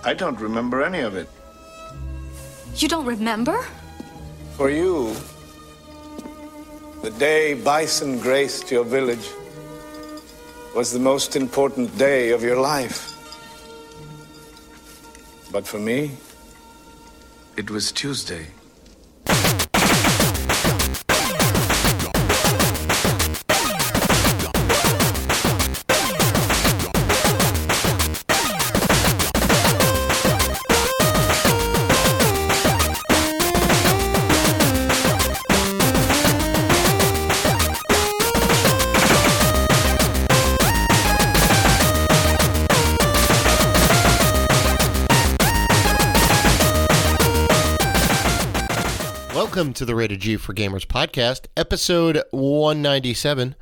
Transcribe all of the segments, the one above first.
I don't remember any of it. You don't remember? For you, the day bison graced your village was the most important day of your life. But for me, it was Tuesday. Welcome to the Rated G for Gamers podcast, episode 197.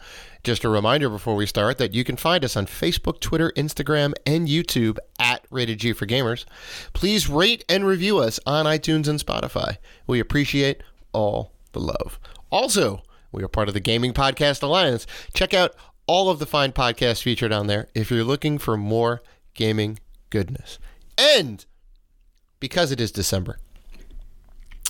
Just a reminder before we start that you can find us on Facebook, Twitter, Instagram, and YouTube at Rated G for Gamers. Please rate and review us on iTunes and Spotify. We appreciate all the love. Also, we are part of the Gaming Podcast Alliance. Check out all of the fine podcasts featured on there if you're looking for more gaming goodness. And because it is December,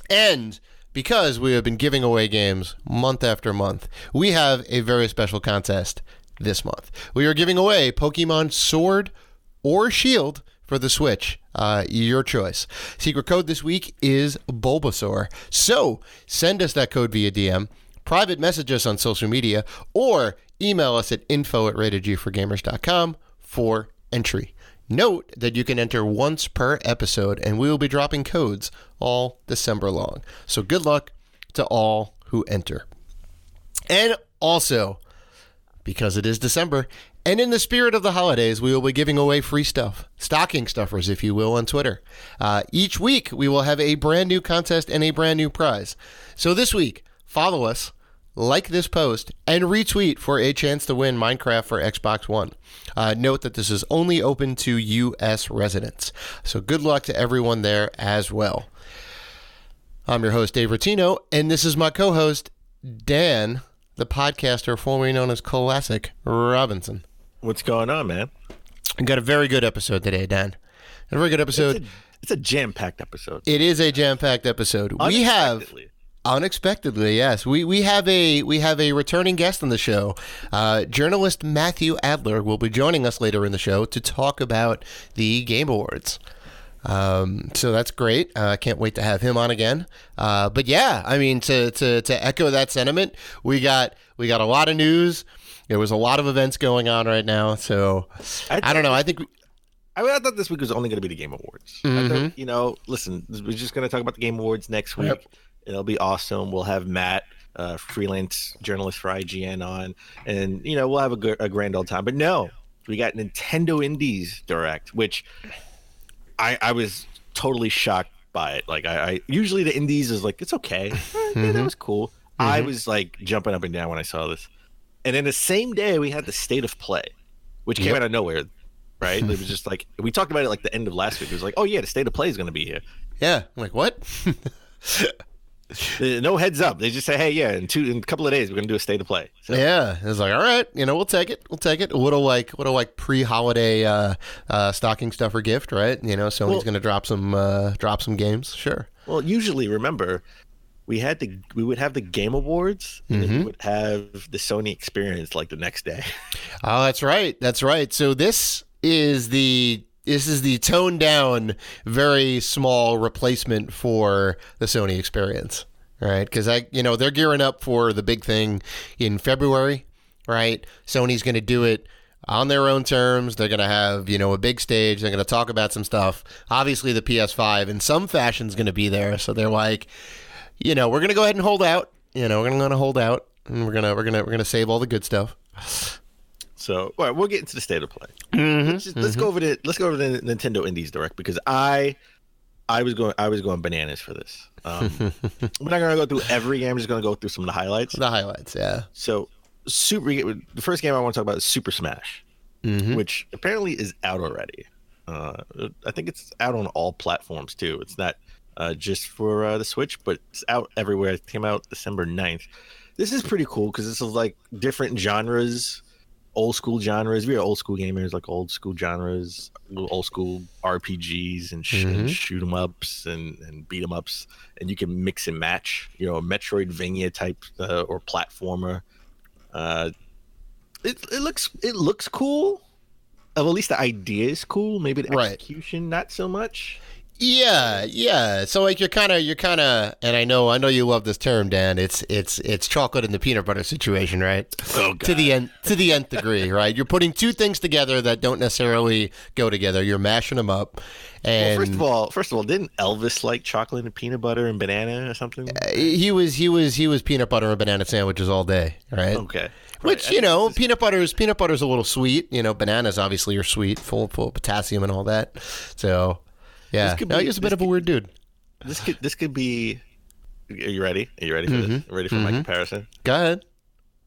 and because we have been giving away games month after month, we have a very special contest this month. We are giving away Pokemon Sword or Shield for the Switch. Your choice. Secret code this week is Bulbasaur. So send us that code via DM, private message us on social media, or email us at info@ratedgforgamers.com for entry. Note that you can enter once per episode, and we will be dropping codes all December long. So good luck to all who enter. And also, because it is December, and in the spirit of the holidays, we will be giving away free stuff, stocking stuffers, if you will, on Twitter. Each week, we will have a brand new contest and a brand new prize. So this week, follow us, like this post, and retweet for a chance to win Minecraft for Xbox One. Note that this is only open to U.S. residents. So good luck to everyone there as well. I'm your host, Dave Rotino, and this is my co-host, Dan, the podcaster formerly known as Classic Robinson. What's going on, man? We got a very good episode today, Dan. A very good episode. It's a jam-packed episode. It is a jam-packed episode. We have... Unexpectedly, yes. We have a returning guest on the show. Journalist Matthew Adler will be joining us later in the show to talk about the Game Awards. So that's great. I can't wait to have him on again. But yeah, I mean, to echo that sentiment, we got a lot of news. There was a lot of events going on right now. So I don't know. I thought this week was only going to be the Game Awards. Mm-hmm. I thought, listen, we're just going to talk about the Game Awards next week. Yep. It'll be awesome. We'll have Matt, freelance journalist for IGN, on, and we'll have a grand old time. But no, we got Nintendo Indies Direct, which I was totally shocked by it. Like I usually the Indies is like, it's okay, yeah, that was cool. Mm-hmm. I was like jumping up and down when I saw this, and then the same day we had the State of Play, which came out of nowhere. Right? It was just like, we talked about it like the end of last week. It was like, oh yeah, the State of Play is going to be here. Yeah, I'm like, what? No heads up. They just say, hey, yeah, in a couple of days we're gonna do a State of Play. So. Yeah, it's like, all right, we'll take it. A little pre-holiday stocking stuffer gift, right? Sony's gonna drop some games. Sure. Well, usually, remember, we would have the Game Awards, and then we would have the Sony Experience like the next day. Oh, that's right. So this is the toned down, very small replacement for the Sony Experience, right? Because they're gearing up for the big thing in February, right? Sony's going to do it on their own terms. They're going to have, a big stage. They're going to talk about some stuff. Obviously, the PS5 in some fashion is going to be there. So they're like, we're going to go ahead and hold out. We're going to hold out, and we're going to save all the good stuff. So, all right, we'll get into the State of Play. Let's go over the Nintendo Indies Direct, because I was going bananas for this. We're not going to go through every game. I'm just going to go through some of the highlights. The highlights, yeah. So, the first game I want to talk about is Super Smash, which apparently is out already. I think it's out on all platforms too. It's not just for the Switch, but it's out everywhere. It came out December 9th. This is pretty cool because this is like different genres old school genres. We are old school gamers, like old school genres, old school RPGs and shoot 'em ups and beat 'em ups, and you can mix and match. You know, Metroidvania type or platformer. It looks cool. At least the idea is cool. Maybe the execution not so much. Yeah. So like you're kind of, and I know you love this term, Dan. It's chocolate and the peanut butter situation, right? Oh, God. To the nth degree, right? You're putting two things together that don't necessarily go together. You're mashing them up. And first of all, didn't Elvis like chocolate and peanut butter and banana or something? He was peanut butter and banana sandwiches all day, right? Okay. Which, peanut butter's a little sweet. Bananas obviously are sweet, full of potassium and all that. So. Yeah, he's a bit of a weird dude. This could be. Are you ready? Are you ready for this? Ready for my comparison? Go ahead.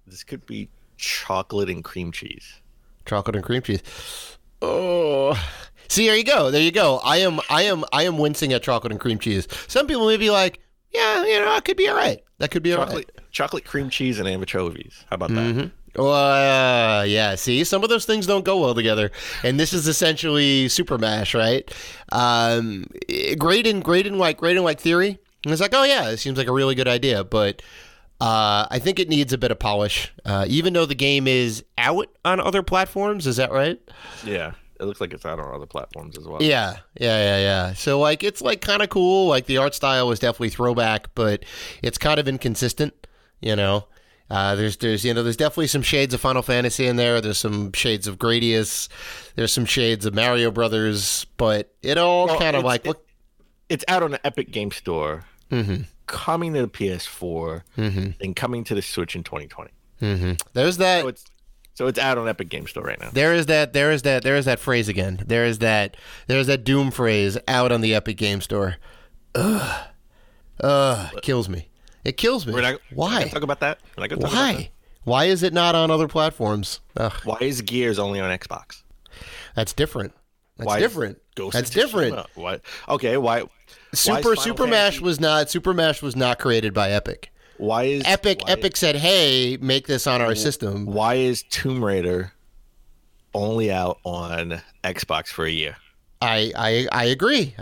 This could be chocolate and cream cheese. Chocolate and cream cheese. Oh, see, there you go. I am wincing at chocolate and cream cheese. Some people may be like, yeah, it could be all right. That could be all right. Chocolate cream cheese and anchovies. How about that? Yeah. See, some of those things don't go well together, and this is essentially Super Mash, right? Great in like theory. And it's like, oh yeah, it seems like a really good idea, but I think it needs a bit of polish. Even though the game is out on other platforms, is that right? Yeah, it looks like it's out on other platforms as well. Yeah. So like, it's like kind of cool. Like the art style is definitely throwback, but it's kind of inconsistent. There's definitely some shades of Final Fantasy in there. There's some shades of Gradius. There's some shades of Mario Brothers, but it all it's out on the Epic Game Store, coming to the PS4, and coming to the Switch in 2020. There's that. So it's out on Epic Game Store right now. There is that phrase again. There is that Doom phrase out on the Epic Game Store. Kills me. It kills me. Why? We're not gonna talk about that. Why? Why is it not on other platforms? Ugh. Why is Gears only on Xbox? That's different. Why different. That's different. Why? Okay. Why? Super Mash was not created by Epic. Why is Epic said, "Hey, make this on our system." Why is Tomb Raider only out on Xbox for a year? I agree.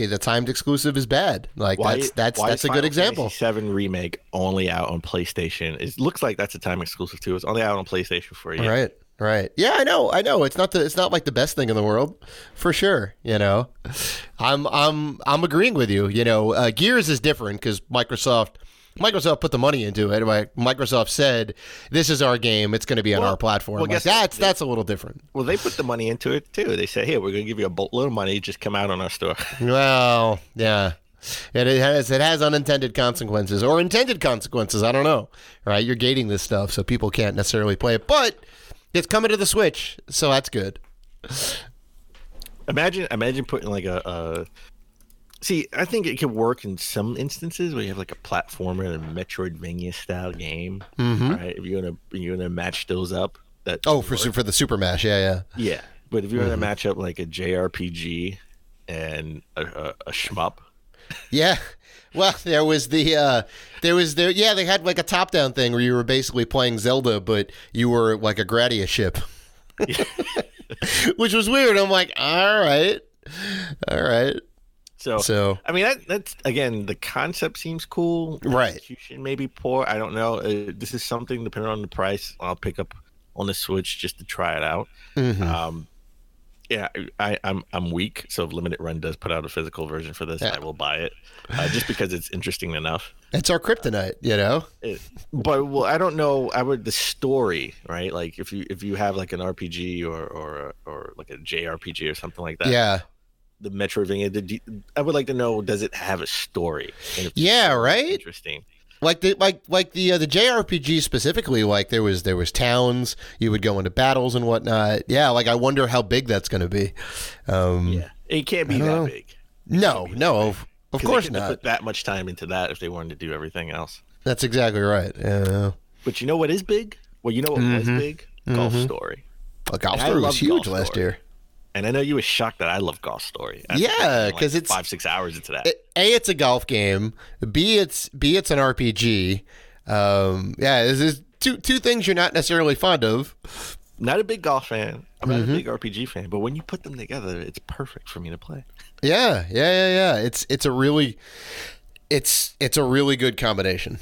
The timed exclusive is bad. Like that's a good example. Fantasy 7 remake only out on PlayStation. It looks like that's a time exclusive too. It's only out on PlayStation for a year. Right. Yeah, I know. It's not like the best thing in the world, for sure. I'm agreeing with you. Gears is different because Microsoft put the money into it. Microsoft said, "This is our game. It's going to be on our platform." Well, that's a little different. Well, they put the money into it too. They said, "Hey, we're going to give you a boatload of money. Just come out on our store." Well, yeah. And it has unintended consequences or intended consequences. I don't know. Right? You're gating this stuff, so people can't necessarily play it. But it's coming to the Switch, so that's good. Imagine putting like a. See, I think it could work in some instances where you have like a platformer and a Metroidvania style game. Right? If you're gonna match those up, for the Super Mash, yeah. But if you're gonna match up like a JRPG and a shmup, yeah. Well, they had like a top down thing where you were basically playing Zelda, but you were like a Gradius ship, which was weird. I'm like, all right. So I mean, that's again, the concept seems cool. Right. Execution may be poor. I don't know. This is something, depending on the price, I'll pick up on the Switch just to try it out. Yeah, I'm weak, so if Limited Run does put out a physical version for this, I will buy it, just because it's interesting enough. It's our kryptonite, But I don't know. The story, right? Like if you have like an RPG or like a JRPG or something like that. Yeah. The Metroidvania. I would like to know, does it have a story? Yeah, right. Interesting. Like the JRPG specifically, like there was towns, you would go into battles and whatnot. Yeah, like I wonder how big that's going to be. Yeah, it can't be that big. No, of course not. Put that much time into that if they wanted to do everything else. That's exactly right. Yeah. But you know what is big? Well, you know what was big? Golf Story. Well, Golf Story was huge last year. And I know you were shocked that I love Golf Story. Yeah, because it's 5-6 hours into that. It's a golf game. B, it's an RPG. There's two things you're not necessarily fond of. not a big golf fan. I'm not a big RPG fan, but when you put them together, it's perfect for me to play. Yeah. It's a really good combination.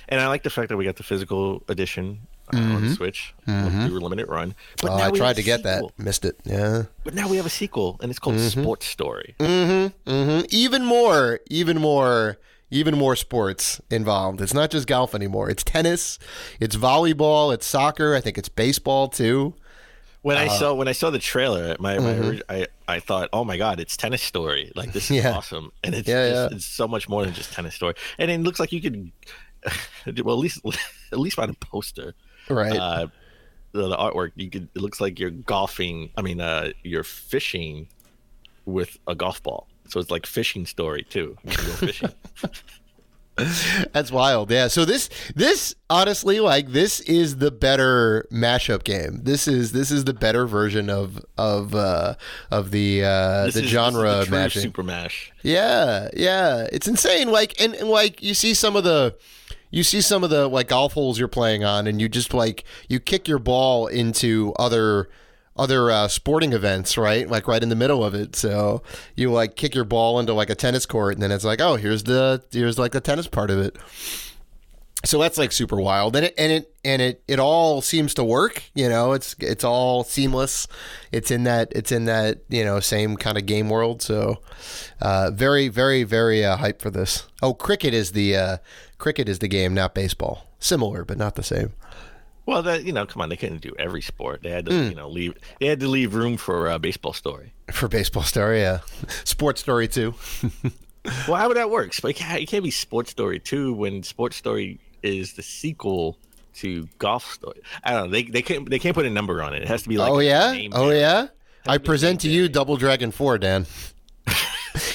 And I like the fact that we got the physical edition on the Switch through a limited run. But now I tried to get that, missed it. Yeah. But now we have a sequel, and it's called Sports Story. Even more sports involved. It's not just golf anymore. It's tennis, it's volleyball, it's soccer. I think it's baseball too. When I saw the trailer, I thought, oh my god, it's Tennis Story. Like, this is awesome, and it's so much more than just Tennis Story. And it looks like you could, well, at least by the poster, right? The artwork, it looks like you're golfing. I mean, you're fishing with a golf ball. So it's like Fishing Story too. You can go fishing. That's wild. Yeah. So this honestly, like, this is the better mashup game. This is the better version of the genre mashing. Super Mash. Yeah. It's insane. Like, and like, you see some of the like golf holes you're playing on, and you just like, you kick your ball into other sporting events, right? Like right in the middle of it. So you like kick your ball into like a tennis court, and then it's like, oh, here's like the tennis part of it. So that's like super wild, and it all seems to work. You know, it's all seamless. It's in that same kind of game world. So very very very hyped for this. Oh, cricket is the game, not baseball. Similar, but not the same. Well, come on, they couldn't do every sport. They had to, leave. They had to leave room for Baseball Story. For Baseball Story, yeah. Sports Story too. Well, how would that work? But it can't be Sports Story 2 when Sports Story is the sequel to Golf Story. I don't know. They can't put a number on it. It has to be like. Oh yeah. I present to you Double Dragon 4, Dan.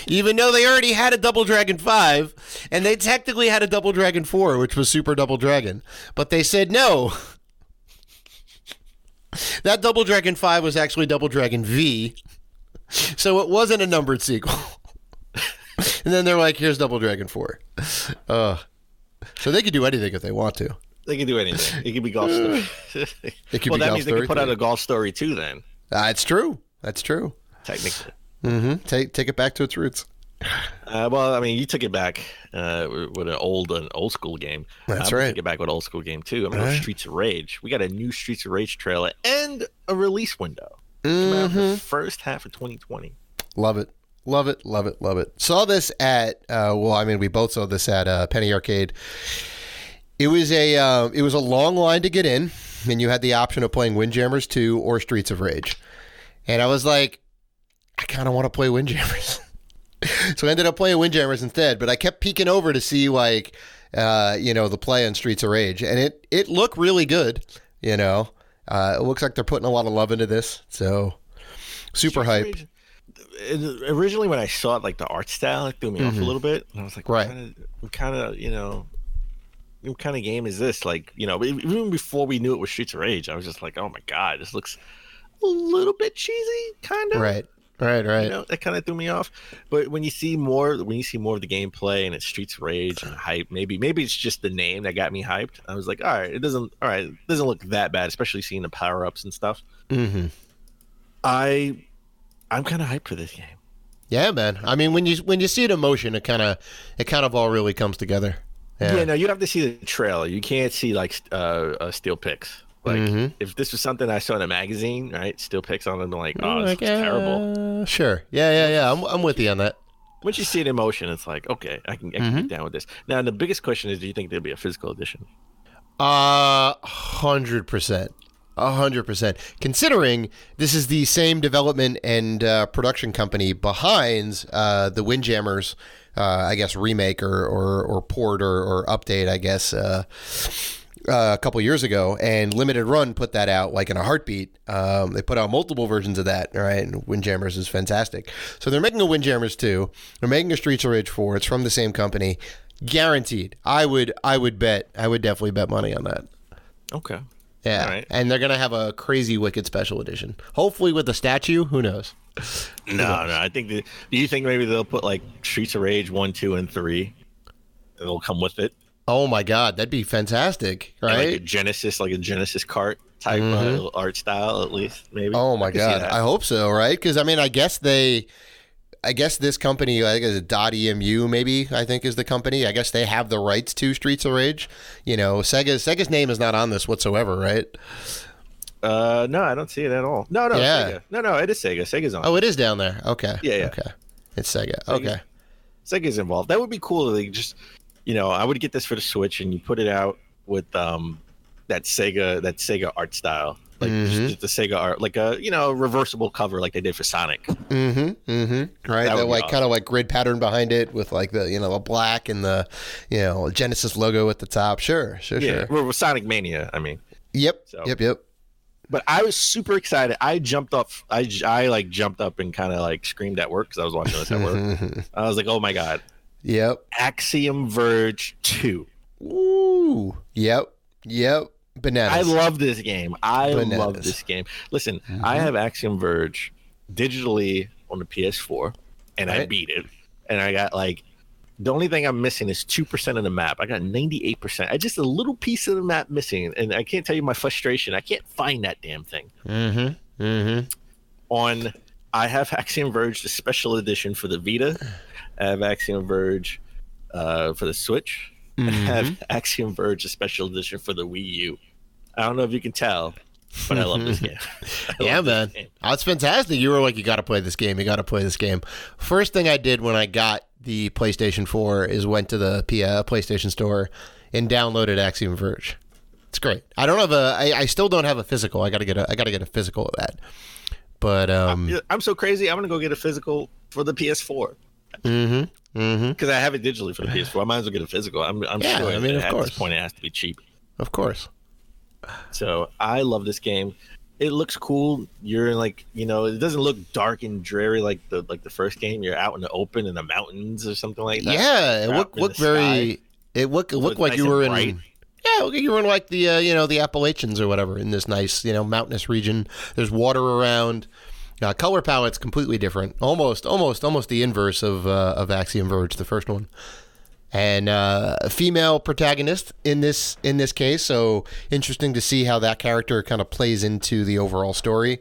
Even though they already had a Double Dragon 5, and they technically had a Double Dragon 4, which was Super Double Dragon, but they said no. That Double Dragon 5 was actually Double Dragon V, so it wasn't a numbered sequel. And then they're like, here's Double Dragon 4. So they could do anything if they want to. They can do anything. It could be Golf Story. It could well, be that Golf means Story they could put out a Golf Story 2 then. It's true. That's true. Technically. Take it back to its roots. Well, I mean, you took it back with an old school game. That's I'm right. Take it back with old school game too. I'm going Streets of Rage. We got a new Streets of Rage trailer and a release window. Come out in the first half of 2020. Love it. Saw this at we both saw this at Penny Arcade. It was a long line to get in, and you had the option of playing Windjammers 2 or Streets of Rage. And I was like, I kind of want to play Windjammers. So I ended up playing Windjammers instead, but I kept peeking over to see like the play on Streets of Rage, and it looked really good. It looks like they're putting a lot of love into this, so super hype. Originally, when I saw it, like the art style, it threw me off a little bit, and I was like, right, what kind of game is this? Like, even before we knew it was Streets of Rage, I was just like, oh my god, this looks a little bit cheesy, kind of. Right. That kind of threw me off. But when you see more of the gameplay and it's Streets of Rage and hype, maybe it's just the name that got me hyped. I was like, it doesn't look that bad, especially seeing the power ups and stuff. Mm-hmm. I'm kind of hyped for this game. Yeah, man. I mean, when you see it in motion, it kind of all really comes together. Yeah. No, you have to see the trailer. You can't see like still pics. Like if this was something I saw in a magazine, right? Still pics on them, like, oh, this looks terrible. Sure. Yeah. I'm with you on that. Once you see it in motion, it's like, okay, I can get down with this. Now, the biggest question is, do you think there'll be a physical edition? 100%. 100%. Considering this is the same development and production company behind the Windjammers, I guess, remake or port or update, I guess, a couple years ago, and Limited Run put that out like in a heartbeat. They put out multiple versions of that, right? And Windjammers is fantastic. So they're making a Windjammers 2. They're making a Streets of Rage 4. It's from the same company. Guaranteed. I would definitely bet money on that. Okay. Yeah. All right. And they're going to have a crazy Wicked special edition. Hopefully with a statue. Who knows? No. I think do you think maybe they'll put like Streets of Rage 1, 2, and 3? It'll come with it. Oh my God, that'd be fantastic, right? And like a Genesis cart. type art style, at least, maybe. Oh my God, I hope so, right? Because I mean, I guess this company, I think it's .emu, maybe, I think is the company. I guess they have the rights to Streets of Rage. You know, Sega's name is not on this whatsoever, right? No, I don't see it at all. No, Yeah. Sega. No, it is Sega. Sega's on. Oh, it is down there. Okay. Yeah. Okay. It's Sega. Okay. Sega's involved. That would be cool. Like, just, I would get this for the Switch, and you put it out with that Sega art style, like just the Sega art, like a reversible cover, like they did for Sonic. Right. That like awesome. kind of like grid pattern behind it with like the the black and the Genesis logo at the top. Sure. With Sonic Mania, I mean. Yep. So. Yep. But I was super excited. I jumped up. I jumped up and kind of like screamed at work because I was watching this at work. I was like, "Oh my God!" Yep. Axiom Verge 2. Ooh. Yep. Bananas. I love this game. Love this game. Listen, I have Axiom Verge digitally on the PS4, and I beat it. And I got the only thing I'm missing is 2% of the map. I got 98%. I just a little piece of the map missing, and I can't tell you my frustration. I can't find that damn thing. I have Axiom Verge, the special edition for the Vita. I have Axiom Verge for the Switch. I have Axiom Verge, a special edition for the Wii U. I don't know if you can tell, but I love this game. Yeah, man. Oh, it's fantastic. You were like, you got to play this game. You got to play this game. First thing I did when I got the PlayStation 4 is went to the PlayStation Store and downloaded Axiom Verge. It's great. I don't have I still don't have a physical. I got to get a physical of that. But I'm so crazy. I'm gonna go get a physical for the PS4. Because I have it digitally for the PS4. I might as well get a physical. I'm sure. I mean, of course. At this point, it has to be cheap. Of course. So I love this game. It looks cool. You're in it doesn't look dark and dreary like the first game. You're out in the open in the mountains or something like that. Yeah, it looked very. It looked like you were in. Yeah, you were in like the the Appalachians or whatever in this nice mountainous region. There's water around. Color palette's completely different. Almost the inverse of Axiom Verge, the first one. And a female protagonist in this case, so interesting to see how that character kind of plays into the overall story.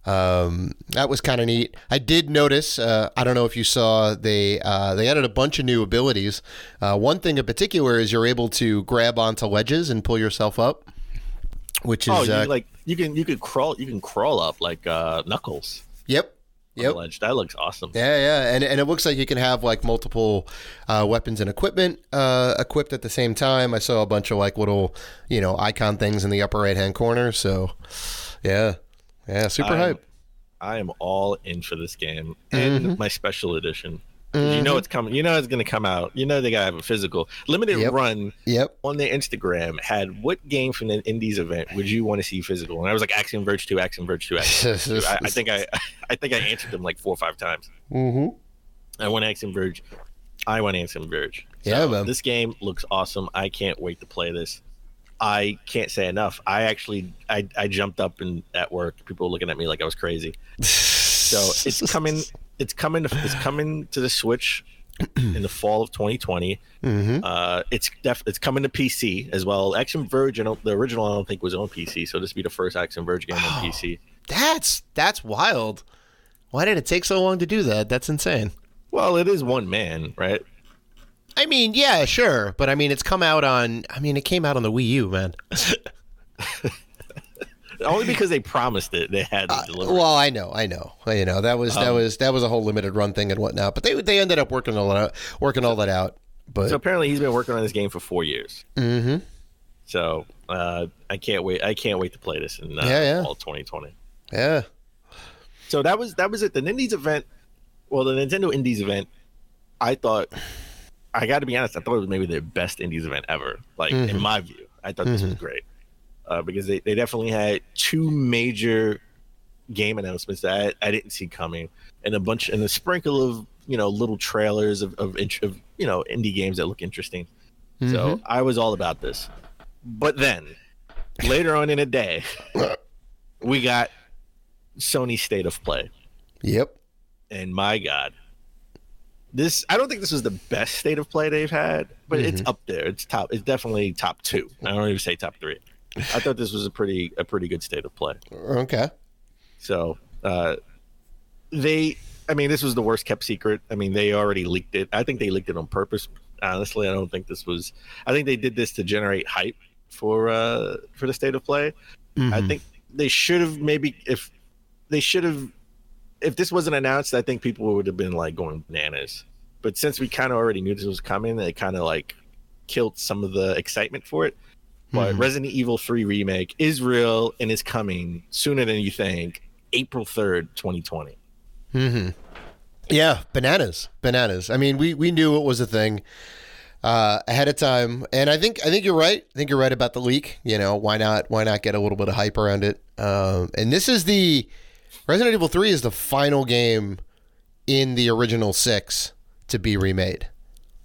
That was kind of neat. I did notice, I don't know if you saw, they added a bunch of new abilities. One thing in particular is you're able to grab onto ledges and pull yourself up, which is you can crawl up like Knuckles. Yep. Ledge. That looks awesome. Yeah, and it looks like you can have like multiple weapons and equipment equipped at the same time. I saw a bunch of like little icon things in the upper right hand corner. So yeah, super hype. I am all in for this game and my special edition. It's coming. It's going to come out. They got to have a physical limited run. Yep. On their Instagram had what game from the Indies event would you want to see physical? And I was like Axiom Verge 2, Axiom Verge 2, Axiom Verge 2. I think I answered them like 4 or 5 times. I want Axiom Verge. I want Axiom Verge. So yeah, man. This game looks awesome. I can't wait to play this. I can't say enough. I jumped up and at work. People were looking at me like I was crazy. So it's coming. It's coming to the Switch in the fall of 2020. It's coming to PC as well. Axiom Verge, the original I don't think was on PC, so this will be the first Axiom Verge game on PC. That's wild. Why did it take so long to do that? That's insane. Well, it is one man, right? I mean, yeah, sure, but I mean, it came out on the Wii U, man. Only because they promised it, they had to deliver. Well, I know. That was a whole limited run thing and whatnot. But they ended up working all that out. But so apparently, he's been working on this game for 4 years. So I can't wait. I can't wait to play this in all 2020. Yeah. So that was it. The Indies event. Well, the Nintendo Indies event. I thought. I got to be honest. I thought it was maybe the best Indies event ever. Like in my view, I thought this was great. Because they definitely had 2 major game announcements that I didn't see coming, and a sprinkle of little trailers of indie games that look interesting. So I was all about this. But then later on in the day, we got Sony State of Play. Yep. And my God, I don't think this was the best State of Play they've had, but it's up there. It's top. It's definitely top 2. I don't even say top 3. I thought this was a pretty good state of play. Okay. So this was the worst kept secret. I mean, they already leaked it. I think they leaked it on purpose. Honestly, I don't think this was. I think they did this to generate hype for the state of play. I think they should have if this wasn't announced, I think people would have been like going bananas. But since we kind of already knew this was coming, they kind of like killed some of the excitement for it. But Resident Evil 3 remake is real and is coming sooner than you think. April 3rd, 2020. Yeah, bananas. I mean, we knew it was a thing ahead of time, and I think you're right. I think you're right about the leak. You know, why not get a little bit of hype around it? And this is the Resident Evil 3 is the final game in the original 6 to be remade.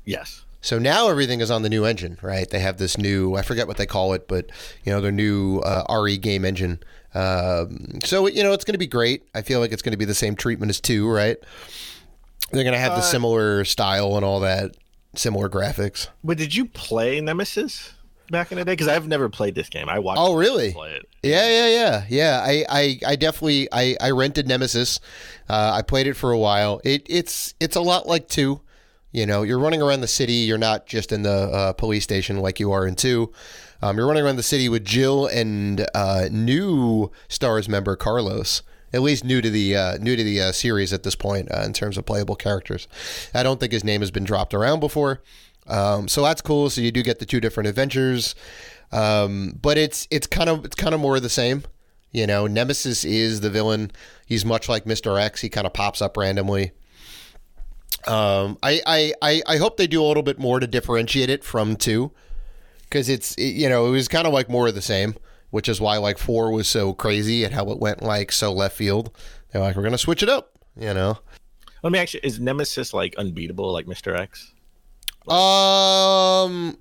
Yes. So now everything is on the new engine, right? They have this new, I forget what they call it, but their new RE game engine. So it's going to be great. I feel like it's going to be the same treatment as 2, right? They're going to have the similar style and all that, similar graphics. But did you play Nemesis back in the day? Because I've never played this game. I watched. Oh, really? Play it. Yeah. I definitely I rented Nemesis. I played it for a while. It's a lot like 2. You're running around the city. You're not just in the police station like you are in 2. You're running around the city with Jill and new Stars member Carlos. At least new to the series at this point in terms of playable characters. I don't think his name has been dropped around before, so that's cool. So you do get the 2 different adventures, but it's kind of more of the same. Nemesis is the villain. He's much like Mr. X. He kind of pops up randomly. I hope they do a little bit more to differentiate it from 2, because it was kind of like more of the same, which is why like 4 was so crazy and how it went like so left field. They're like, we're gonna switch it up, Let me actually, is Nemesis like unbeatable like Mr. X?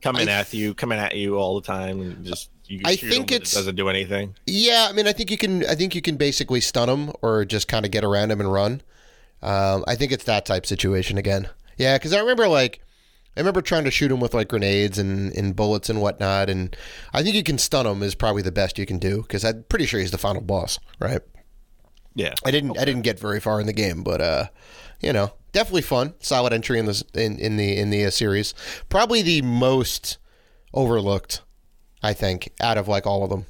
Coming at you all the time, and just I think it doesn't do anything. Yeah, I mean, I think you can basically stun him or just kind of get around him and run. I think it's that type situation again. Yeah, because I remember trying to shoot him with like grenades and bullets and whatnot, and I think you can stun him is probably the best you can do, because I'm pretty sure he's the final boss, right? Yeah. I didn't get very far in the game, but definitely fun, solid entry in the series. Probably the most overlooked, I think, out of like all of them.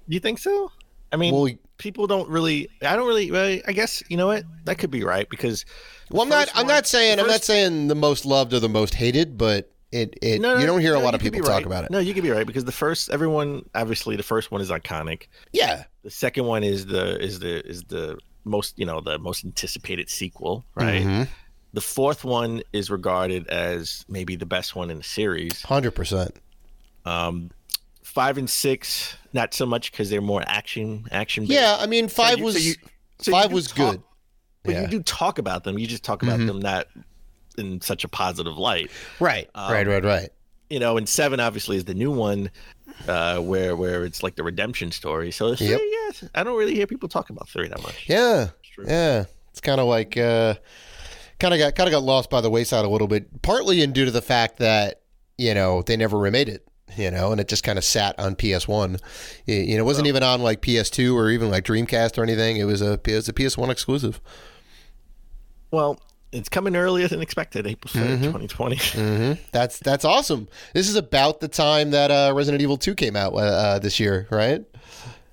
You think so? I mean, people don't really. I don't really. I guess you know what, that could be right, because. Well, I'm not saying the most loved or the most hated, but you don't hear a lot of people talk about it. No, you could be right, because the first one is iconic. Yeah. The second one is the most the most anticipated sequel, right? Mm-hmm. The fourth one is regarded as maybe the best one in the series. 100%. 5 and 6, not so much, because they're more action based. Yeah, I mean, 5 was good. But you do talk about them. You just talk about them not in such a positive light. Right. Right. And 7 obviously is the new one, where it's like the redemption story. So 3, yes, I don't really hear people talk about 3 that much. Yeah. Yeah. It's kind of like kind of got lost by the wayside a little bit, partly due to the fact that they never remade it. And it just kind of sat on PS1. It wasn't even on like PS2 or even like Dreamcast or anything. It was a PS1 exclusive. Well, it's coming earlier than expected, April 3rd, 2020. Mm-hmm. That's awesome. This is about the time that Resident Evil 2 came out this year, right?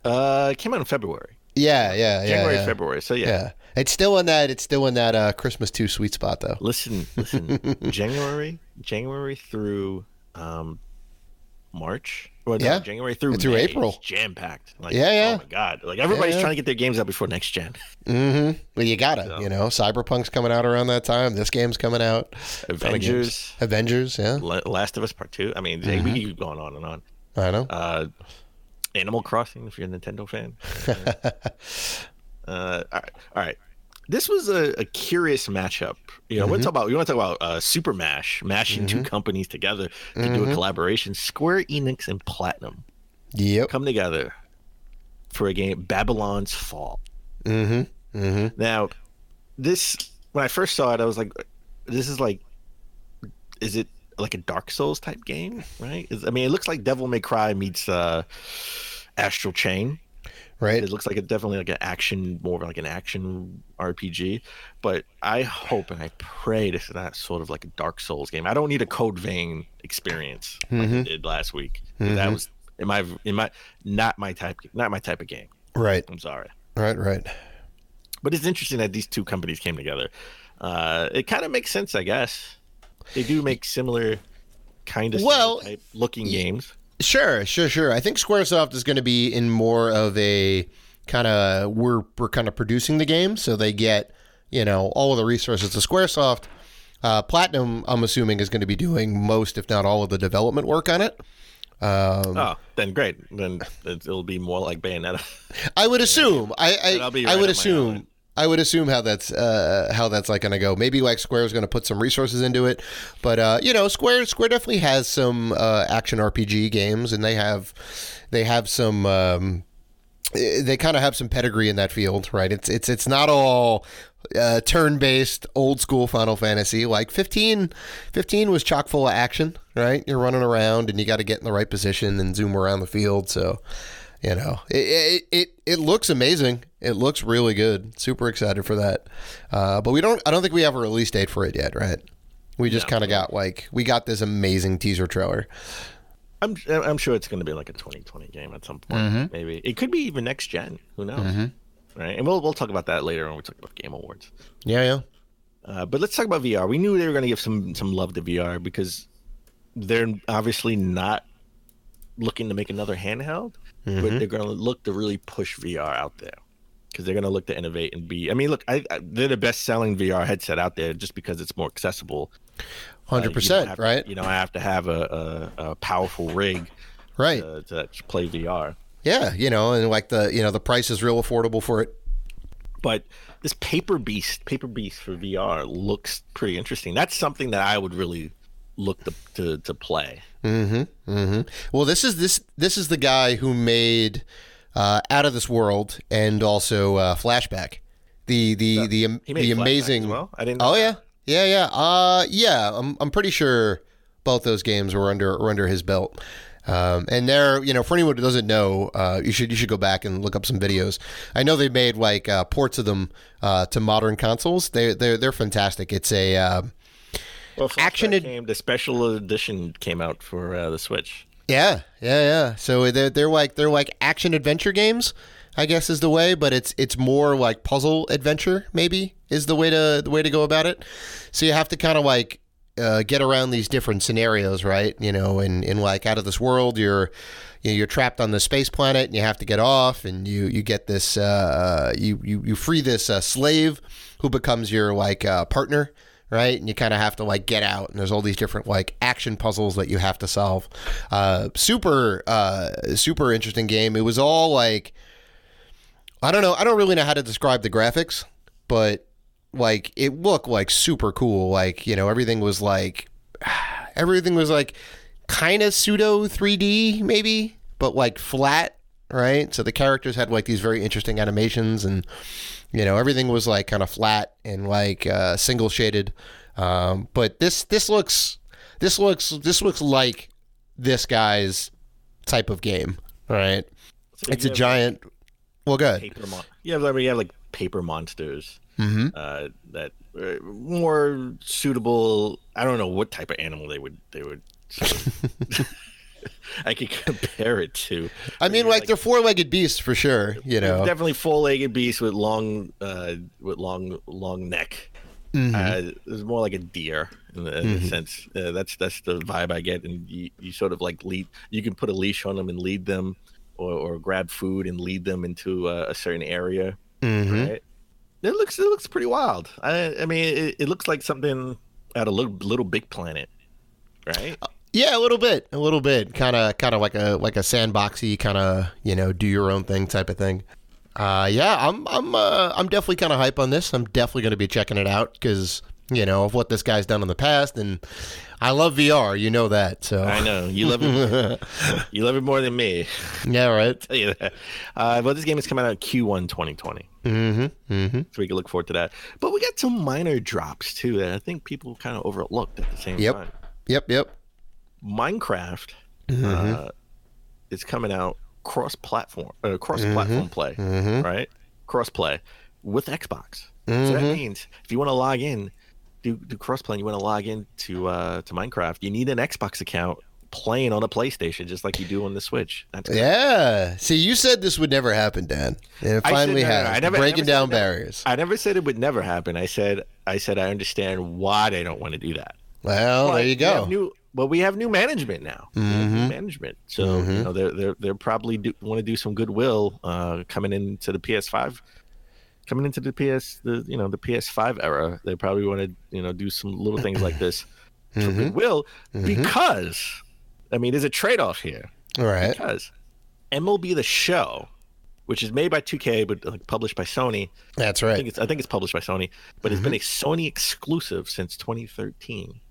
It came out in February. Yeah. January, February. So yeah. It's still in that Christmas 2 sweet spot though. Listen. January through March. January through May, April. Jam packed. Like, yeah. Oh my god! Like everybody's trying to get their games out before next gen. Mm-hmm. Well, you gotta. Cyberpunk's coming out around that time. This game's coming out. Avengers. Yeah. Last of Us Part 2. I mean, we keep going on and on. I know. Animal Crossing, if you're a Nintendo fan. All right. This was a curious matchup. You want to talk about Super mashing 2 companies together to do a collaboration. Square Enix and Platinum come together for a game, Babylon's Fall. Now, this, when I first saw it, I was like, this is like, is it like a Dark Souls type game, right? I mean, it looks like Devil May Cry meets Astral Chain. Right. It looks like definitely like an action, more like an action RPG. But I hope and I pray this is not sort of like a Dark Souls game. I don't need a Code Vein experience like I did last week. That was in my not my type of game. Right. I'm sorry. Right. But it's interesting that these two companies came together. It kind of makes sense, I guess. They do make similar kind of type looking games. Sure. I think Squaresoft is going to be in more of a kind of we're kind of producing the game, so they get all of the resources to Squaresoft. Platinum, I'm assuming, is going to be doing most, if not all, of the development work on it. Then great. Then it'll be more like Bayonetta. I would assume. I would assume how that's like going to go. Maybe like Square's going to put some resources into it, but Square definitely has some action RPG games, and they have some. They kind of have some pedigree in that field, right? It's not all turn-based old school Final Fantasy. Like 15 was chock full of action, right? You're running around and you got to get in the right position and zoom around the field. So, it looks amazing. It looks really good. Super excited for that. But I don't think we have a release date for it yet, right? We just kind of got we got this amazing teaser trailer. I'm sure it's going to be like a 2020 game at some point. Maybe it could be even next gen. Who knows? Right, and we'll talk about that later when we talk about Game Awards. Yeah. But let's talk about VR. We knew they were going to give some love to VR because they're obviously not looking to make another handheld, but they're going to look to really push VR out there because they're going to look to innovate and be. I mean, look, they're the best-selling VR headset out there just because it's more accessible. 100%, right? I have to have a powerful rig, right, to play VR. Yeah, and like the price is real affordable for it. But this Paper Beast for VR looks pretty interesting. That's something that I would really look to play. Well, this is the guy who made Out of This World and also Flashback. The amazing. As well? I didn't know. Oh yeah. Yeah. I'm pretty sure both those games were under his belt. And they're, for anyone who doesn't know, you should go back and look up some videos. I know they made like ports of them to modern consoles. They're fantastic. It's a action. The special edition came out for the Switch. Yeah. So they're like action adventure games, I guess is the way, but it's more like puzzle adventure. Maybe is the way to go about it. So you have to kind of like get around these different scenarios, right? In like Out of This World, you're trapped on the space planet and you have to get off, and you get this you free this slave who becomes your like partner, right? And you kind of have to like get out, and there's all these different like action puzzles that you have to solve. Super interesting game. It was all like, I don't know. I don't really know how to describe the graphics, but like it looked like super cool. Like, everything was like kind of pseudo 3D maybe, but like flat, right? So the characters had like these very interesting animations, and everything was like kind of flat and like single shaded. But this looks like this guy's type of game, right? So it's a giant. Well, good. You have like paper monsters. That are more suitable. I don't know what type of animal they would sort of I could compare it to. I mean, like they're four-legged beasts for sure. Definitely four-legged beasts with long neck. It's more like a deer in a sense. That's the vibe I get, and you sort of like lead. You can put a leash on them and lead them, or grab food and lead them into a certain area. Right. It looks pretty wild. I mean, it looks like something at a little Big Planet, right? Yeah, a little bit, kind of like a sandboxy kind of do your own thing type of thing. Yeah, I'm definitely kind of hype on this. I'm definitely going to be checking it out because of what this guy's done in the past, and I love VR. You know that. So I know you love it. You love it more than me. Yeah, right. I'll tell you that. But this game is coming out Q1 2020. So we can look forward to that. But we got some minor drops too that I think people kind of overlooked at the same time. Yep. Minecraft is coming out cross-platform play, right? Cross-play with Xbox. So that means if you want to log in, do cross-play, and you want to log in to Minecraft, you need an Xbox account playing on a PlayStation, just like you do on the Switch. Yeah. See, you said this would never happen, Dan. And it finally has. Breaking down barriers. I never said it would never happen. I said I understand why they don't want to do that. Well, there you go. We have new management now. New management. So you know they're probably want to do some goodwill coming into the PS5. Coming into the PS5 era, they probably want to do some little things like this for goodwill because there's a trade-off here. All right. Because MLB The Show, which is made by 2K but published by Sony. That's right. I think it's published by Sony, but it's been a Sony exclusive since 2013.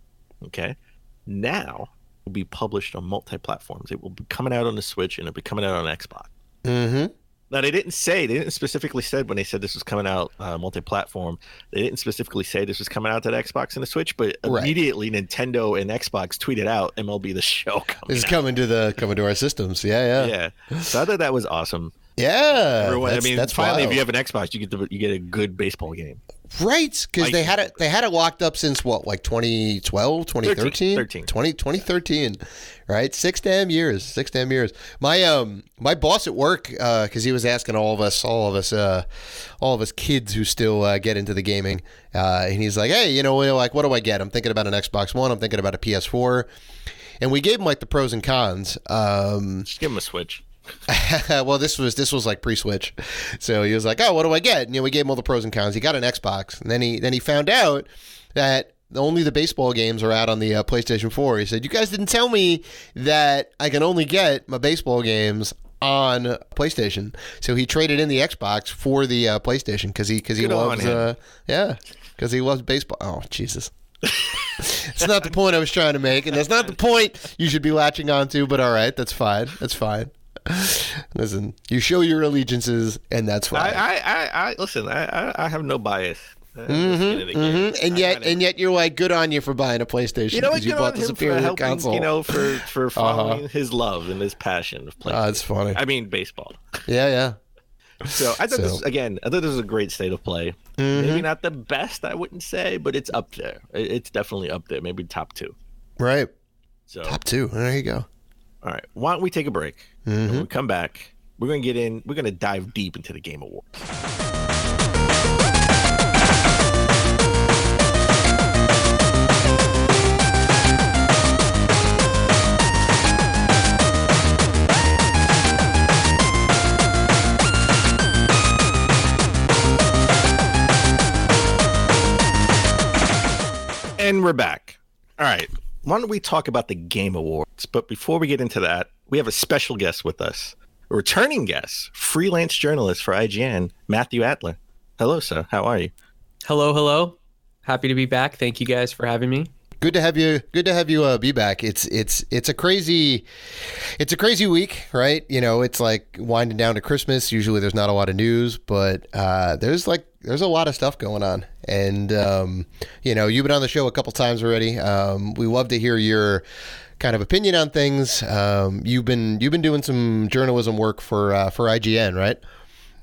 Okay, now it will be published on multi-platforms. It will be coming out on the Switch and it'll be coming out on Xbox. Now, they didn't specifically say when they said this was coming out multi-platform, they didn't specifically say this was coming out to the Xbox and the Switch, but immediately Nintendo and Xbox tweeted out MLB The Show coming to our systems. Yeah. So I thought that was awesome. Yeah. Everyone, that's finally wild. If you have an Xbox, you get a good baseball game. Right, because they had it locked up since what, like 2012, 2013? 2013, right? 6 damn years. My boss at work, because he was asking all of us kids who still get into the gaming, and he's like, hey, what do I get? I'm thinking about an Xbox One. I'm thinking about a PS4, and we gave him like the pros and cons. Just give him a Switch. Well, this was like pre-Switch, so he was like, "Oh, what do I get?" And we gave him all the pros and cons. He got an Xbox, and then he found out that only the baseball games are out on the PlayStation 4. He said, "You guys didn't tell me that I can only get my baseball games on PlayStation." So he traded in the Xbox for the PlayStation because he loves baseball. Oh, Jesus. It's not the point I was trying to make, and that's not the point you should be latching on to. But all right, that's fine. Listen, you show your allegiances, and that's fine. I listen. I have no bias. And yet you're like, good on you for buying a PlayStation because you bought the superior console. For following his love and his passion of PlayStation. That's funny. Baseball. Yeah. So I thought this was a great state of play. Maybe not the best, I wouldn't say, but it's up there. It's definitely up there. Maybe top 2. Right. So top 2. There you go. All right. Why don't we take a break? And when we come back, we're going to dive deep into the Game Awards. And we're back. All right. Why don't we talk about the Game Awards? But before we get into that, we have a special guest with us, a returning guest, freelance journalist for IGN, Matthew Adler. Hello, sir. How are you? Hello. Happy to be back. Thank you guys for having me. Good to have you. Good to have you be back. It's a crazy week, right? It's like winding down to Christmas. Usually there's not a lot of news, but there's a lot of stuff going on. And you've been on the show a couple times already. We love to hear your kind of opinion on things. You've been doing some journalism work for IGN, right?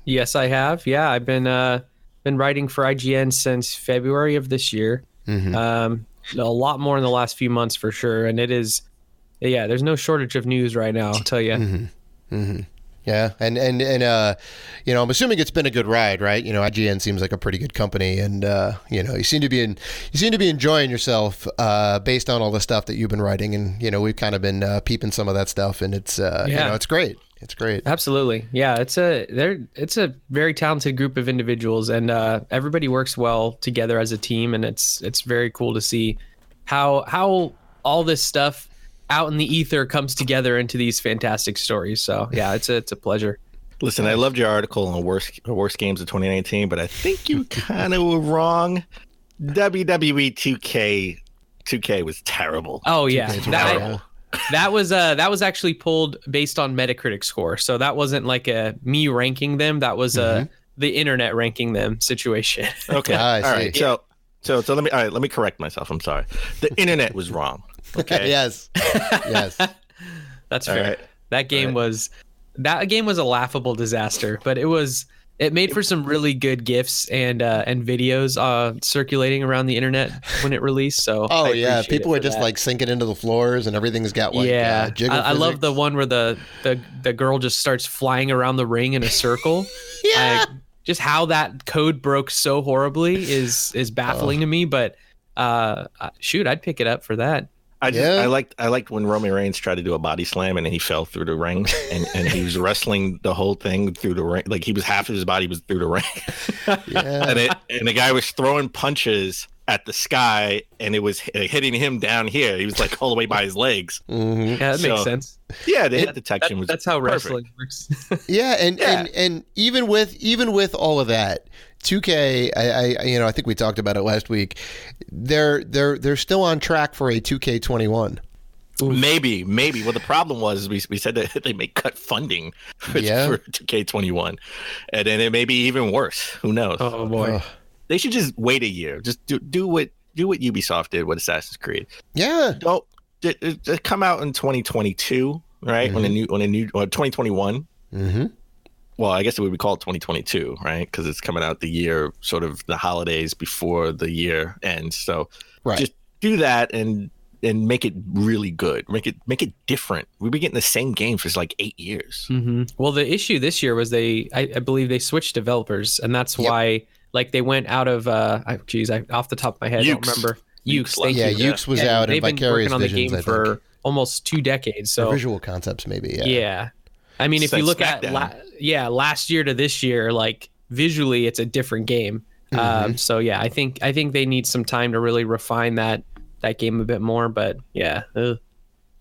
Yes, I have. Yeah, I've been writing for IGN since February of this year. A lot more in the last few months for sure, and there's no shortage of news right now, I'll tell you. Yeah, and I'm assuming it's been a good ride, right? IGN seems like a pretty good company, and you seem to be enjoying yourself based on all the stuff that you've been writing, and we've kind of been peeping some of that stuff, and it's it's great. It's great. Absolutely, yeah. It's a very talented group of individuals, and everybody works well together as a team, and it's very cool to see how all this stuff out in the ether comes together into these fantastic stories. So yeah, it's a pleasure. Listen, I loved your article on worst games of 2019, but I think you kind of were wrong. WWE 2K was terrible. Oh yeah, that was actually pulled based on Metacritic score. So that wasn't like me ranking them. That was the internet ranking them situation. Okay, all right. So let me correct myself. I'm sorry. The internet was wrong. Okay. Yes. That's fair. Right. That game was a laughable disaster, but it made for some really good GIFs and videos circulating around the internet when it released. So people were just like sinking into the floors and everything's got like jiggle I love physics. the one where the girl just starts flying around the ring in a circle. Just how that code broke so horribly is baffling to me. But shoot, I'd pick it up for that. I liked when Roman Reigns tried to do a body slam and then he fell through the ring and he was wrestling the whole thing through the ring. Like half of his body was through the ring. And the guy was throwing punches at the sky and it was hitting him down here. He was like all the way by his legs. Mm-hmm. Yeah, that makes sense. Yeah, the hit detection was that's how perfect. wrestling works. And even with all of that, 2K, I think we talked about it last week. They're still on track for a 2K21. Maybe. Well, the problem was we said that they may cut funding for 2K21, and then it may be even worse. Who knows? Oh boy, they should just wait a year. Just do what Ubisoft did with Assassin's Creed. Yeah, don't come out in 2022, right? Mm-hmm. When a new 2021. Mm-hmm. Well, I guess it would be called 2022, right? Because it's coming out the year, sort of the holidays before the year ends. So just do that and make it really good. Make it different. We've been getting the same game for like 8 years. Mm-hmm. Well, the issue this year was I believe they switched developers, and that's why like they went out of off the top of my head, I don't remember. Ukes, thank you. Ukes was out, and they've been working on the Visions, game for almost 2 decades. So visual concepts, maybe. Yeah. I mean, if you look at last year to this year, like visually, it's a different game. So yeah, I think they need some time to really refine that game a bit more. But yeah,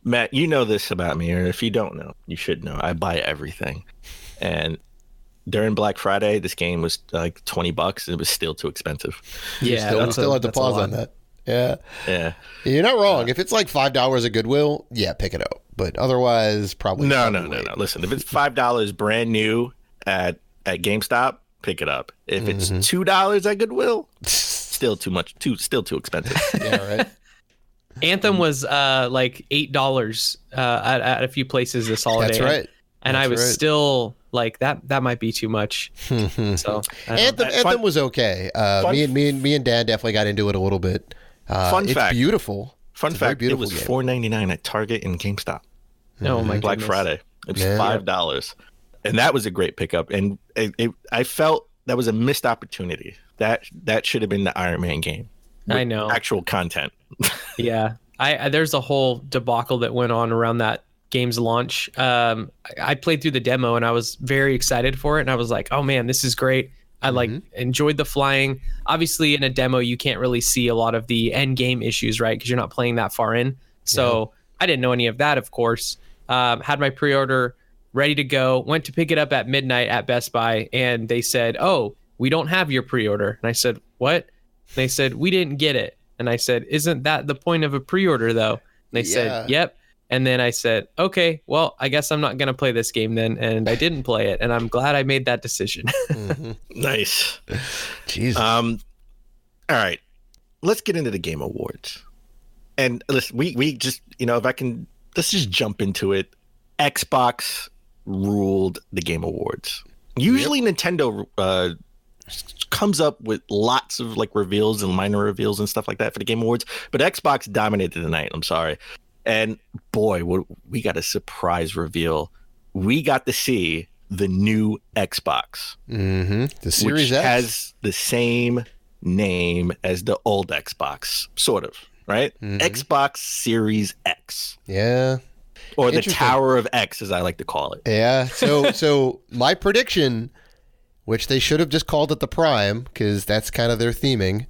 Matt, you know this about me, or if you don't know, you should know. I buy everything, and during Black Friday, this game was like $20, and it was still too expensive. Yeah, still have to pause on that. Yeah. You're not wrong. If it's like $5 at Goodwill, pick it up. But otherwise, probably no. Listen, if it's $5 brand new at GameStop, pick it up. If it's $2 at Goodwill, still too much. Still too expensive. Yeah, right. Anthem was like $8 at a few places this holiday. That's right. And I was still like that might be too much. So Anthem was okay. Me and Dan definitely got into it a little bit. Fun fact. It's beautiful. Fun fact, it was $4.99 at Target and GameStop. Oh my Black goodness. Friday. It was $5. And that was a great pickup. And I felt that was a missed opportunity. That should have been the Iron Man game. I know. Actual content. Yeah. There's a whole debacle that went on around that game's launch. I played through the demo and I was very excited for it. And I was like, oh man, this is great. I enjoyed the flying. Obviously, in a demo, you can't really see a lot of the end game issues, right? Because you're not playing that far in. So I didn't know any of that, of course. Had my pre-order ready to go. Went to pick it up at midnight at Best Buy, and they said, "Oh, we don't have your pre-order." And I said, "What?" And they said, "We didn't get it." And I said, "Isn't that the point of a pre-order, though?" And they said, "Yep." And then I said, okay, well, I guess I'm not going to play this game then. And I didn't play it. And I'm glad I made that decision. Nice. Jesus. All right. Let's get into the Game Awards. And listen, we just, let's just jump into it. Xbox ruled the Game Awards. Usually Nintendo comes up with lots of like reveals and minor reveals and stuff like that for the Game Awards. But Xbox dominated the night. I'm sorry. And boy, we got a surprise reveal. We got to see the new Xbox. The Series which X has the same name as the old Xbox, sort of, right? Xbox Series X. Yeah. Or the Tower of X, as I like to call it. Yeah. So my prediction, which they should have just called it the Prime, because that's kind of their theming.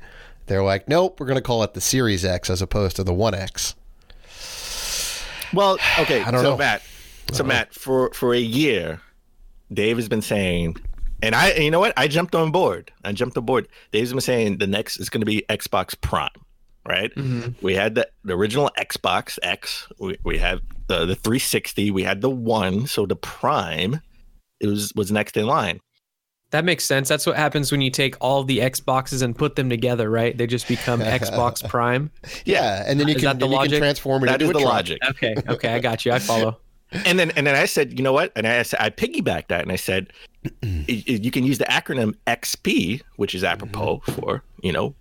They're like, nope, we're going to call it the Series X as opposed to the 1X. Well, okay, I don't know. Matt, for a year, Dave has been saying, and you know what? I jumped on board. Dave's been saying the next is going to be Xbox Prime, right? We had the original Xbox X. We had the 360. We had the One. So the Prime was next in line. That makes sense. That's what happens when you take all the Xboxes and put them together, right? They just become Xbox Prime. Yeah, and then you can transform it into the a truck. logic. Okay, I got you. I follow. And then I said, you know what? And I piggybacked that, and I said, you can use the acronym XP, which is apropos for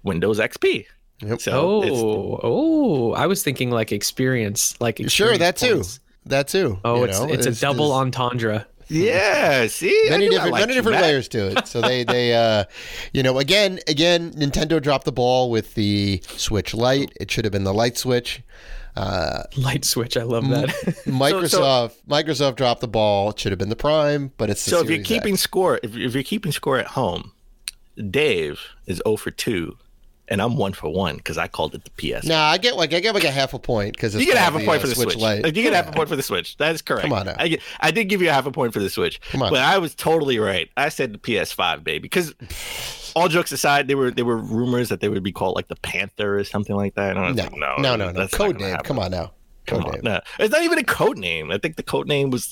Windows XP. Yep. So I was thinking like experience, like experience sure that points. too. That too. Oh, it's a double entendre. Yeah, see, many different layers to it. So they again, Nintendo dropped the ball with the Switch Lite. It should have been the light switch. Light switch, I love that. Microsoft dropped the ball. It should have been the Prime, but it's the so if Series you're keeping X. score, if you're keeping score at home, Dave is 0 for 2. And I'm 1 for 1 because I called it the PS. Nah, I get like a half a point because you get a half a point for the Switch. Lite. You get a half a point for the Switch. That is correct. Come on now. I did give you a half a point for the Switch. Come on. But I was totally right. I said the PS5, baby. Because all jokes aside, there were rumors that they would be called like the Panther or something like that. And I was like, no. Code name. Come on now. Come on. No. It's not even a code name. I think the code name was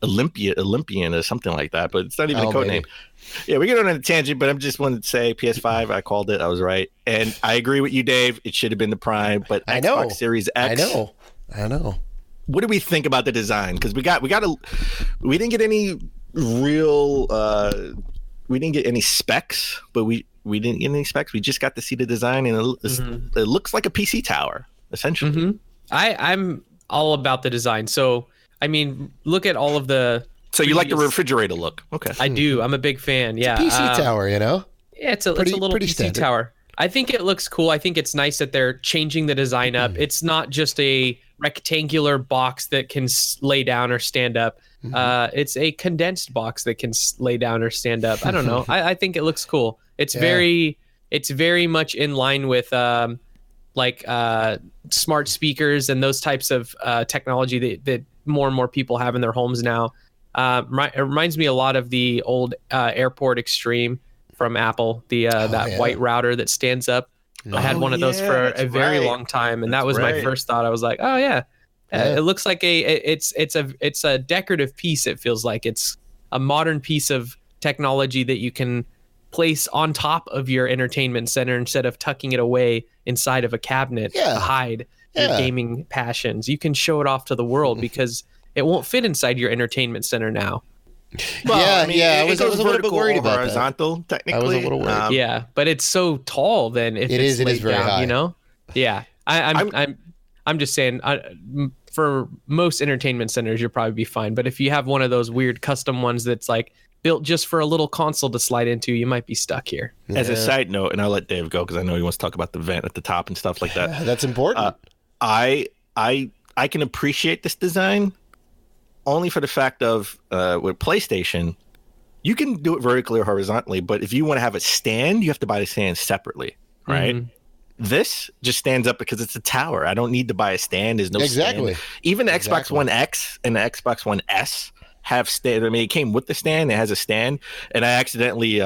Olympian or something like that, but it's not even a code name. Yeah, we get on a tangent, but I'm just wanted to say PS5. I called it. I was right, and I agree with you, Dave. It should have been the Prime, but Xbox Series X. I know. What do we think about the design? Because we didn't get any real, we didn't get any specs, but we didn't get any specs. We just got to see the design, and it looks like a PC tower essentially. Mm-hmm. I'm all about the design. So I mean, look at all of the. So you like the refrigerator look? Okay, I do. I'm a big fan. Yeah, it's a PC tower, Yeah, it's a little PC standard tower. I think it looks cool. I think it's nice that they're changing the design up. It's not just a rectangular box that can lay down or stand up. It's a condensed box that can lay down or stand up. I don't know. I think it looks cool. It's very much in line with smart speakers and those types of technology that more and more people have in their homes now. It reminds me a lot of the old Airport Extreme from Apple, that white router that stands up. I had one of those for a very long time, and that was my first thought. I was like, oh yeah. It looks like it's a decorative piece. It feels like it's a modern piece of technology that you can place on top of your entertainment center instead of tucking it away inside of a cabinet to hide your gaming passions. You can show it off to the world because it won't fit inside your entertainment center now. Well, I was a little bit worried about horizontal, that. Technically. I was a little worried. But it's so tall. Then if it is very down, high. Yeah. I'm just saying. For most entertainment centers, you'll probably be fine. But if you have one of those weird custom ones that's like built just for a little console to slide into, you might be stuck here. As a side note, and I'll let Dave go because I know he wants to talk about the vent at the top and stuff like that. That's important. I can appreciate this design only for the fact of with PlayStation, you can do it vertically or horizontally, but if you want to have a stand, you have to buy the stand separately, right? Mm-hmm. This just stands up because it's a tower. I don't need to buy a stand. There's no stand. Even the Xbox One X and the Xbox One S have stand. I mean, it came with the stand. It has a stand, and I accidentally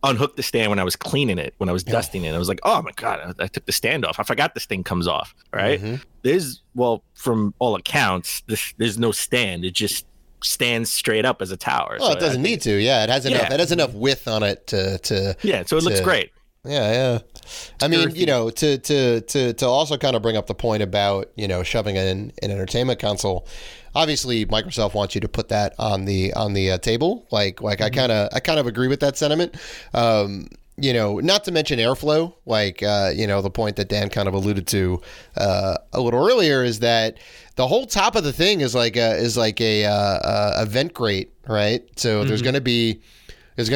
unhooked the stand when I was cleaning it, when I was dusting it. I was like, oh my God, I took the stand off. I forgot this thing comes off, right? Mm-hmm. From all accounts, there's no stand. It just stands straight up as a tower. Oh, so it doesn't need to. Yeah, it has enough. It has enough width on it to. Yeah, so it looks great. Yeah. I mean, to also kind of bring up the point about, shoving in an entertainment console. Obviously, Microsoft wants you to put that on the table. Like mm-hmm. I kind of agree with that sentiment. Not to mention airflow. The point that Dan kind of alluded to a little earlier is that the whole top of the thing is like a vent grate, right? So mm-hmm. There's going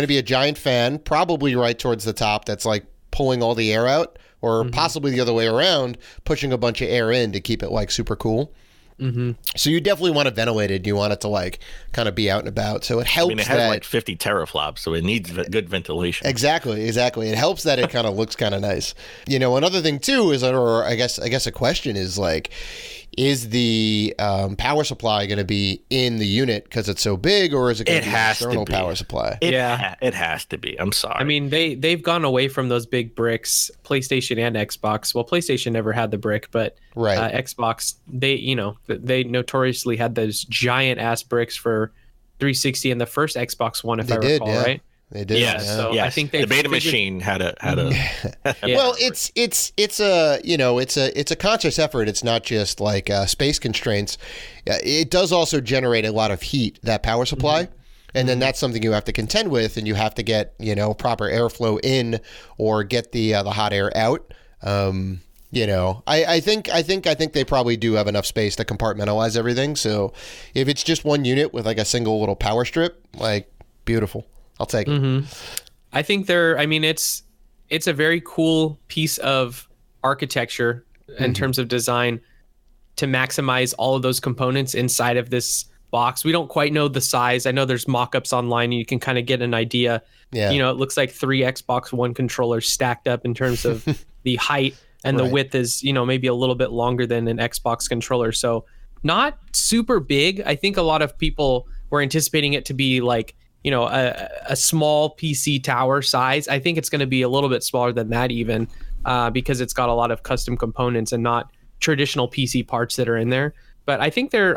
to be a giant fan, probably right towards the top, that's like pulling all the air out, or mm-hmm. possibly the other way around, pushing a bunch of air in to keep it like super cool. Mm-hmm. So you definitely want it ventilated. You want it to like kind of be out and about. So it helps. It has like 50 teraflops, so it needs good ventilation. Exactly. It helps that it kind of looks kind of nice. Another thing too is, or I guess a question is like, is the power supply going to be in the unit because it's so big, or is it going to be an external power supply? It has to be. I'm sorry. I mean, they've gone away from those big bricks, PlayStation and Xbox. Well, PlayStation never had the brick, but Xbox, they notoriously had those giant ass bricks for 360 and the first Xbox One, if They I did, recall, yeah. right? They did. Yes. Yeah. So yes. I think they the beta machine had a. Yeah. Well, it's a it's a conscious effort. It's not just like space constraints. It does also generate a lot of heat, that power supply. And then that's something you have to contend with, and you have to get proper airflow in or get the hot air out. I think they probably do have enough space to compartmentalize everything. So if it's just one unit with like a single little power strip, like beautiful, I'll take it. I think it's a very cool piece of architecture in terms of design to maximize all of those components inside of this box. We don't quite know the size. I know there's mock-ups online and you can kind of get an idea. Yeah. It looks like 3 Xbox One controllers stacked up in terms of the height, and the width is, maybe a little bit longer than an Xbox controller. So not super big. I think a lot of people were anticipating it to be like, a small PC tower size. I think it's going to be a little bit smaller than that even, because it's got a lot of custom components and not traditional PC parts that are in there. But I think they're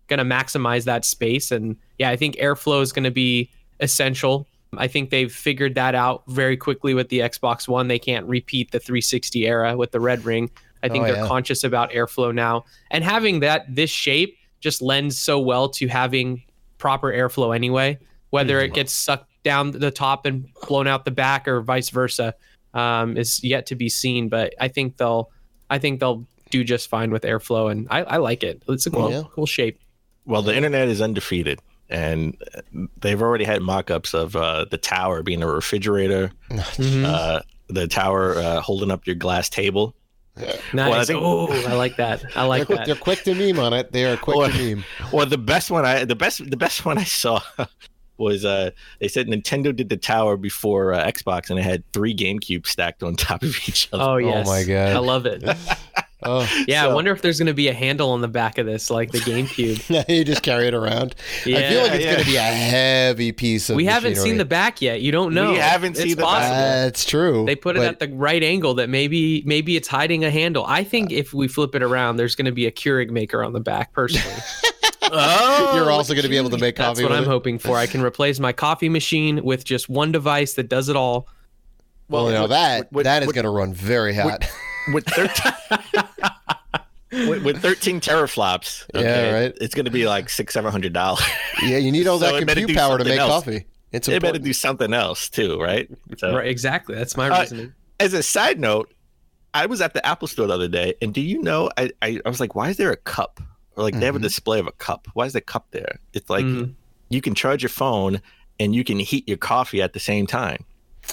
going to maximize that space. And yeah, I think airflow is going to be essential. I think they've figured that out very quickly with the Xbox One. They can't repeat the 360 era with the red ring. I think they're conscious about airflow now. And having this shape just lends so well to having proper airflow anyway, whether it gets sucked down the top and blown out the back or vice versa, is yet to be seen. But I think they'll do just fine with airflow, and I like it. It's a cool shape. Well, the internet is undefeated, and they've already had mock-ups of the tower being a refrigerator, the tower holding up your glass table. Nice. Well, I like that. They're quick to meme on it. They are quick to meme. Well, the best one I saw was they said Nintendo did the tower before Xbox, and it had 3 GameCubes stacked on top of each other. Oh yes. Oh my god. I love it. Yeah, I wonder if there's going to be a handle on the back of this, like the GameCube. You just carry it around. Yeah, I feel like it's going to be a heavy piece of We haven't machinery. seen the back yet. You don't know. We haven't seen the back. That's true. They put it at the right angle that maybe it's hiding a handle. I think if we flip it around, there's going to be a Keurig maker on the back, personally. You're also going to be able to make coffee. That's what I'm with it. hoping for. I can replace my coffee machine with just one device that does it all. Well, that is going to run very hot. With 13 teraflops, Yeah, right. It's going to be like $600-700. Yeah, you need all So that it better compute do power to something make else. coffee. It's They better important. do something else too, right? So, Right, exactly. That's my reasoning. as a side note, I was at the Apple store the other day, and do you know? I was like, why is there a cup? Or like they have a display of a cup. Why is the cup there? It's like you can charge your phone and you can heat your coffee at the same time.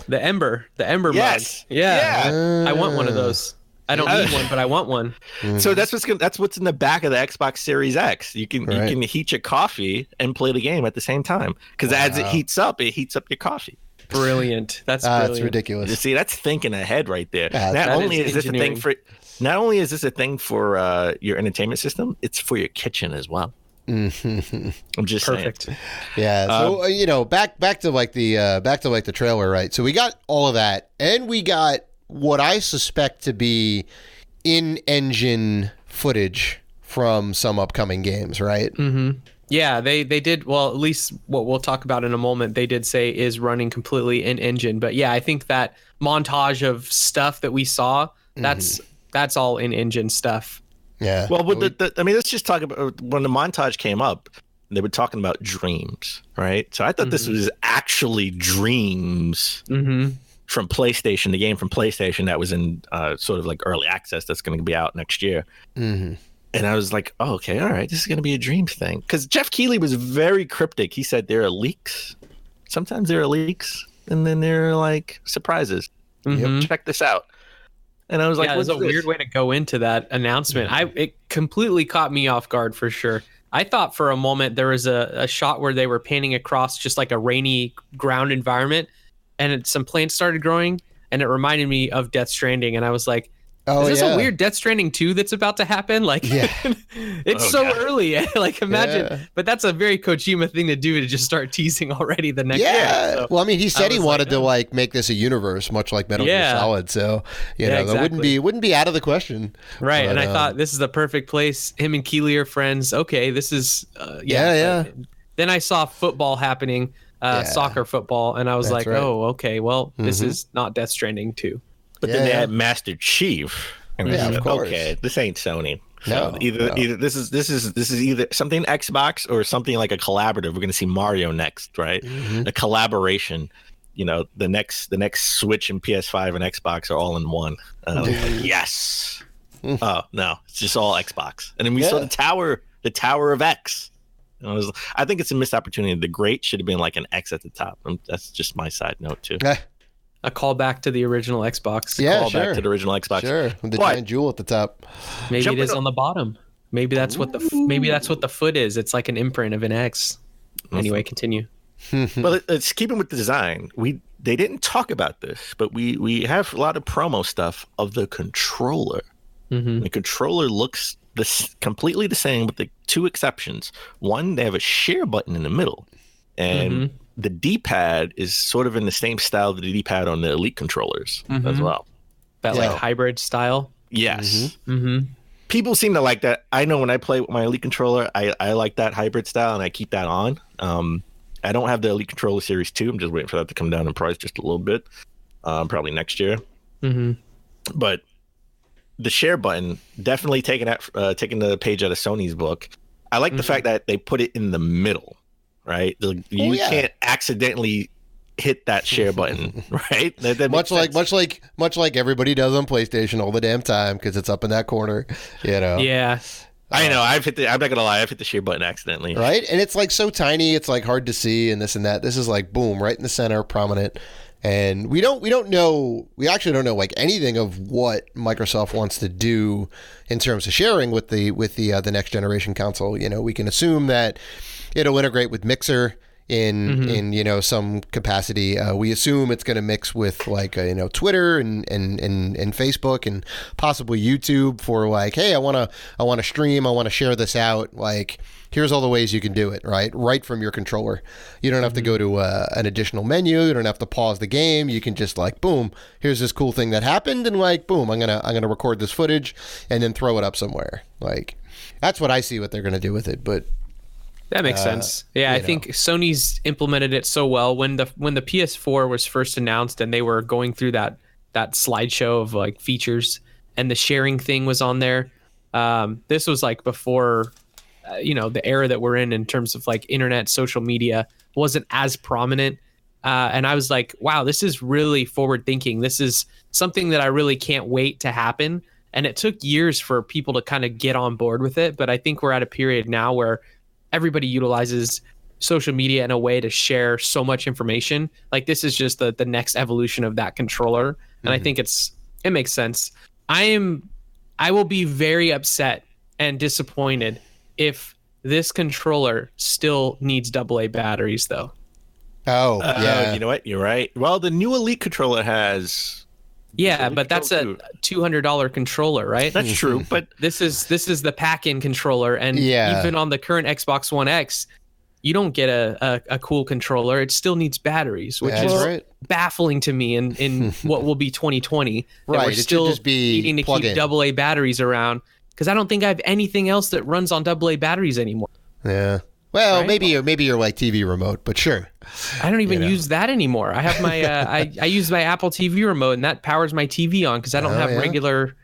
The Ember Yes. mug. Yeah. I want one of those. I don't need one, but I want one. So that's what's in the back of the Xbox Series X. You can heat your coffee and play the game at the same time, because as it heats up your coffee. Brilliant. That's brilliant. It's ridiculous. You see, that's thinking ahead right there. Yeah, Not that only is is this a thing engineering. not only is this a thing for your entertainment system, it's for your kitchen as well. I'm just Perfect. saying. Yeah. So back to like the trailer, right? So we got all of that, and we got what I suspect to be in-engine footage from some upcoming games, right? Yeah, they did, well, at least what we'll talk about in a moment, they did say is running completely in engine. But yeah, I think that montage of stuff that we saw, that's all in engine stuff. Yeah. Well, let's just talk about when the montage came up. They were talking about dreams, right? So I thought this was actually dreams from PlayStation, the game from PlayStation that was in sort of like early access that's going to be out next year. And I was like, oh, okay, all right, this is going to be a dreams thing. Because Jeff Keighley was very cryptic. He said there are leaks. Sometimes there are leaks, and then there are like surprises. Check this out. And I was like, Yeah, it was a what's this? weird way to go into that announcement. It completely caught me off guard for sure. I thought for a moment there was a shot where they were panning across just like a rainy ground environment, and some plants started growing, and it reminded me of Death Stranding, and I was like, is this a weird Death Stranding 2 that's about to happen? Like, it's early. Like, imagine. But that's a very Kojima thing to do, to just start teasing already the next year. So well, I mean, he said he was wanted like, to like make this a universe, much like Metal Gear Solid. So that wouldn't be out of the question. Right. But, and I thought this is the perfect place. Him and Keighley are friends. Okay, this is They then I saw football happening, soccer football, and I was like, oh, okay, well, this is not Death Stranding 2. But then they had Master Chief. And of course. Okay, this ain't Sony. No, so either this is either something Xbox or something like a collaborative. We're going to see Mario next, right? A collaboration. You know, the next Switch and PS5 and Xbox are all in one. Yes. Oh no, it's just all Xbox. And then we saw the Tower of X. I think it's a missed opportunity. The Great should have been like an X at the top. That's just my side note too. A callback to the original Xbox. Back to the original Xbox. Sure, with the giant jewel at the top. Maybe it is on the bottom. Maybe that's what the foot is. It's like an imprint of an X. Anyway, continue. Well, let's keep it with the design. They didn't talk about this, but we have a lot of promo stuff of the controller. The controller looks completely the same, with the two exceptions. One, they have a share button in the middle, and the D-pad is sort of in the same style of the D-pad on the Elite controllers as well. That like hybrid style. Yes. People seem to like that. I know when I play with my Elite controller, I like that hybrid style, and I keep that on. I don't have the Elite Controller Series 2. I'm just waiting for that to come down in price just a little bit, probably next year. But the share button, definitely taking the page out of Sony's book. I like the fact that they put it in the middle, right? You can't accidentally hit that share button, right? That much like everybody does on PlayStation all the damn time, because it's up in that corner, you know. Yeah. I know. I'm not gonna lie. I've hit the share button accidentally. Right, and it's like so tiny. It's like hard to see, and this and that. This is like boom, right in the center, prominent. And we don't know. We actually don't know like anything of what Microsoft wants to do in terms of sharing with the next generation console. You know, we can assume that it'll integrate with Mixer in some capacity. We assume it's going to mix with like Twitter and Facebook and possibly YouTube for like, hey, I want to stream, I want to share this out. Like, here's all the ways you can do it, right from your controller. You don't have to go to an additional menu. You don't have to pause the game. You can just like, boom, here's this cool thing that happened, and like, boom, I'm gonna record this footage and then throw it up somewhere. Like, that's what I see what they're gonna do with it, but. That makes sense. Yeah, I think Sony's implemented it so well. When the PS4 was first announced and they were going through that slideshow of like features, and the sharing thing was on there. This was like before, the era that we're in terms of like internet, social media wasn't as prominent. And I was like, wow, this is really forward thinking. This is something that I really can't wait to happen. And it took years for people to kind of get on board with it. But I think we're at a period now where everybody utilizes social media in a way to share so much information. Like, this is just the next evolution of that controller. And I think it makes sense. I will be very upset and disappointed if this controller still needs AA batteries though. Oh, yeah. You know what? You're right. Well, the new Elite controller has. Yeah, but that's a $200 controller, right? That's true, but this is the pack-in controller, and even on the current Xbox One X, you don't get a cool controller. It still needs batteries, which is baffling to me in what will be 2020. That we're still needing to keep AA batteries around, because I don't think I have anything else that runs on AA batteries anymore. Yeah. Well, maybe you're like TV remote, but sure. I don't even use that anymore. I have my I use my Apple TV remote, and that powers my TV on because I don't have regular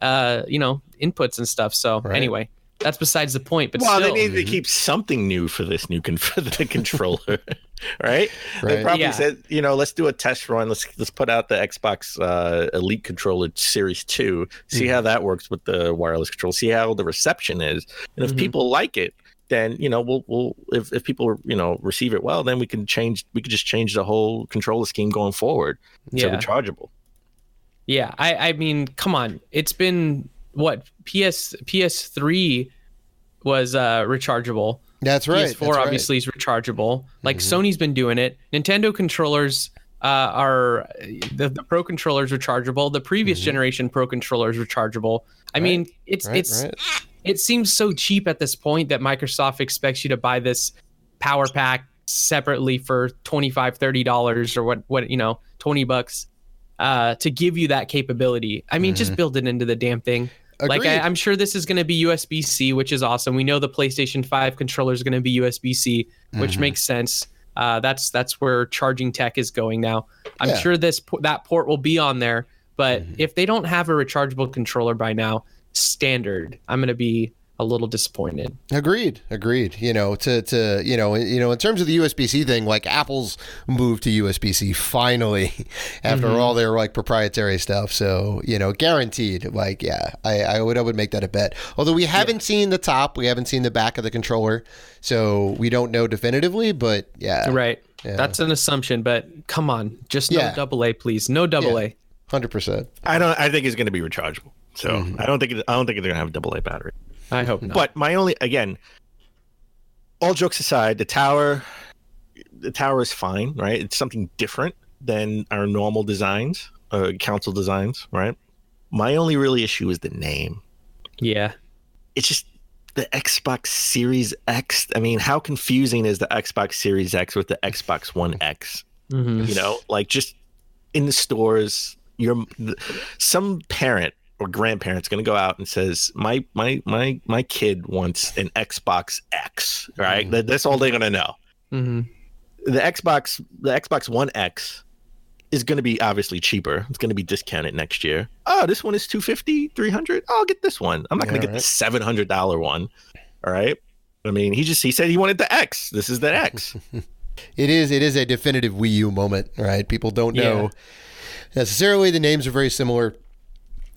inputs and stuff. So anyway, that's besides the point. But they need to keep something new for this for the controller, right? They probably said, let's do a test run. Let's put out the Xbox Elite controller Series 2, see how that works with the wireless control, see how the reception is, and if people like it, then we'll if people receive it well, then we could just change the whole controller scheme going forward to rechargeable. Yeah, I mean, come on, it's been what PS3 was rechargeable. That's right. PS4 obviously is rechargeable. Like Sony's been doing it. Nintendo controllers are the Pro controllers rechargeable. The previous generation Pro controllers rechargeable. I mean, it seems so cheap at this point that Microsoft expects you to buy this power pack separately for $25-$30 or what $20 to give you that capability. I mean, just build it into the damn thing. Like Agreed. I'm sure this is going to be USB-C, which is awesome. We know the PlayStation 5 controller is going to be USB-C, which makes sense. That's where charging tech is going now. I'm sure that port will be on there, but if they don't have a rechargeable controller by now, standard, I'm going to be a little disappointed. Agreed. You know, to in terms of the USB-C thing, like Apple's moved to USB-C finally after all their like proprietary stuff. So, guaranteed. Like, I would make that a bet. Although we haven't seen the top, we haven't seen the back of the controller, so we don't know definitively. But right. Yeah. That's an assumption. But come on, just no AA, please. No AA. 100%. I think it's going to be rechargeable. So I don't think they're going to have a AA battery. I hope not. But again, all jokes aside, the tower is fine, right? It's something different than our normal designs, console designs, right? My only really issue is the name. Yeah. It's just the Xbox Series X. I mean, how confusing is the Xbox Series X with the Xbox One X? Like just in the stores, some parent or grandparents going to go out and says, my kid wants an Xbox X, right? That's all they're going to know. The Xbox One X is going to be obviously cheaper. It's going to be discounted next year. Oh, this one is $250, $300. I'll get this one. I'm not going to get the $700 one. All right. I mean, he said he wanted the X. This is the X. It is a definitive Wii U moment, right? People don't know necessarily. The names are very similar.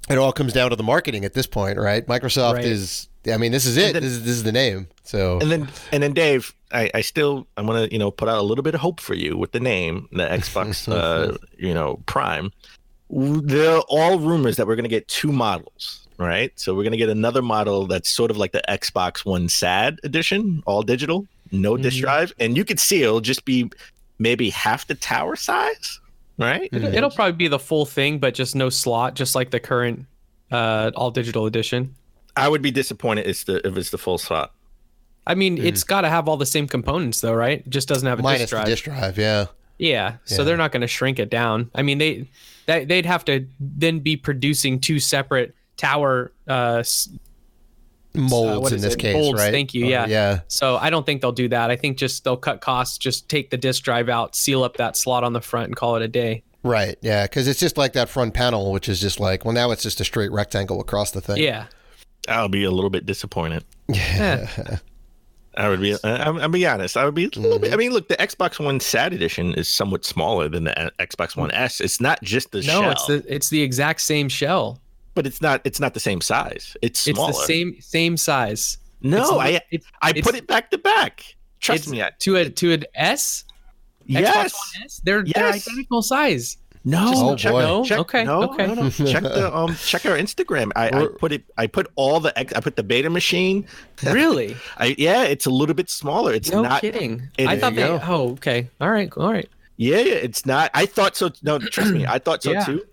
It all comes down to the marketing at this point, right? Microsoft is, this is it. This is the name. So and then Dave, I want to put out a little bit of hope for you with the name, the Xbox Prime. They're all rumors that we're going to get two models, right? So we're going to get another model that's sort of like the Xbox One SAD edition, all digital, no disk drive, and you could see it'll just be maybe half the tower size. Right? It'll probably be the full thing, but just no slot, just like the current all digital edition. I would be disappointed if it's the full slot. I mean, it's got to have all the same components, though, right? It just doesn't have a minus disk drive. The disk drive, yeah. Yeah, so they're not going to shrink it down. I mean, they'd have to then be producing two separate tower molds in this case, molds, right? Thank you. Yeah. So I don't think they'll do that. I think they'll cut costs, just take the disk drive out, seal up that slot on the front, and call it a day. Right. Yeah, because it's just like that front panel, which is just like, well, now it's just a straight rectangle across the thing. Yeah. I'll be a little bit disappointed. Yeah. I would be. I'll be honest. I would be a little bit. I mean, look, the Xbox One SAD edition is somewhat smaller than the Xbox One S. It's not just the shell. No, it's the exact same shell. But it's not the same size. It's smaller. It's the same size. No, I put it back to back. Trust me. To an S? Yes. Xbox One S? They're identical size. No. Check our Instagram. I put the beta machine. Really? It's a little bit smaller. It's not kidding. I thought they. Oh, okay. All right. Yeah, it's not. I thought so. No, trust me. I thought so too.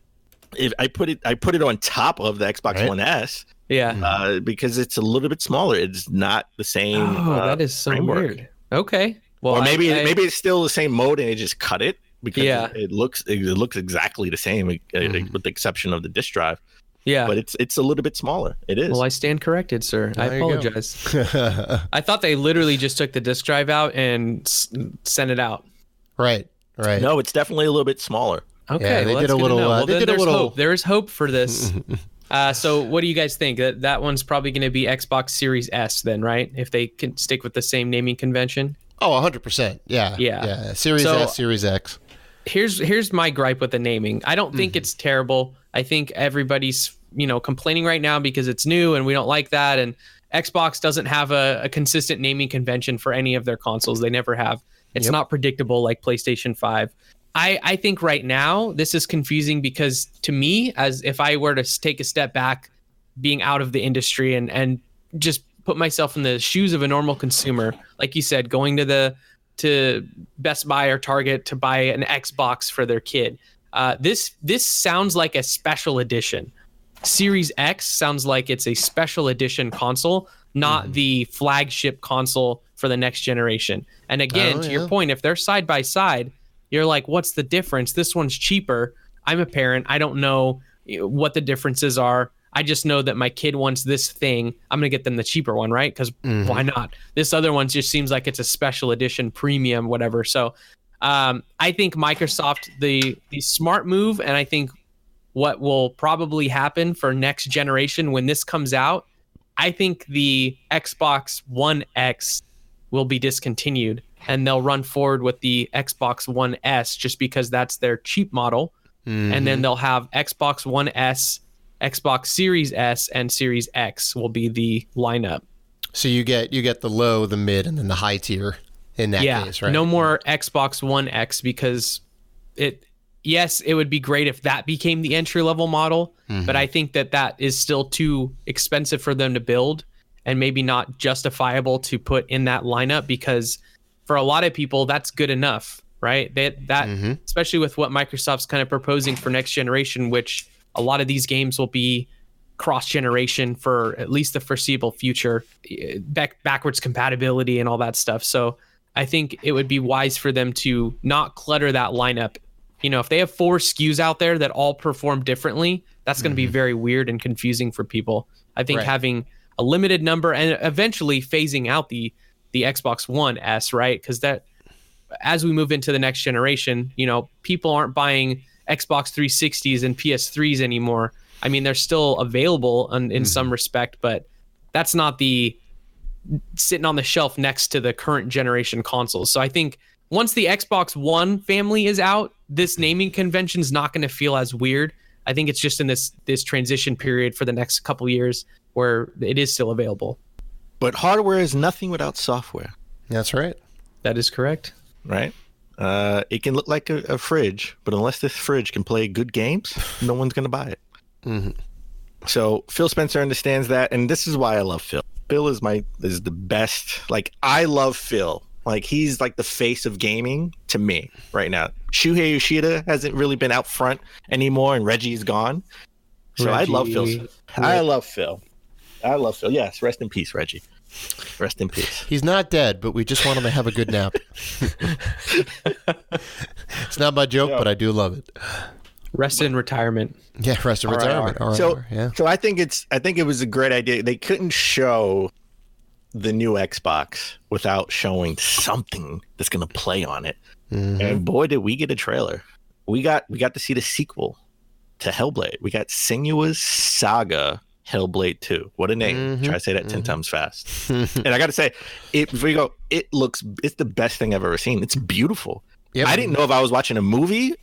If I put it on top of the Xbox One S. Yeah. Because it's a little bit smaller. It's not the same. Oh, that is so weird. Okay. Well, or maybe it's still the same mode and they just cut it because it looks exactly the same with the exception of the disk drive. Yeah. But it's a little bit smaller. It is. Well, I stand corrected, sir. I apologize. I thought they literally just took the disk drive out and sent it out. Right. No, it's definitely a little bit smaller. Okay, they did a little. Hope. There is hope for this. So, what do you guys think? That one's probably going to be Xbox Series S, then, right? If they can stick with the same naming convention. Oh, 100%. Yeah. Series S, Series X. Here's my gripe with the naming. I don't think it's terrible. I think everybody's complaining right now because it's new and we don't like that. And Xbox doesn't have a consistent naming convention for any of their consoles. They never have. It's not predictable like PlayStation 5. I think right now this is confusing because to me, as if I were to take a step back, being out of the industry and just put myself in the shoes of a normal consumer, like you said, going to Best Buy or Target to buy an Xbox for their kid. This sounds like a special edition. Series X sounds like it's a special edition console, not the flagship console for the next generation. And again, to your point, if they're side by side, you're like, what's the difference? This one's cheaper. I'm a parent. I don't know what the differences are. I just know that my kid wants this thing. I'm going to get them the cheaper one, right? Because why not? This other one just seems like it's a special edition, premium, whatever. So I think Microsoft, the smart move, and I think what will probably happen for next generation when this comes out, I think the Xbox One X will be discontinued and they'll run forward with the Xbox One S just because that's their cheap model. And then they'll have Xbox One S, Xbox Series S, and Series X will be the lineup. So you get the low, the mid, and then the high tier in that case, right? No more Xbox One X because it would be great if that became the entry level model, but I think that is still too expensive for them to build and maybe not justifiable to put in that lineup, because for a lot of people that's good enough, right? That especially with what Microsoft's kind of proposing for next generation, which a lot of these games will be cross generation for at least the foreseeable future, backwards compatibility and all that stuff. So I think it would be wise for them to not clutter that lineup. You know, if they have 4 SKUs out there that all perform differently, that's going to be very weird and confusing for people. I think having a limited number and eventually phasing out the Xbox One S, right? Because that, as we move into the next generation, you know, people aren't buying Xbox 360s and PS3s anymore. I mean, they're still available in some respect, but that's not the sitting on the shelf next to the current generation consoles. So I think once the Xbox One family is out, this naming convention is not going to feel as weird. I think it's just in this transition period for the next couple of years where it is still available. But hardware is nothing without software. That's right. That is correct. Right? It can look like a fridge, but unless this fridge can play good games, no one's going to buy it. So Phil Spencer understands that, and this is why I love Phil. Phil is the best. Like, I love Phil. Like, he's like the face of gaming to me right now. Shuhei Yoshida hasn't really been out front anymore, and Reggie's gone. So I love Phil. I love Phil. Yes, rest in peace, Reggie. Rest in peace. He's not dead, but we just want him to have a good nap. It's not my joke, but I do love it. Rest in retirement. Yeah, rest in retirement. So I think it was a great idea. They couldn't show the new Xbox without showing something that's going to play on it. And boy, did we get a trailer. We got to see the sequel to Hellblade. We got Senua's Saga Hellblade 2. What a name. Try to say that 10 times fast. And I got to say, before you go, it's the best thing I've ever seen. It's beautiful. Yep. I didn't know if I was watching a movie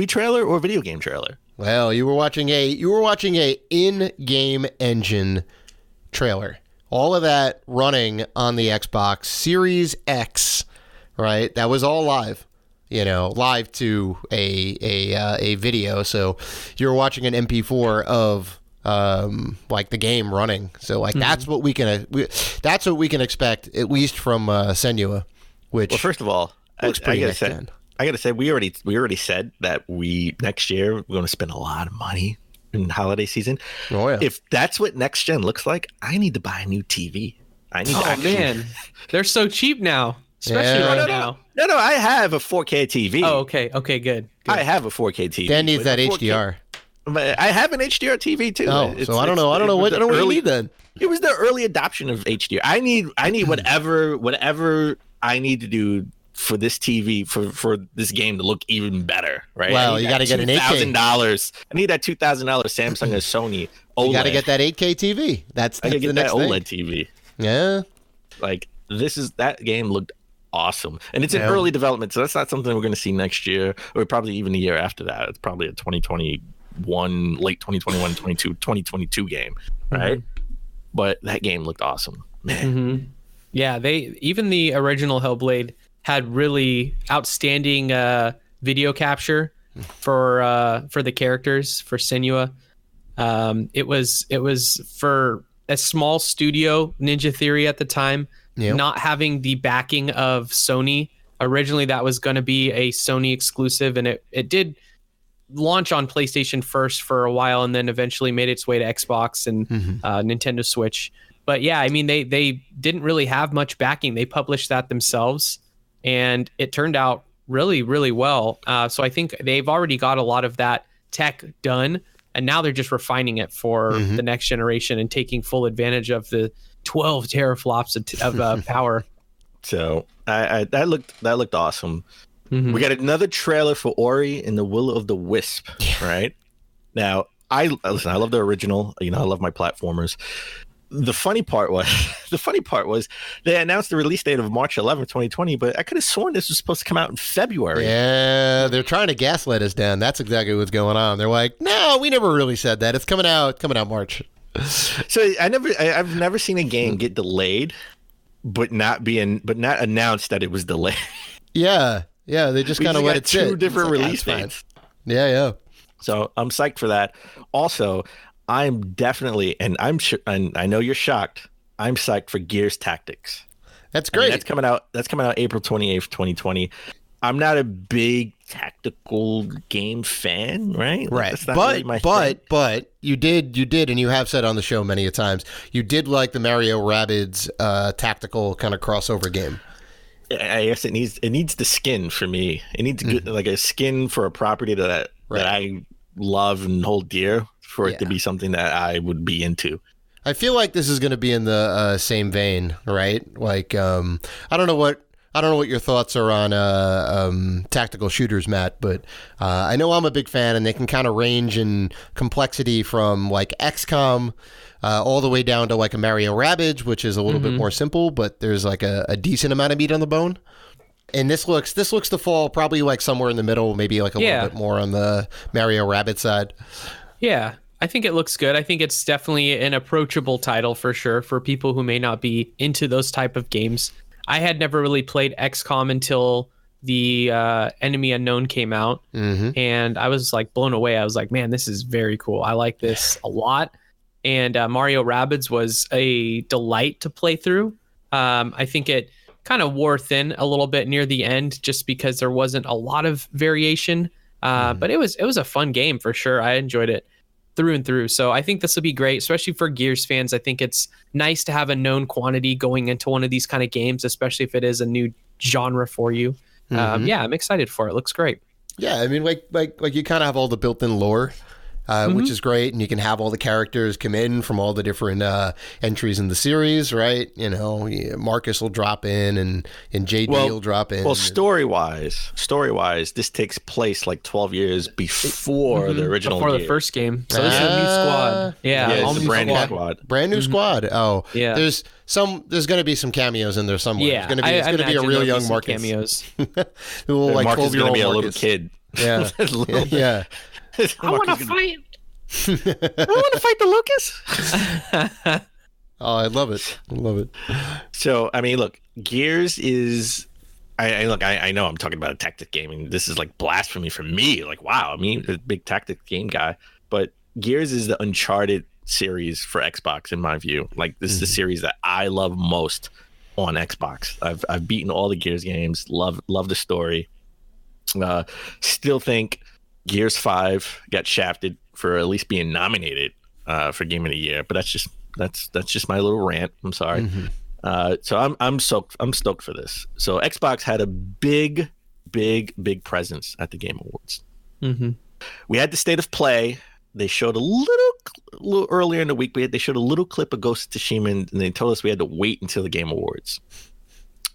trailer or a video game trailer. Well, you were watching a in-game engine trailer. All of that running on the Xbox Series X, right? That was all live. You know, live to a video. So you're watching an MP4 of like the game running. So like that's what we can expect, at least from Senua. Which, well, first of all, I gotta say we already said that next year we're going to spend a lot of money in holiday season. Oh yeah. If that's what next gen looks like, I need to buy a new TV. Man, they're so cheap now. Especially right now. No, I have a 4K TV. Oh, okay. Okay, good. I have a 4K TV. Dan needs that HDR. But I have an HDR TV too. Oh, so I don't know what you need then. It was the early adoption of HDR. I need whatever I need to do for this TV for this game to look even better, right? Well, you got to get an $8,000. I need that $2,000 Samsung or Sony OLED. You got to get that 8K TV. That's I the get next that thing. OLED TV. Yeah. Like that game looked awesome, and it's in early development, so that's not something we're going to see next year, or probably even the year after that. It's probably a 2021, late 2021, 2022 game, right? But that game looked awesome, man. Yeah, even the original Hellblade had really outstanding video capture for the characters for Senua. It was for a small studio, Ninja Theory at the time. Yep. Not having the backing of Sony. Originally, that was going to be a Sony exclusive, and it did launch on PlayStation first for a while, and then eventually made its way to Xbox and Nintendo Switch. But yeah, I mean, they didn't really have much backing. They published that themselves, and it turned out really, really well. So I think they've already got a lot of that tech done. and now they're just refining it for the next generation and taking full advantage of the 12 teraflops of power. So that looked awesome. We got another trailer for Ori and the Will of the Wisp. Right now, I love the original. I love my platformers. The funny part was they announced the release date of March 11th, 2020, but I could have sworn this was supposed to come out in February. Yeah, they're trying to gaslight us down. That's exactly what's going on. They're like, no, we never really said that. It's coming out March. So I've never seen a game get delayed, but not announced that it was delayed. Yeah, they just kind of let it sit. Two different release dates. Yeah. So I'm psyched for that. Also, I'm definitely, and I know you're shocked, I'm psyched for Gears Tactics. That's great. That's coming out April 28th, 2020. I'm not a big tactical game fan, right? Right. That's not really my thing. But you did, and you have said on the show many a times, you did like the Mario Rabbids tactical kind of crossover game. I guess it needs the skin for me. It needs like a skin for a property that I love and hold dear for it to be something that I would be into. I feel like this is going to be in the same vein, right? Like I don't know what your thoughts are on tactical shooters, Matt, but I know I'm a big fan, and they can kind of range in complexity from like XCOM all the way down to like a Mario Rabbids, which is a little bit more simple, but there's like a decent amount of meat on the bone. And this looks to fall probably like somewhere in the middle, maybe like a little bit more on the Mario Rabbids side. Yeah, I think it looks good. I think it's definitely an approachable title for sure for people who may not be into those type of games. I had never really played XCOM until the Enemy Unknown came out, and I was like blown away. I was like, man, this is very cool. I like this a lot. And Mario Rabbids was a delight to play through. I think it kind of wore thin a little bit near the end just because there wasn't a lot of variation. But it was a fun game for sure. I enjoyed it through and through. So I think this will be great, especially for Gears fans. I think it's nice to have a known quantity going into one of these kind of games, especially if it is a new genre for you. Yeah, I'm excited for it. Looks great. Yeah, I mean, like you kind of have all the built-in lore, which is great, and you can have all the characters come in from all the different entries in the series, right? Marcus will drop in, and JD will drop in. Well, story-wise, this takes place like 12 years before the original before game. the first game. So this is a new squad. Yeah, it's a brand new squad. Brand new squad. Oh, yeah. There's going to be some cameos in there somewhere. Yeah, it's going to be a real young Marcus. Cameos. Who will like Marcus is going to be a Marcus. little kid. Yeah, yeah. I want to fight. I want to fight the Lucas. Oh, I love it. So, I mean, look, Gears is. I know I'm talking about a tactic game, and this is like blasphemy for me. Like, wow, I mean, a big tactic game guy, but Gears is the Uncharted series for Xbox, in my view. Like, this is the series that I love most on Xbox. I've beaten all the Gears games. Love the story. Still think Gears 5 got shafted for at least being nominated for Game of the Year, but that's just my little rant. I'm sorry. So I'm stoked for this. So Xbox had a big presence at the Game Awards. We had the State of Play. They showed a little earlier in the week. They showed a little clip of Ghost of Tsushima, and they told us we had to wait until the Game Awards,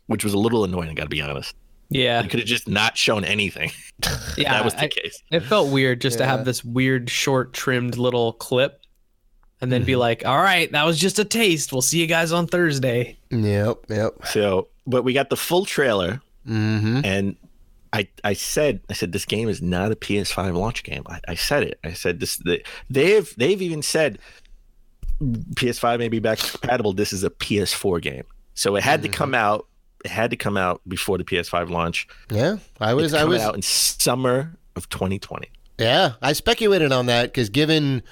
which was a little annoying. I got to be honest. Yeah, they could have just not shown anything. Yeah, that was the case. It felt weird just to have this weird, short, trimmed little clip, and then be like, "All right, that was just a taste. We'll see you guys on Thursday." Yep. So, but we got the full trailer, and I said this game is not a PS5 launch game. I said it. I said this. They've even said PS5 may be back compatible. This is a PS4 game, so it had to come out. It had to come out before the PS5 launch. Yeah, I was out in summer of 2020. Yeah, I speculated on that because given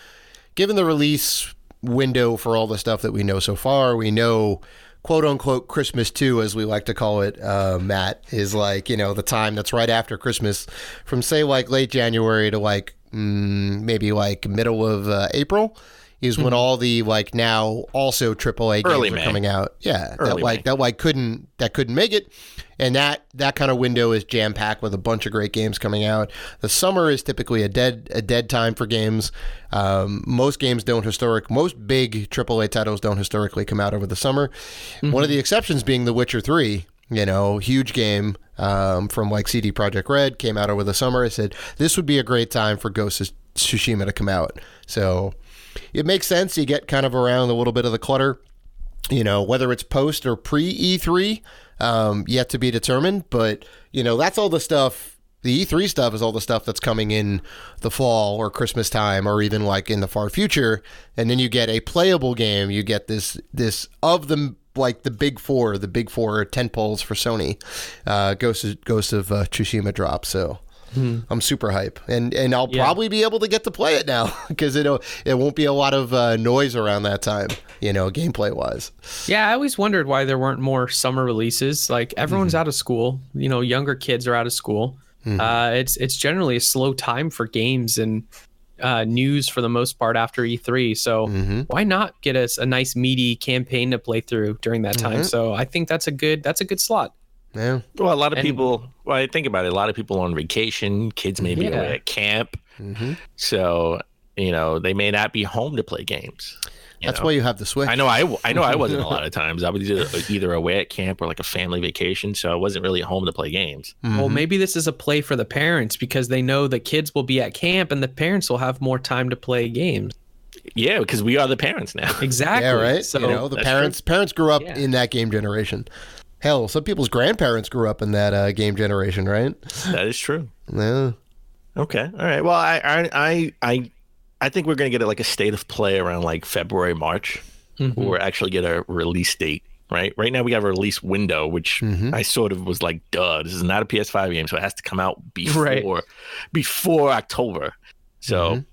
the release window for all the stuff that we know so far, we know quote unquote Christmas 2, as we like to call it, Matt, is like, the time that's right after Christmas, from say like late January to like maybe like middle of April is when all the like now also AAA games are coming out. Yeah, that couldn't make it, and that kind of window is jam packed with a bunch of great games coming out. The summer is typically a dead time for games. Most big AAA titles don't historically come out over the summer. One of the exceptions being The Witcher 3. Huge game from like CD Projekt Red, came out over the summer. I said this would be a great time for Ghost of Tsushima to come out. So it makes sense. You get kind of around a little bit of the clutter, whether it's post or pre E3, yet to be determined. But, that's all the stuff. The E3 stuff is all the stuff that's coming in the fall or Christmas time or even like in the far future. And then you get a playable game. You get this of the like the big four tentpoles for Sony. Ghost of Tsushima drop. So I'm super hype, and I'll probably be able to get to play it now because it won't be a lot of noise around that time, gameplay wise. Yeah, I always wondered why there weren't more summer releases. Like everyone's out of school, younger kids are out of school. It's generally a slow time for games and news for the most part after E3. So why not get us a nice meaty campaign to play through during that time? So I think that's a good slot. Yeah. Well, a lot of people. Well, I think about it. A lot of people on vacation. Kids may be away at camp. So they may not be home to play games. That's why you have the Switch. I know I wasn't a lot of times. I was either away at camp or like a family vacation, so I wasn't really at home to play games. Well, maybe this is a play for the parents because they know the kids will be at camp and the parents will have more time to play games. Yeah, because we are the parents now. Exactly. Yeah, right. So the parents grew up in that game generation. Hell, some people's grandparents grew up in that game generation, right? That is true. Yeah. Okay. All right. Well, I think we're going to get like a state of play around like February, March, where we'll actually get a release date, right? Right now we have a release window, which I sort of was like, duh, this is not a PS5 game, so it has to come out before October. So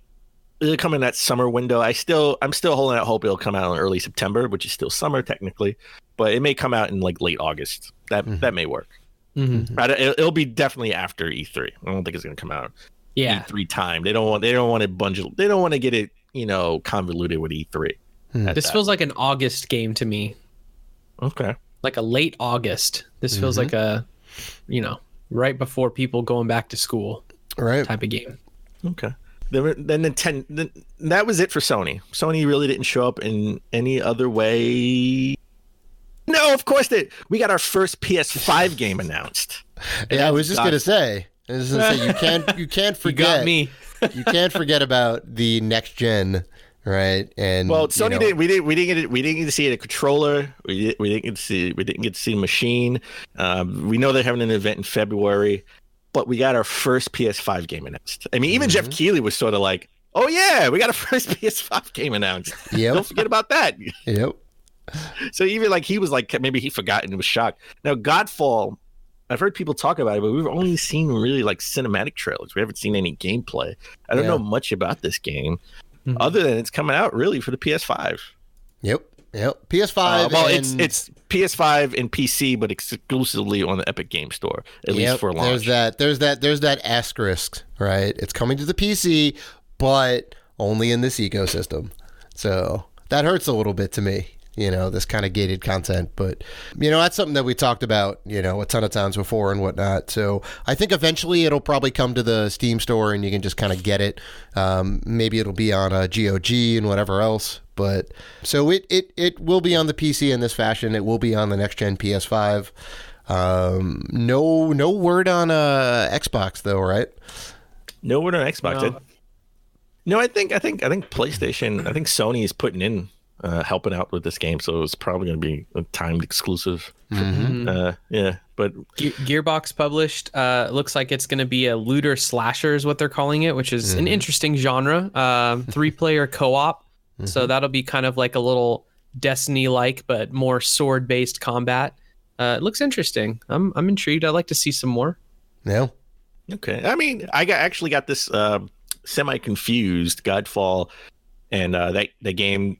it'll come in that summer window. I'm still holding out hope it'll come out in early September, which is still summer technically, but it may come out in like late August. That may work. It'll be definitely after E3. I don't think it's going to come out. E3 time. They don't want it bundled. They don't want to get it, convoluted with E3. This feels like an August game to me. Okay. Like a late August. This feels like a, right before people going back to school type of game. Okay. Then that was it for Sony. Sony really didn't show up in any other way. No, of course we got our first PS5 game announced. Yeah, I was just gonna say. You can't forget. You got me. You can't forget about the next gen, right? And Sony didn't. We didn't get to see a controller. We didn't get to see a machine. We know they're having an event in February, but we got our first PS5 game announced. I mean, even Jeff Keighley was sort of like, "Oh yeah, we got our first PS5 game announced." Yep. Don't forget about that. Yep. So even like he was like, maybe he forgot and was shocked. Now Godfall, I've heard people talk about it, but we've only seen really like cinematic trailers. We haven't seen any gameplay. I don't know much about this game, other than it's coming out really for the PS5. Yep. PS5. It's PS5 and PC, but exclusively on the Epic Game Store, at least for launch. There's that asterisk, right? It's coming to the PC, but only in this ecosystem. So that hurts a little bit to me. This kind of gated content, but that's something that we talked about, a ton of times before and whatnot. So I think eventually it'll probably come to the Steam store and you can just kind of get it. Maybe it'll be on a GOG and whatever else, but so it will be on the PC in this fashion. It will be on the next gen PS5. No word on Xbox though, right? No word on Xbox. No, I think PlayStation. I think Sony is putting in. Helping out with this game, so it's probably going to be a timed exclusive. But Gearbox published. Looks like it's going to be a looter slasher, is what they're calling it, which is an interesting genre. 3-player co-op, so that'll be kind of like a little Destiny-like, but more sword-based combat. It looks interesting. I'm intrigued. I'd like to see some more. Yeah. Okay. I mean, I actually got this semi-confused Godfall, and the game.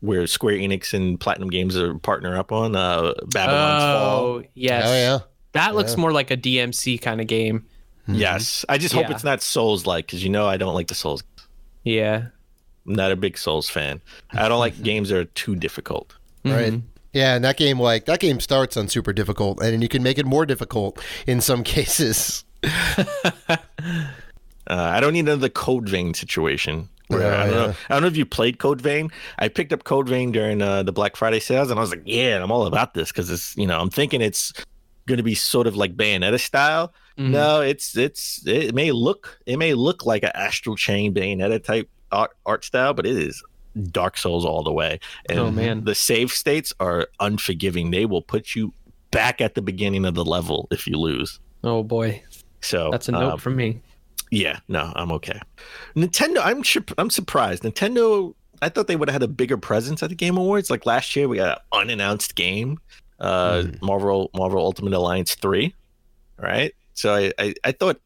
Where Square Enix and Platinum Games are partner up on Babylon's Fall. Oh, yes. Oh, yeah. That looks more like a DMC kind of game. Yes. I just hope it's not Souls-like, because I don't like the Souls. Yeah. not a big Souls fan. I don't like games that are too difficult. Right. Yeah, and that game starts on super difficult, and you can make it more difficult in some cases. I don't need another Code Vein situation. Yeah, I don't know if you played Code Vein. I picked up Code Vein during the Black Friday sales, and I was like, yeah, I'm all about this because it's, I'm thinking it's going to be sort of like Bayonetta style. No, it may look like an Astral Chain Bayonetta type art style, but it is Dark Souls all the way. And oh man, the save states are unforgiving. They will put you back at the beginning of the level if you lose. Oh boy. So that's a note from me. Yeah, no, I'm okay. Nintendo, I'm surprised. Nintendo, I thought they would have had a bigger presence at the Game Awards. Like last year, we got an unannounced game, Marvel Ultimate Alliance 3, right? So I thought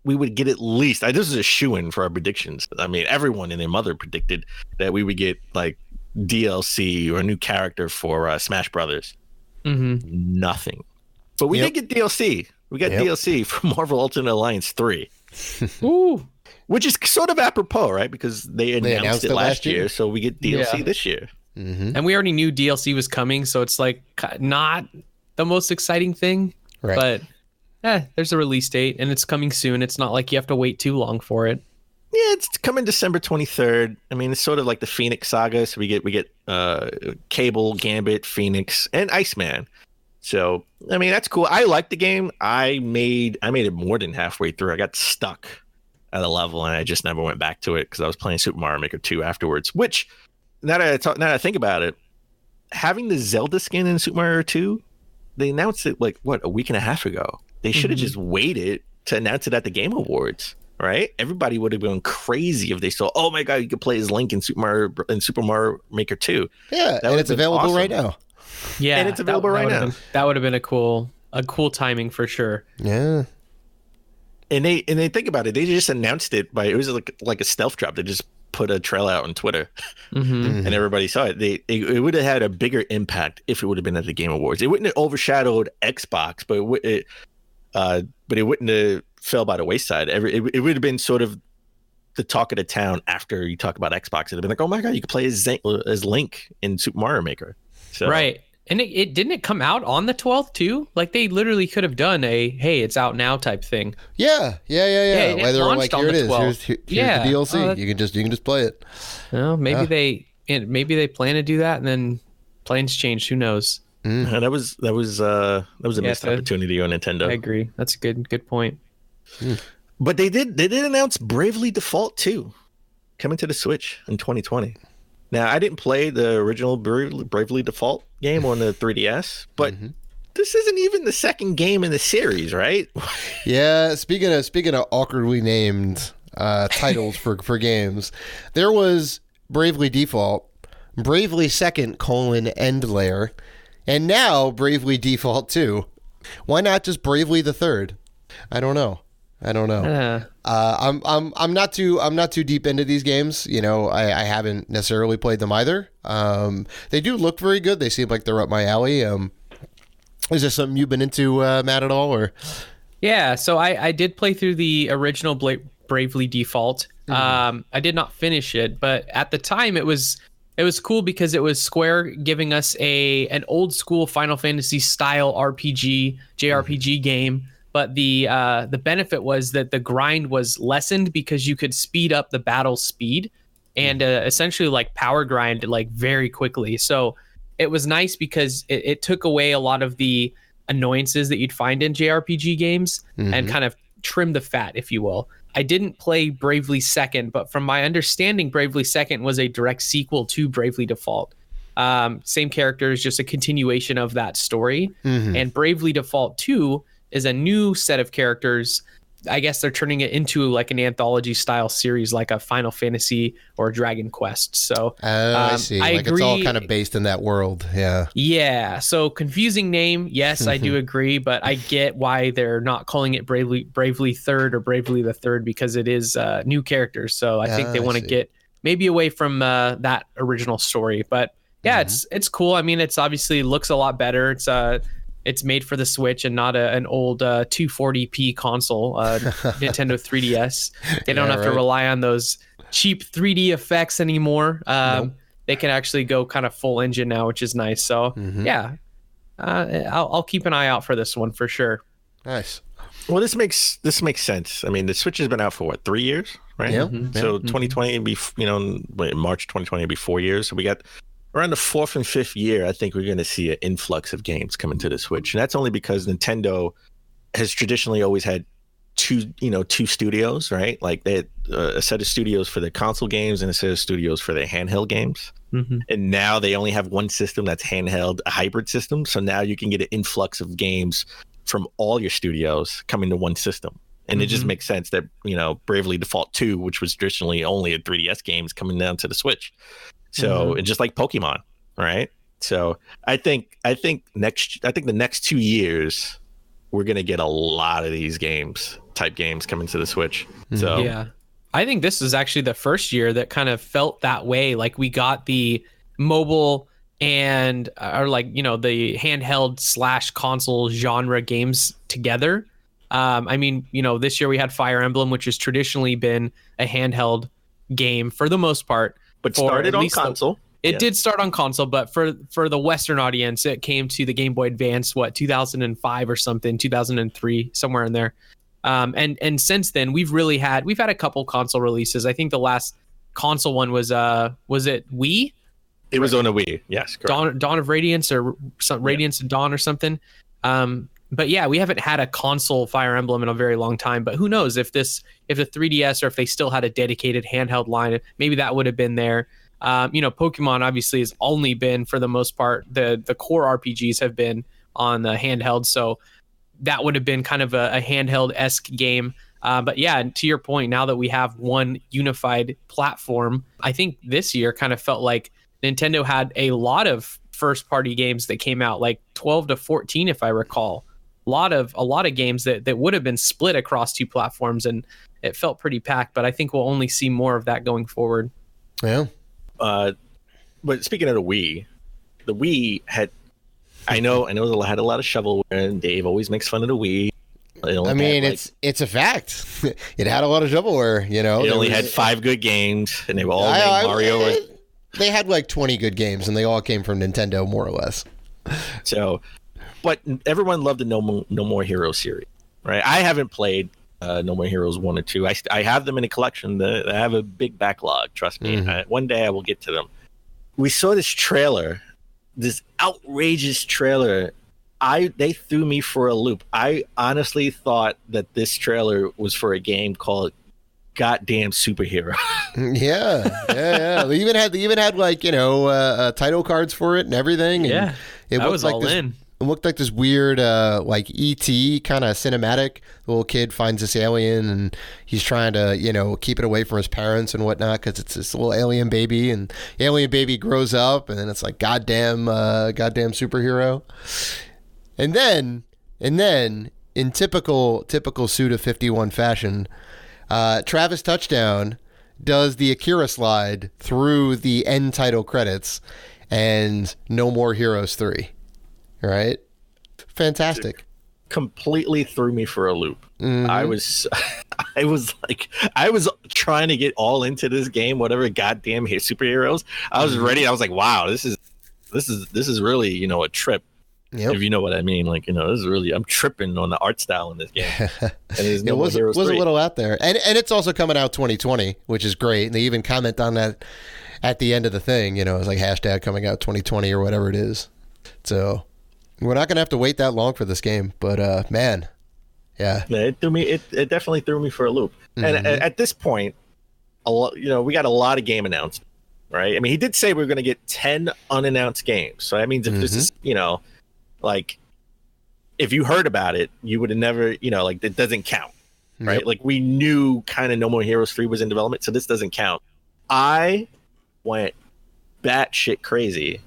we would get at least. This is a shoo-in for our predictions. I mean, everyone and their mother predicted that we would get like DLC or a new character for Smash Brothers. Nothing, but we did get DLC. We got DLC for Marvel Ultimate Alliance 3. Ooh, which is sort of apropos, right? Because they announced it last year, so we get DLC this year. And we already knew DLC was coming, so it's like not the most exciting thing, right. But there's a release date and it's coming soon. It's not like you have to wait too long for it. Yeah, it's coming December 23rd. I mean, it's sort of like the Phoenix saga. So we get Cable, Gambit, Phoenix, and Iceman. So I mean, that's cool. I like the game. I made it more than halfway through. I got stuck at a level and I just never went back to it because I was playing Super Mario Maker 2 afterwards. Which now that I think about it, having the Zelda skin in Super Mario 2, they announced it like a week and a half ago. They should have just waited to announce it at the Game Awards, right? Everybody would have gone crazy if they saw, oh my god, you could play as Link in Super Mario Maker 2. Yeah, and it's available right now. Yeah, and it's available right now. That would have been a cool timing for sure. Yeah. And they think about it. They just announced it it was like a stealth drop. They just put a trailer out on Twitter, and everybody saw it. It would have had a bigger impact if it would have been at the Game Awards. It wouldn't have overshadowed Xbox, but it wouldn't have fell by the wayside. It would have been sort of the talk of the town after you talk about Xbox. It'd have been like, oh my god, you could play as Link in Super Mario Maker. So, right. And it didn't come out on the 12th too? Like they literally could have done a, hey, it's out now type thing. Yeah. Whether launched like here it is, here's the DLC. You can just play it. Well, maybe they plan to do that, and then plans change. Who knows? That was a missed opportunity on Nintendo. I agree. That's a good point. But they did announce Bravely Default 2 coming to the Switch in 2020. Now, I didn't play the original Bravely Default game on the 3DS, but this isn't even the second game in the series, right? Yeah, speaking of awkwardly named titles for games, there was Bravely Default, Bravely Second: End Layer, and now Bravely Default 2. Why not just Bravely the Third? I don't know. I'm not too deep into these games. I haven't necessarily played them either. They do look very good. They seem like they're up my alley. Is there something you've been into, Matt, at all? Or yeah, so I did play through the original Bravely Default. I did not finish it, but at the time it was cool because it was Square giving us an old school Final Fantasy style JRPG game. But the benefit was that the grind was lessened because you could speed up the battle speed and essentially like power grind like very quickly. So it was nice because it took away a lot of the annoyances that you'd find in JRPG games and kind of trimmed the fat, if you will. I didn't play Bravely Second, but from my understanding, Bravely Second was a direct sequel to Bravely Default. Same characters, just a continuation of that story. And Bravely Default 2 is a new set of characters. I guess they're turning it into like an anthology style series, like a Final Fantasy or Dragon Quest. So I see. I agree. It's all kind of based in that world. Yeah. Yeah. So confusing name. Yes, I do agree, but I get why they're not calling it Bravely Third or Bravely the Third because it is new characters. So I think they want to get maybe away from that original story. But yeah, it's cool. I mean, it's obviously looks a lot better. It's made for the Switch and not an old 240p console, Nintendo 3DS. They don't have to rely on those cheap 3D effects anymore. Nope. They can actually go kind of full engine now, which is nice. So yeah, I'll keep an eye out for this one for sure. Nice. Well, this makes sense. I mean, the Switch has been out for what, 3 years, right? Yeah. So 2020 would be, in March 2020 would be 4 years. So we got around the 4th and 5th year. I think we're going to see an influx of games coming to the Switch, and that's only because Nintendo has traditionally always had two studios, right? Like they had a set of studios for their console games and a set of studios for their handheld games. And now they only have one system that's handheld, a hybrid system. So now you can get an influx of games from all your studios coming to one system. And it just makes sense that, Bravely Default 2, which was traditionally only a 3DS game, is coming down to the Switch. So and just like Pokemon, right? So I think the next 2 years we're gonna get a lot of these type games coming to the Switch. So yeah, I think this is actually the first year that kind of felt that way. Like we got the mobile and the handheld / console genre games together. I mean, this year we had Fire Emblem, which has traditionally been a handheld game for the most part, but started on console. It did start on console, but for the Western audience, it came to the Game Boy Advance, 2005 or something, 2003, somewhere in there. And since then, we've had a couple console releases. I think the last console one was it Wii? It was on a Wii, yes, correct. Dawn of Radiance or some Radiance of Dawn or something. But yeah, we haven't had a console Fire Emblem in a very long time. But who knows if the 3DS or if they still had a dedicated handheld line, maybe that would have been there. Pokemon obviously has only been, for the most part, the core RPGs have been on the handheld, so that would have been kind of a handheld-esque game. But yeah, to your point, now that we have one unified platform, I think this year kind of felt like Nintendo had a lot of first-party games that came out, like 12 to 14, if I recall. A lot of games that would have been split across two platforms, and it felt pretty packed. But I think we'll only see more of that going forward. Yeah. But speaking of the Wii had, I know it had a lot of shovelware, and Dave always makes fun of the Wii. I mean, it's a fact. It had a lot of shovelware, It only had 5 good games, and they were all named Mario. They had like 20 good games, and they all came from Nintendo, more or less. So, but everyone loved the No More Heroes series, right? I haven't played No More Heroes 1 or 2. I have them in a collection. I have a big backlog, trust me. One day I will get to them. We saw this trailer, this outrageous trailer. They threw me for a loop. I honestly thought that this trailer was for a game called Goddamn Superhero. Yeah. They even had like, title cards for it and everything. And I was all in. It looked like this weird, like E.T. kind of cinematic. The little kid finds this alien, and he's trying to, keep it away from his parents and whatnot because it's this little alien baby, and the alien baby grows up, and then it's like goddamn superhero. And then in typical Suda 51 fashion, Travis Touchdown does the Akira slide through the end title credits, and No More Heroes 3. Right? Fantastic. Completely threw me for a loop. I was trying to get all into this game, whatever goddamn superheroes. I was ready. I was like, wow, this is really, a trip. Yep. If you know what I mean. Like, this is really, I'm tripping on the art style in this game. And it was a little out there. And it's also coming out 2020, which is great. And they even comment on that at the end of the thing, it's like hashtag coming out 2020 or whatever it is. So we're not going to have to wait that long for this game, but man, yeah. It threw me. It definitely threw me for a loop. And at this point, we got a lot of game announced, right? I mean, he did say we are going to get 10 unannounced games. So that means if this is, like, if you heard about it, you would have never, like, it doesn't count, right? Yep. Like, we knew kind of No More Heroes 3 was in development, so this doesn't count. I went batshit crazy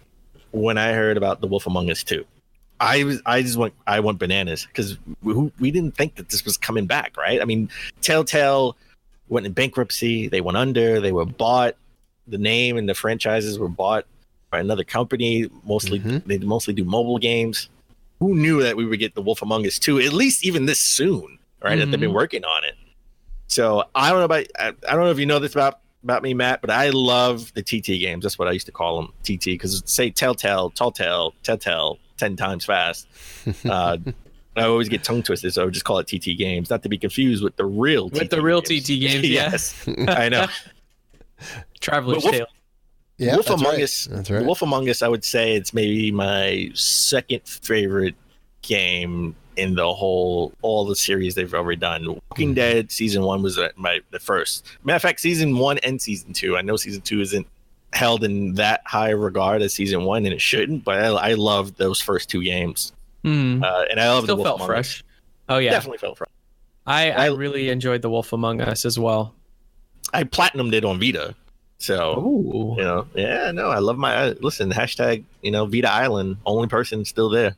when I heard about The Wolf Among Us 2. I went bananas because we didn't think that this was coming back, right? I mean, Telltale went in bankruptcy. They went under. They were bought. The name and the franchises were bought by another company. They mostly do mobile games. Who knew that we would get The Wolf Among Us 2, at least even this soon, right? That they've been working on it. So I don't know if you know this about about me, Matt, but I love the TT games. That's what I used to call them, TT, because say Telltale 10 times fast. I always get tongue twisted, so I would just call it TT games, not to be confused with the real TT games. Yes, I know. Traveler's Tale. Yeah, Wolf Among right. Us. That's right. Wolf Among Us, I would say it's maybe my second favorite game in all the series they've ever done. Walking Dead season 1 was the first. Matter of fact, season 1 and season 2. I know season 2 isn't held in that high regard as season 1, and it shouldn't. But I love those first 2 games. And I love Still the Wolf felt Among fresh. Us. Oh yeah, Definitely felt fresh. I really enjoyed the Wolf Among Us as well. I platinumed it on Vita. So, Ooh. I love listen, hashtag, Vita Island, only person still there.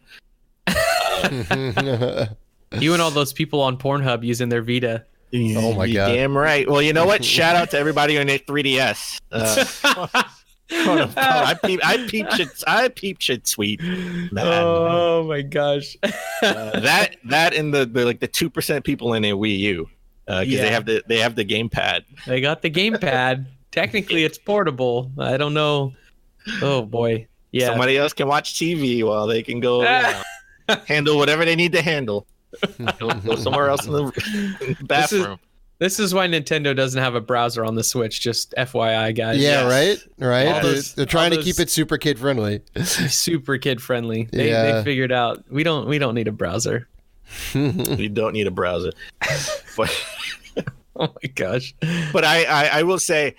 You and all those people on Pornhub using their Vita. Oh my God. Damn right. Well, you know what? Shout out to everybody on their 3DS. I peeped shit sweet. Man. Oh my gosh. That and the 2% people in their Wii U. Because they have the gamepad. They got the gamepad. Technically, it's portable. I don't know. Oh boy. Yeah. Somebody else can watch TV while they can go handle whatever they need to handle. Go somewhere else in the bathroom. This is why Nintendo doesn't have a browser on the Switch. Just FYI, guys. Yeah, Yes. right. They're trying to keep it super kid friendly. Super kid friendly. They figured out we don't need a browser. You don't need a browser. But oh my gosh. But I will say,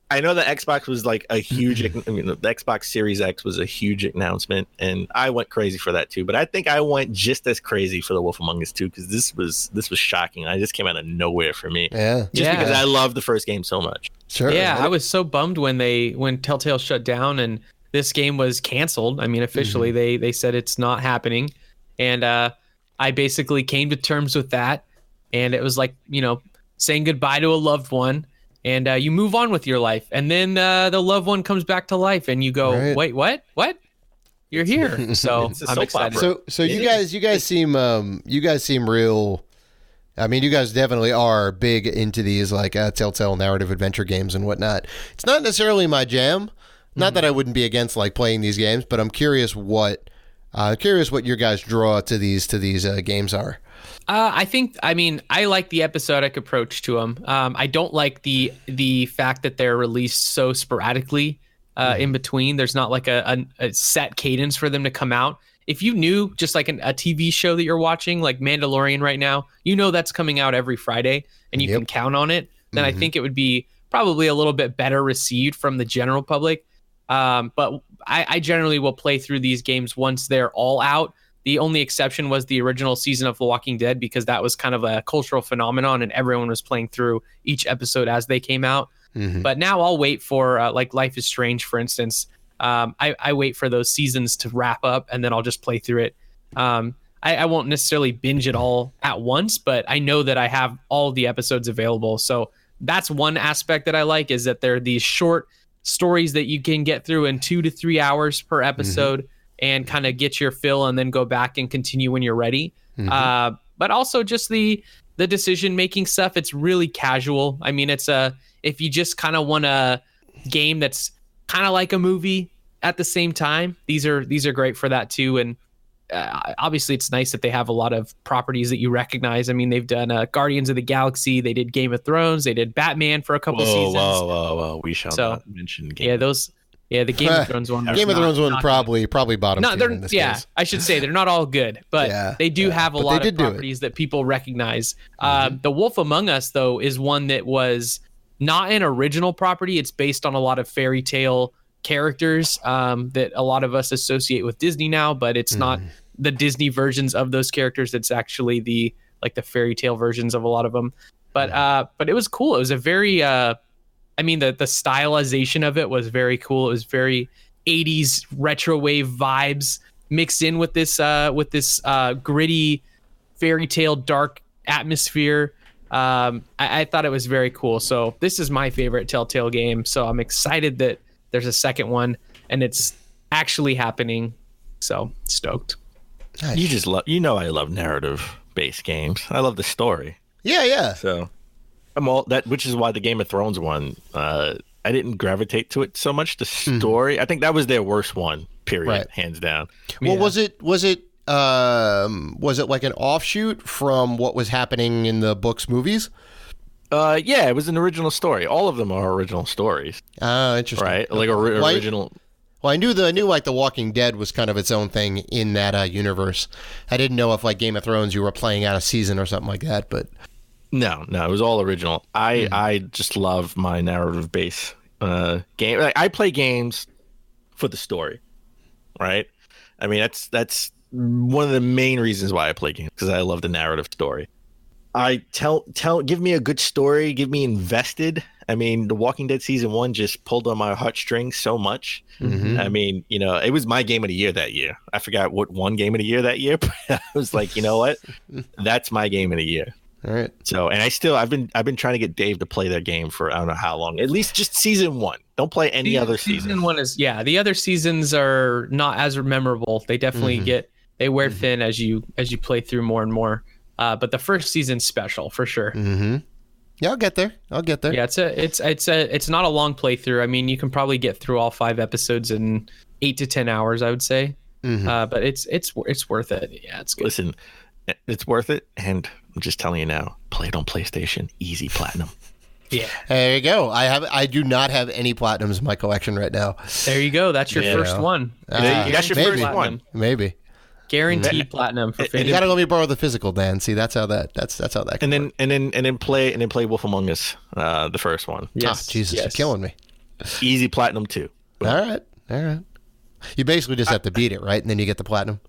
I know the Xbox was like a huge, the Xbox Series X was a huge announcement, and I went crazy for that too. But I think I went just as crazy for the Wolf Among Us 2, because this was shocking. I just came out of nowhere for me. Yeah. Just because I love the first game so much. Sure. Yeah, I was so bummed when Telltale shut down and this game was canceled. I mean, officially they said it's not happening, and I basically came to terms with that, and it was like, saying goodbye to a loved one. And you move on with your life, and then the loved one comes back to life, and you go, Right. "Wait, what? You're here!" So I'm excited. So you guys seem real. I mean, you guys definitely are big into these like Telltale narrative adventure games and whatnot. It's not necessarily my jam. Not that I wouldn't be against like playing these games, but I'm curious what your guys' draw to these games are. I like the episodic approach to them. I don't like the fact that they're released so sporadically in between. There's not like a set cadence for them to come out. If you knew just like a TV show that you're watching, like Mandalorian right now, that's coming out every Friday and you can count on it, then I think it would be probably a little bit better received from the general public. But I generally will play through these games once they're all out. The only exception was the original season of The Walking Dead, because that was kind of a cultural phenomenon and everyone was playing through each episode as they came out. But now I'll wait for like Life is Strange, for instance. I wait for those seasons to wrap up and then I'll just play through it. I won't necessarily binge it all at once, but I know that I have all the episodes available. So that's one aspect that I like, is that they're these short stories that you can get through in 2 to 3 hours per episode. And kind of get your fill and then go back and continue when you're ready. But also just the decision-making stuff, it's really casual. I mean, it's if you just kind of want a game that's kind of like a movie at the same time, these are great for that too. And obviously it's nice that they have a lot of properties that you recognize. I mean, they've done Guardians of the Galaxy, they did Game of Thrones, they did Batman for a couple seasons. Whoa. We shall not mention Game of Thrones. Yeah, the Game of Thrones one. Game of Thrones one probably bottom tier in this case. I should say they're not all good, but they do have a lot of properties that people recognize. The Wolf Among Us, though, is one that was not an original property. It's based on a lot of fairy tale characters that a lot of us associate with Disney now, but it's not the Disney versions of those characters. It's actually the fairy tale versions of a lot of them. But it was cool. It was a very the stylization of it was very cool. It was very 80s retro wave vibes mixed in with this gritty fairy tale dark atmosphere. I thought it was very cool. So this is my favorite Telltale game. So I'm excited that there's a second one and it's actually happening. So stoked. Nice. You just love, I love narrative based games. I love the story. Yeah. So which is why the Game of Thrones one, I didn't gravitate to it so much. The story, I think that was their worst one, period, Right. hands down. Well, was it like an offshoot from what was happening in the books, movies? Yeah, it was an original story. All of them are original stories, Interesting. right? Like original. Well, I knew like The Walking Dead was kind of its own thing in that universe. I didn't know if like Game of Thrones you were playing out a season or something like that, but No, it was all original. I just love my narrative base game. Like, I play games for the story, right? I mean, that's one of the main reasons why I play games, because I love the narrative story. Give me a good story, give me invested. I mean, The Walking Dead season 1 just pulled on my heartstrings so much. I mean, it was my game of the year that year. I forgot what one game of the year that year, but I was like, you know what? That's my game of the year. all right. So, and I've been trying to get Dave to play that game for I don't know how long. At least just season 1. Don't play any other season. Season 1 is the other seasons are not as memorable. They definitely they wear thin as you play through more and more. But the first season's special for sure. Yeah, I'll get there. Yeah, it's not a long playthrough. I mean, you can probably get through all 5 episodes in 8 to 10 hours, I would say. But it's worth it. Yeah, it's good. Listen, it's worth it, and I'm just telling you now, play it on PlayStation, easy platinum. Yeah. There you go. I do not have any platinums in my collection right now. There you go. That's your first one. That's your maybe. first one. Maybe. Guaranteed platinum for You finish. gotta let me borrow the physical, Dan. See, that's how that. Can work. And then play Wolf Among Us, the first one. Yes. Jesus, yes. you're killing me. Easy platinum too. All right. You basically just have to beat it, right? And then you get the platinum.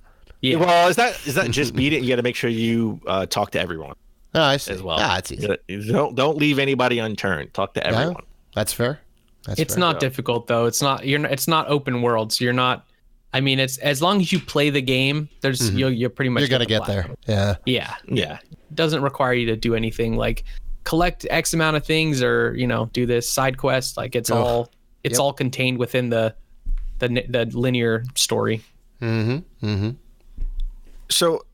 Yeah. Well, is that just beat it? You got to make sure you talk to everyone Oh, I see. as well. It's easy. Don't leave anybody unturned. Talk to everyone. No, that's fair. It's fair. not difficult though. It's not open world, so you're not. I mean, it's as long as you play the game, there's you're pretty much You're gonna get there. Yeah. Yeah. It doesn't require you to do anything like collect X amount of things or do this side quest. Like it's all contained within the linear story. So,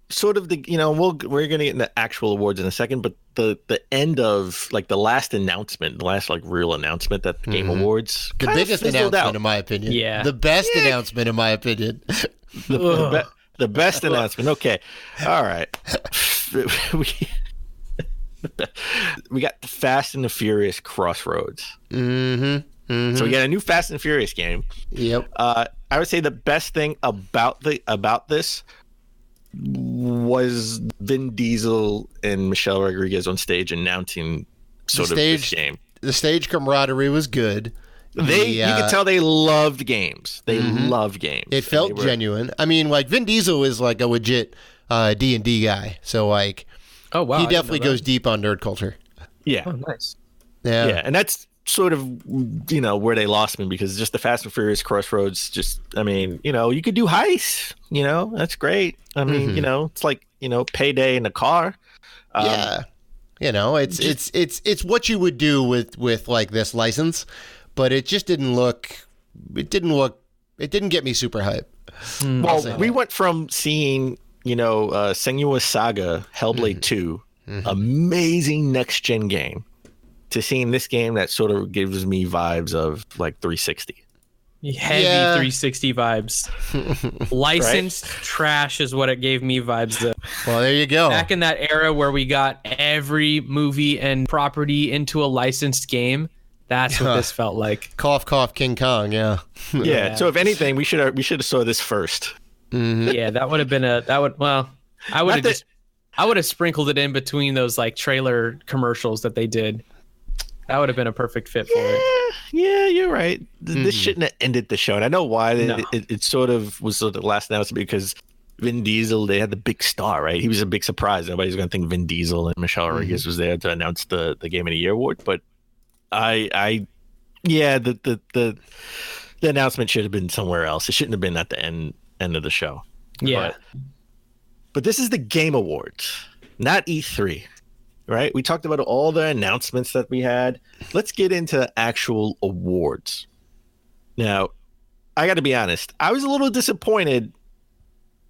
sort of we're gonna get into actual awards in a second, but the end of like the last announcement, the last like real announcement that the Game Awards, The biggest announcement, in my opinion. Yeah. The best announcement, in my opinion. the best announcement. Okay, all right. We got the Fast and the Furious Crossroads. So we got a new Fast and Furious game. Yep. I would say the best thing about this was Vin Diesel and Michelle Rodriguez on stage announcing this game. The stage camaraderie was good. You could tell they loved games. They loved games. It felt genuine. I mean, like Vin Diesel is like a legit D&D guy, so like, Oh wow. he definitely goes deep on nerd culture. Yeah, Oh, nice. yeah, and that's sort of where they lost me, because just the Fast and Furious Crossroads, you could do heists, that's great. I mean, it's like Payday in the car. Yeah. It's what you would do with like this license, but it just didn't get me super hype. Well, we went from seeing Senua's Saga, Hellblade 2, amazing next gen game, to seeing this game that sort of gives me vibes of like 360. Heavy 360 vibes. Licensed trash is what it gave me vibes of. Well, there you go. Back in that era where we got every movie and property into a licensed game, that's what this felt like. Cough, cough, King Kong. Yeah. Yeah. So if anything, we should have saw this first. Yeah, that would have been I would have sprinkled it in between those like trailer commercials that they did. That would have been a perfect fit for it. Yeah, you're right. This shouldn't have ended the show, and I know why. It sort of was the last announcement, because Vin Diesel, they had the big star, right? He was a big surprise. Nobody's going to think Vin Diesel and Michelle Rodriguez was there to announce the Game of the Year award. But the announcement should have been somewhere else. It shouldn't have been at the end of the show. Yeah. But this is the Game Awards, not E3. Right? We talked about all the announcements that we had. Let's get into actual awards. Now, I got to be honest. I was a little disappointed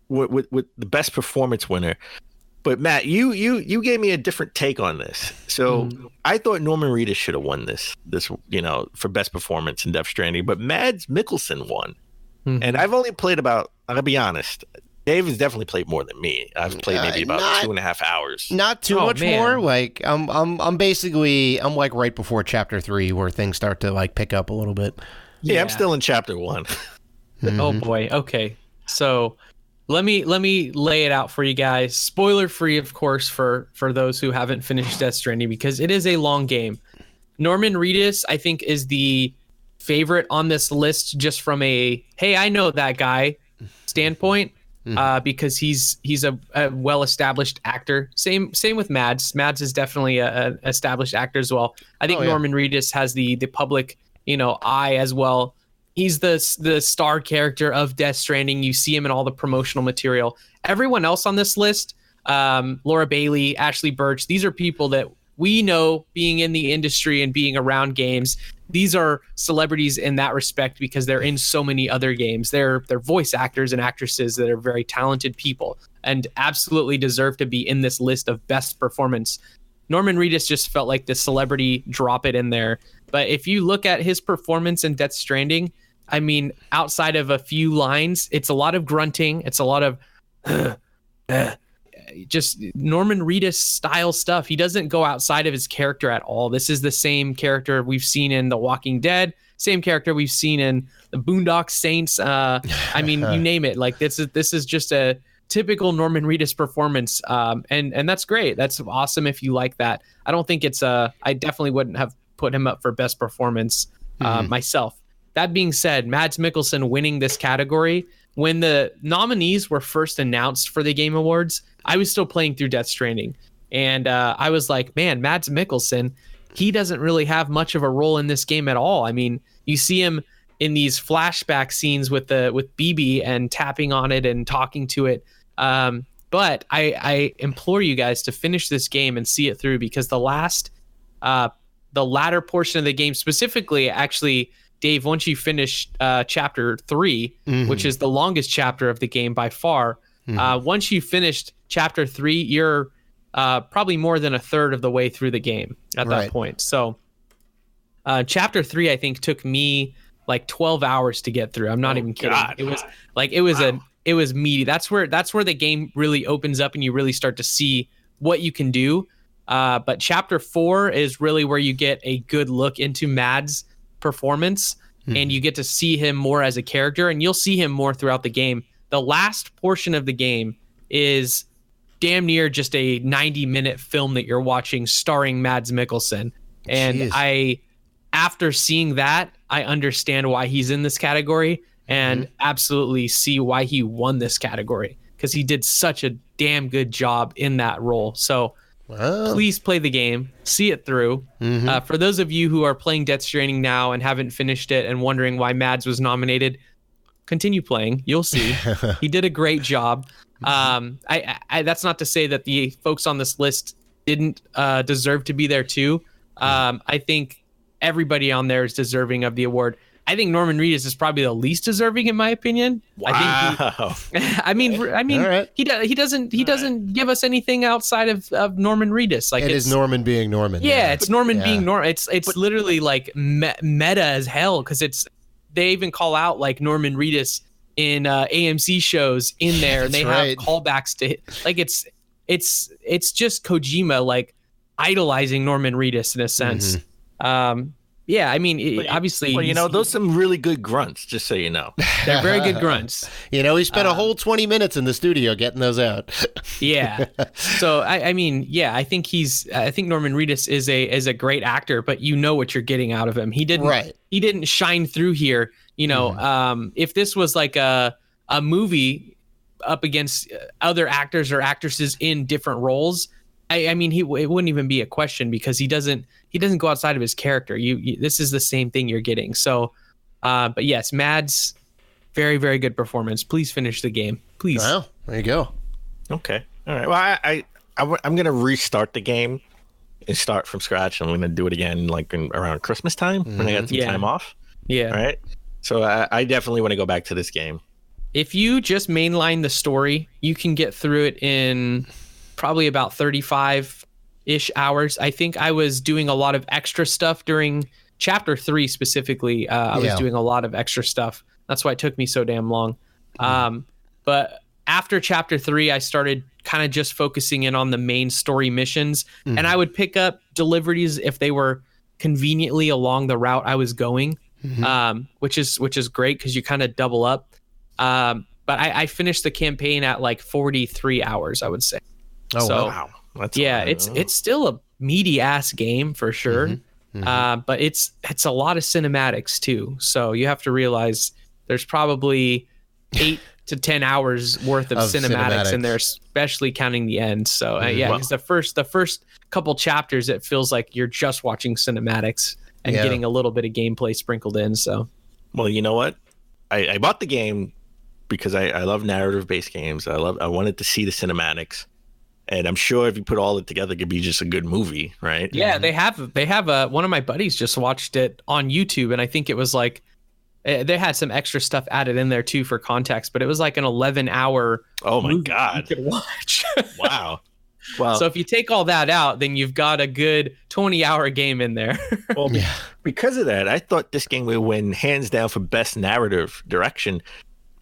with the best performance winner. But Matt, you gave me a different take on this. So I thought Norman Reedus should have won this for best performance in Death Stranding, but Mads Mikkelsen won. And I've only played I'll be honest, Dave has definitely played more than me. I've played maybe about 2.5 hours. Not too much more. Like I'm like right before chapter 3 where things start to like pick up a little bit. Yeah, I'm still in chapter 1. Oh boy. Okay. So let me lay it out for you guys. Spoiler free, of course, for those who haven't finished Death Stranding, because it is a long game. Norman Reedus, I think, is the favorite on this list just from a hey, I know that guy standpoint. Because he's a well-established actor. Same with Mads. Mads is definitely an established actor as well. I think Norman Reedus has the public eye as well. He's the star character of Death Stranding. You see him in all the promotional material. Everyone else on this list, Laura Bailey, Ashley Birch, these are people that we know being in the industry and being around games. These are celebrities in that respect because they're in so many other games. They're voice actors and actresses that are very talented people and absolutely deserve to be in this list of best performance. Norman Reedus just felt like the celebrity drop it in there. But if you look at his performance in Death Stranding, I mean, outside of a few lines, it's a lot of grunting. It's a lot of just Norman Reedus style stuff. He doesn't go outside of his character at all. This is the same character we've seen in The Walking Dead, same character we've seen in the Boondock Saints. I mean, you name it. Like this is just a typical Norman Reedus performance. And that's great. That's awesome if you like that. I don't think I definitely wouldn't have put him up for best performance myself. That being said, Mads Mikkelsen winning this category, when the nominees were first announced for the Game Awards, I was still playing through Death Stranding. And I was like, man, Mads Mikkelsen, he doesn't really have much of a role in this game at all. I mean, you see him in these flashback scenes with BB and tapping on it and talking to it. But I implore you guys to finish this game and see it through, because the latter portion of the game, specifically, actually, Dave, once you finish chapter 3, which is the longest chapter of the game by far, once you finished chapter 3, you're probably more than a third of the way through the game at that point. So chapter 3, I think, took me like 12 hours to get through. I'm not even kidding. God. It was meaty. That's where the game really opens up and you really start to see what you can do. But chapter 4 is really where you get a good look into Mads' performance, and you get to see him more as a character, and you'll see him more throughout the game. The last portion of the game is damn near just a 90-minute film that you're watching starring Mads Mikkelsen. And after seeing that, I understand why he's in this category and absolutely see why he won this category, because he did such a damn good job in that role. So please play the game, see it through. For those of you who are playing Death Stranding now and haven't finished it and wondering why Mads was nominated, continue playing. You'll see. He did a great job. That's not to say that the folks on this list didn't deserve to be there too. I think everybody on there is deserving of the award. I think Norman Reedus is probably the least deserving, in my opinion. Wow. I mean, right. he doesn't give us anything outside of Norman Reedus. Like, it's Norman being Norman. Yeah, it's Norman being Norman. It's literally like meta as hell, because they even call out like Norman Reedus in AMC shows in there, and they have callbacks to like it's just Kojima like idolizing Norman Reedus in a sense. Yeah, I mean, obviously... Well, those are some really good grunts, just so you know. They're very good grunts. He spent a whole 20 minutes in the studio getting those out. Yeah. So, I mean, yeah, I think Norman Reedus is a great actor, but you know what you're getting out of him. He didn't shine through here. If this was like a movie up against other actors or actresses in different roles, I mean, it wouldn't even be a question, because he doesn't go outside of his character. This is the same thing you're getting. So, but yes, Mads, very, very good performance. Please finish the game, please. Well, there you go. Okay, all right. Well, I'm gonna restart the game and start from scratch. I'm gonna do it again, like around Christmas time when I got some time off. Yeah. All right. So I definitely want to go back to this game. If you just mainline the story, you can get through it in probably about 35-ish hours. I think I was doing a lot of extra stuff during chapter 3 specifically. I was doing a lot of extra stuff. That's why it took me so damn long. But after chapter 3, I started kind of just focusing in on the main story missions, and I would pick up deliveries if they were conveniently along the route I was going, which is great because you kind of double up. But I finished the campaign at like 43 hours, I would say. Oh, so, wow. That's it's still a meaty ass game for sure. But it's a lot of cinematics too. So you have to realize there's probably 8 to 10 hours worth of cinematics in there, especially counting the end. So because the first couple chapters, it feels like you're just watching cinematics and getting a little bit of gameplay sprinkled in. So, well, you know what? I bought the game because I love narrative-based games. I wanted to see the cinematics, and I'm sure if you put all it together, it could be just a good movie, right? Yeah, they have one of my buddies just watched it on YouTube, and I think it was like they had some extra stuff added in there too for context, but it was like an 11-hour. Oh my God! You could watch. Wow. Well, so if you take all that out, then you've got a good 20-hour game in there. Well, because of that, I thought this game would win hands down for best narrative direction,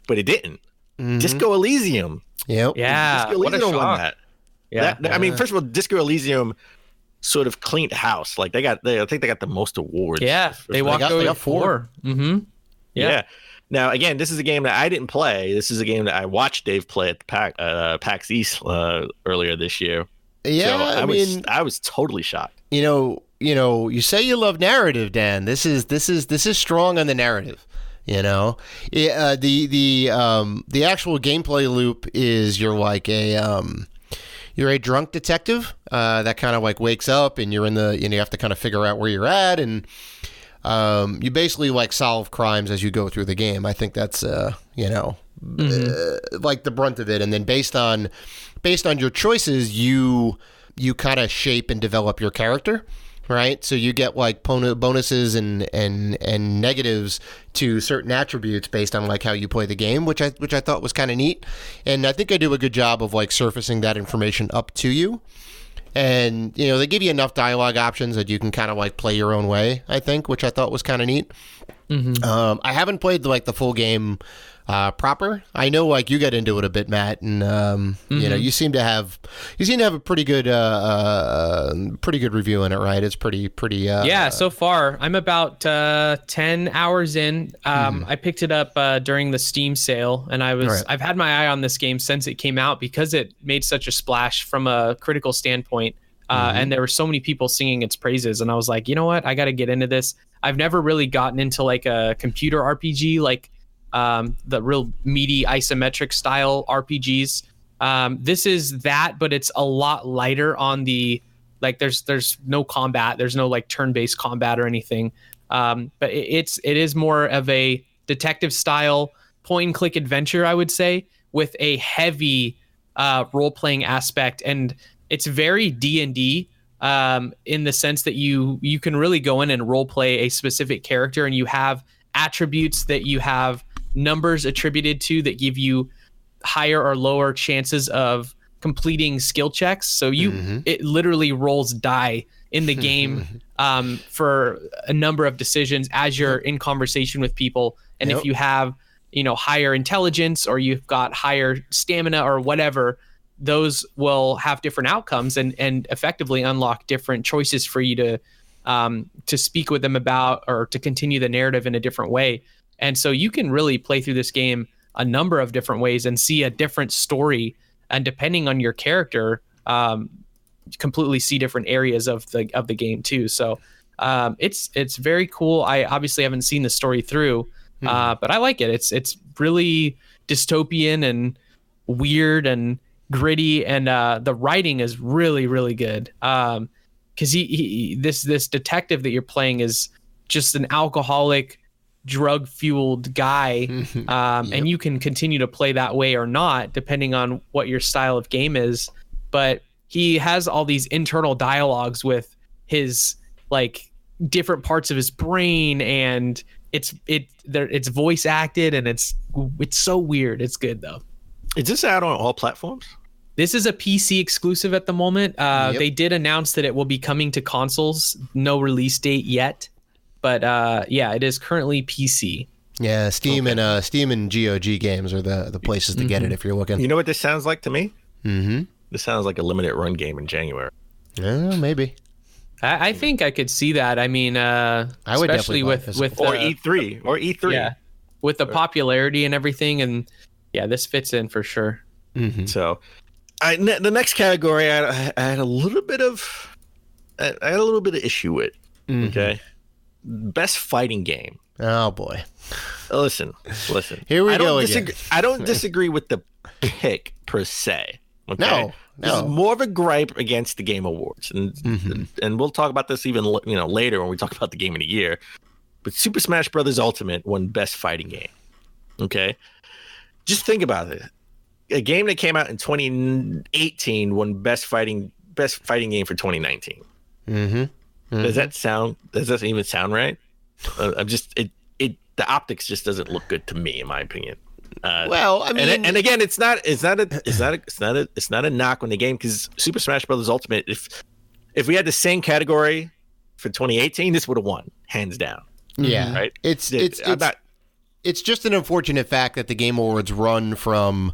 but it didn't. Disco Elysium. Yep. Yeah. Disco Elysium won that. Yeah. I mean, first of all, Disco Elysium sort of cleaned house. Like I think they got the most awards. Yeah. They walked they over got 4. Yeah. Now, again, this is a game that I didn't play. This is a game that I watched Dave play at PAX East earlier this year. Yeah, so I was totally shocked. You say you love narrative, Dan. This is strong on the narrative. The actual gameplay loop is you're a drunk detective that kind of like wakes up, and you're you have to kind of figure out where you're at, and you basically like solve crimes as you go through the game. I think that's like the brunt of it, and then based on your choices, you kind of shape and develop your character, right? So you get like bonuses and negatives to certain attributes based on like how you play the game, which I thought was kind of neat, and I think I do a good job of like surfacing that information up to you. And, they give you enough dialogue options that you can kind of like play your own way, I think, which I thought was kind of neat. I haven't played like the full game proper. I know like you got into it a bit, Matt, and you seem to have a pretty good review in it, right? It's pretty yeah, so far I'm about 10 hours in. I picked it up during the Steam sale, and I've had my eye on this game since it came out because it made such a splash from a critical standpoint, and there were so many people singing its praises, and I was like, you know what, I got to get into this. I've never really gotten into like a computer RPG like the real meaty isometric style RPGs. This is that, but it's a lot lighter on the like. There's no combat. There's no like turn-based combat or anything. But it is more of a detective style point-and-click adventure, I would say, with a heavy role-playing aspect, and it's very D&D in the sense that you can really go in and role-play a specific character, and you have attributes that you have numbers attributed to that give you higher or lower chances of completing skill checks. So it literally rolls die in the game for a number of decisions as you're in conversation with people. And if you have, higher intelligence or you've got higher stamina or whatever, those will have different outcomes and effectively unlock different choices for you to speak with them about or to continue the narrative in a different way. And so you can really play through this game a number of different ways and see a different story. And depending on your character, completely see different areas of the game too. So it's very cool. I obviously haven't seen the story through, but I like it. It's really dystopian and weird and gritty, and the writing is really, really good. Because this detective that you're playing is just an alcoholic, drug-fueled guy, and you can continue to play that way or not, depending on what your style of game is. But he has all these internal dialogues with his like different parts of his brain, and it's voice acted, and it's so weird. It's good though. Is this out on all platforms? This is a PC exclusive at the moment. They did announce that it will be coming to consoles. No release date yet, but it is currently PC. Yeah, Steam and GOG games are the places to get it if you're looking. You know what this sounds like to me? Mm-hmm. This sounds like a limited run game in January. Maybe. I think I could see that. I mean, I would especially with E3. Yeah, with the popularity and everything, and this fits in for sure. Mm-hmm. So, the next category, I had a little bit of issue with. Mm-hmm. Okay, best fighting game. Oh boy. Listen. Here we go again. I don't disagree with the pick per se. Okay? No. This is more of a gripe against the Game Awards, and we'll talk about this even later when we talk about the Game of the Year. But Super Smash Bros. Ultimate won Best Fighting Game. Okay, just think about it. A game that came out in 2018 won Best Fighting Game for 2019. Mm-hmm. Does that even sound right? The optics just doesn't look good to me, in my opinion. Well, I mean, and again, it's not a knock on the game, because Super Smash Bros. Ultimate, if we had the same category for 2018, this would have won hands down. Yeah, right. It's just an unfortunate fact that the Game Awards run from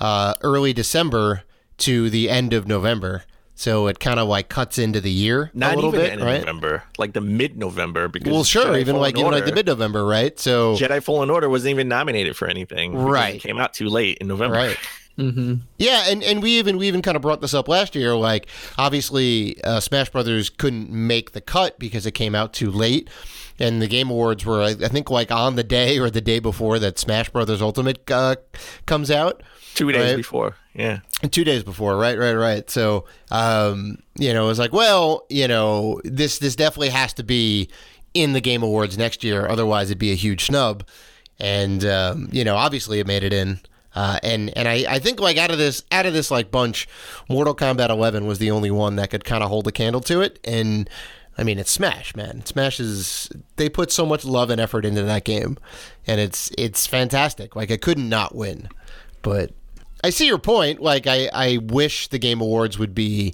early December to the end of November. So it kind of like cuts into the year a little bit, right? November, like the mid-November. Because even like the mid-November, right? So Jedi Fallen Order wasn't even nominated for anything, right? It came out too late in November, right? Mm-hmm. Yeah, and we even kind of brought this up last year. Like, obviously, Smash Brothers couldn't make the cut because it came out too late, and the Game Awards were, I think, like on the day or the day before that Smash Brothers Ultimate comes out. 2 days before, yeah. 2 days before, right. So, it was like, well, this definitely has to be in the Game Awards next year, otherwise it'd be a huge snub. And obviously it made it in. And I think like out of this like bunch, Mortal Kombat 11 was the only one that could kind of hold a candle to it. And I mean, it's Smash, man. Smash they put so much love and effort into that game, and it's fantastic. Like, it couldn't not win. But I see your point. Like, I wish the Game Awards would be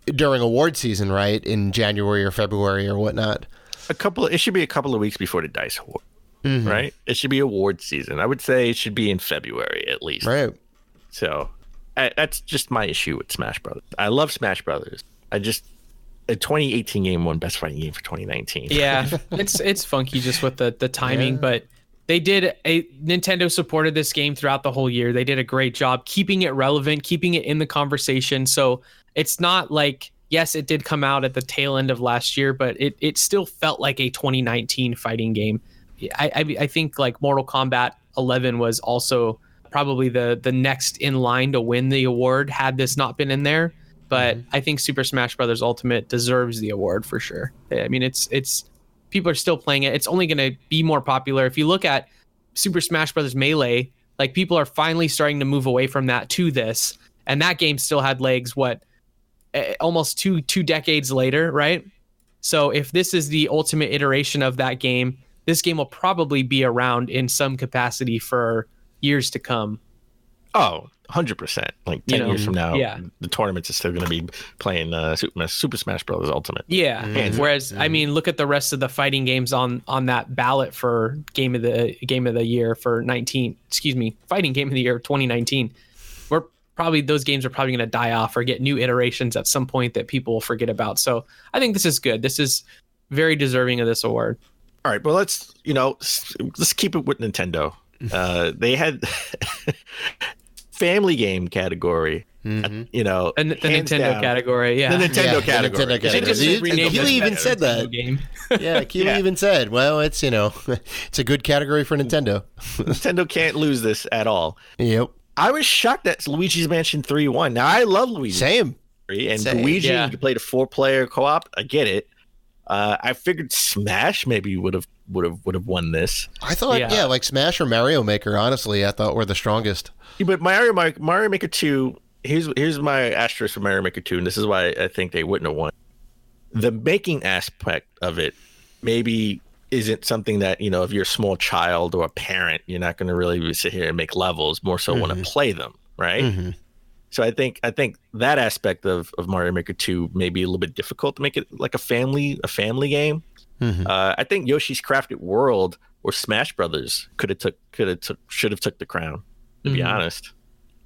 during award season, right? In January or February or whatnot. It should be a couple of weeks before the DICE Award, right? It should be award season. I would say it should be in February at least. Right. So that's just my issue with Smash Brothers. I love Smash Brothers. A 2018 game won Best Fighting Game for 2019. Yeah, it's funky just with the timing, but Nintendo supported this game throughout the whole year. They did a great job keeping it relevant, keeping it in the conversation. So it's not like, yes, it did come out at the tail end of last year, but it still felt like a 2019 fighting game. I think like Mortal Kombat 11 was also probably the next in line to win the award had this not been in there. But I think Super Smash Bros. Ultimate deserves the award for sure. I mean, it's people are still playing it. It's only going to be more popular. If you look at Super Smash Bros. Melee, like, people are finally starting to move away from that to this. And that game still had legs, almost two decades later, right? So if this is the ultimate iteration of that game, this game will probably be around in some capacity for years to come. Oh, 100%. Like 10 years from now, the tournaments are still going to be playing Super Smash Bros. Ultimate. Yeah. Whereas, I mean, look at the rest of the fighting games on that ballot for Game of the Year for Fighting Game of the Year 2019. Those games are probably going to die off or get new iterations at some point that people will forget about. So I think this is good. This is very deserving of this award. All right, well, let's keep it with Nintendo. They had family game category, and the Nintendo category, the Nintendo category. Keely even said that. Game. Yeah, Keely even said, "Well, it's it's a good category for Nintendo. Nintendo can't lose this at all." Yep. I was shocked that Luigi's Mansion 3 won. Now, I love Luigi. Same. Luigi, you played a 4-player co-op. I get it. I figured Smash maybe would have won this. I thought, like Smash or Mario Maker, honestly, I thought were the strongest. Yeah, but Mario Maker 2, here's my asterisk for Mario Maker 2, and this is why I think they wouldn't have won. The making aspect of it maybe isn't something that, if you're a small child or a parent, you're not going to really sit here and make levels, more so want to play them, right? So I think that aspect of Mario Maker 2 may be a little bit difficult to make it like a family game. I think Yoshi's Crafted World or Smash Brothers should have took the crown, to be honest.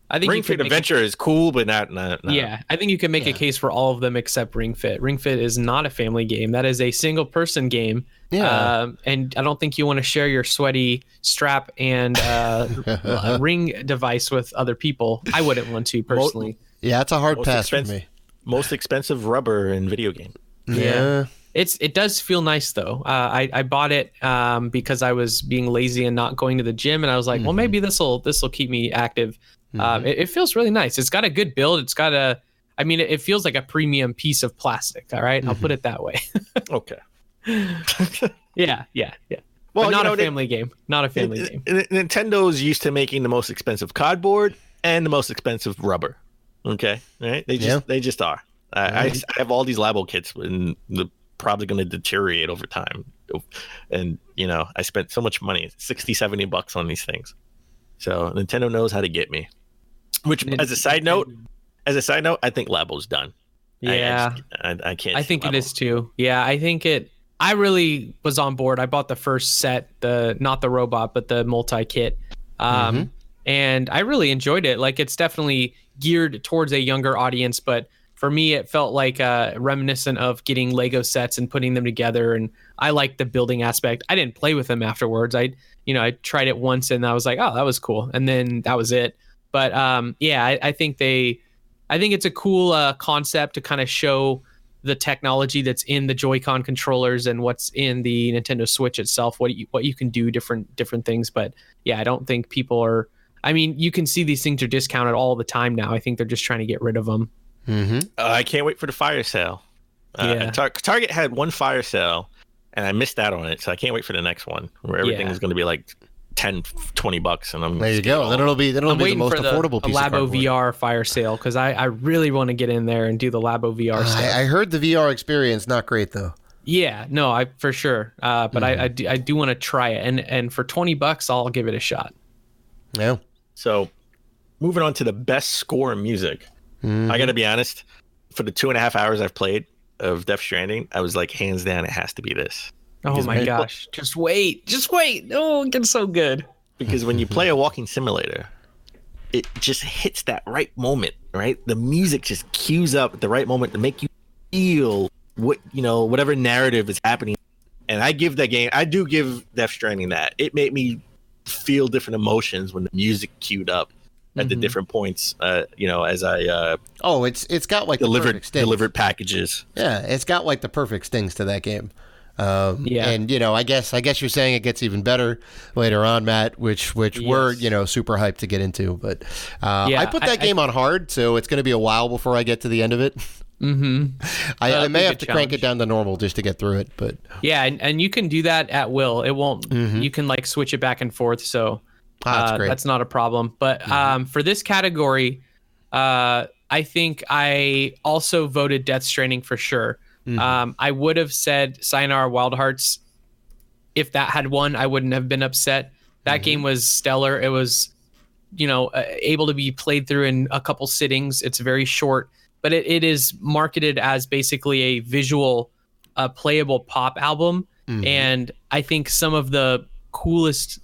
I think Ring Fit Adventure is cool, but not. Yeah, I think you can make a case for all of them except Ring Fit. Ring Fit is not a family game. That is a single person game. Yeah. And I don't think you want to share your sweaty strap and ring device with other people. I wouldn't want to personally. Yeah, it's a hard pass for me. Most expensive rubber in video game. Yeah. It does feel nice though. I bought it because I was being lazy and not going to the gym, and I was like, well, maybe this'll keep me active. It feels really nice. It's got a good build. It's got it feels like a premium piece of plastic. All right, I'll put it that way. Okay. Yeah. Well, but not a family game. Not a family game. Nintendo's used to making the most expensive cardboard and the most expensive rubber. Okay, right? They just are. I have all these Labo kits, and they're probably going to deteriorate over time. And I spent so much money, $60-$70 on these things. So Nintendo knows how to get me. Which, as a side note, I think Labo's done. Yeah, I can't. I think it is too. Yeah, I think it. I really was on board. I bought the first set, not the robot, but the multi-kit. And I really enjoyed it. Like, it's definitely geared towards a younger audience, but for me, it felt like reminiscent of getting Lego sets and putting them together. And I liked the building aspect. I didn't play with them afterwards. I tried it once and I was like, oh, that was cool. And then that was it. But I think it's a cool concept to kind of show the technology that's in the Joy-Con controllers and what's in the Nintendo Switch itself, what you can do, different things. But yeah, I don't think people are. I mean, you can see these things are discounted all the time now. I think they're just trying to get rid of them. I can't wait for the fire sale. Target had one fire sale, and I missed out on it, so I can't wait for the next one where everything is going to be like $10-$20, and I'm there. You go. Then it'll be the most affordable piece of Labo cardboard. VR fire sale because I really want to get in there and do the Labo VR stuff. I heard the VR experience not great though. Yeah, no, I for sure. But I do want to try it, and for $20, I'll give it a shot. Yeah. So, moving on to the best score in music. I got to be honest. For the 2.5 hours I've played of Death Stranding, I was like, hands down, it has to be this. Oh my gosh! Just wait! Oh, it gets so good. Because when you play a walking simulator, it just hits that right moment, right? The music just cues up at the right moment to make you feel whatever narrative is happening. And I do give Death Stranding that. It made me feel different emotions when the music queued up at the different points. As I it's got like delivered packages. Yeah, it's got like the perfect stings to that game. And I guess you're saying it gets even better later on, Matt, which we're super hyped to get into. But I put that game on hard, so it's going to be a while before I get to the end of it. I may have to crank it down to normal just to get through it, but and you can do that at will. It won't. You can like switch it back and forth, so that's great. That's not a problem. But for this category, I think I also voted Death Stranding for sure. I would have said Sayonara Wild Hearts. If that had won, I wouldn't have been upset. That game was stellar. It was, able to be played through in a couple sittings. It's very short, but it is marketed as basically a visual, playable pop album. And I think some of the coolest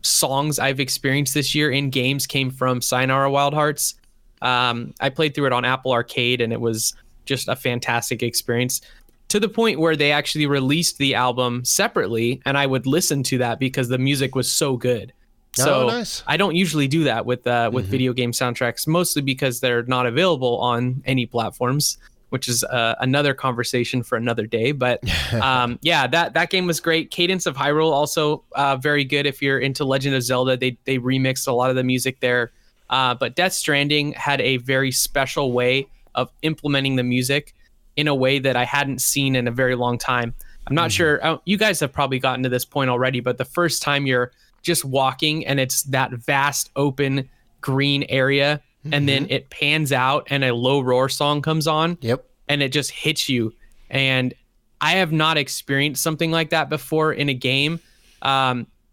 songs I've experienced this year in games came from Sayonara Wild Hearts. I played through it on Apple Arcade, and it was just a fantastic experience, to the point where they actually released the album separately, and I would listen to that because the music was so good. So nice. I don't usually do that with video game soundtracks, mostly because they're not available on any platforms, which is another conversation for another day. But that game was great. Cadence of Hyrule also very good if you're into Legend of Zelda. They remixed a lot of the music there. But Death Stranding had a very special way of implementing the music in a way that I hadn't seen in a very long time. I'm not sure, you guys have probably gotten to this point already, but the first time you're just walking and it's that vast open green area, and then it pans out and a low roar song comes on, and it just hits you. And I have not experienced something like that before in a game,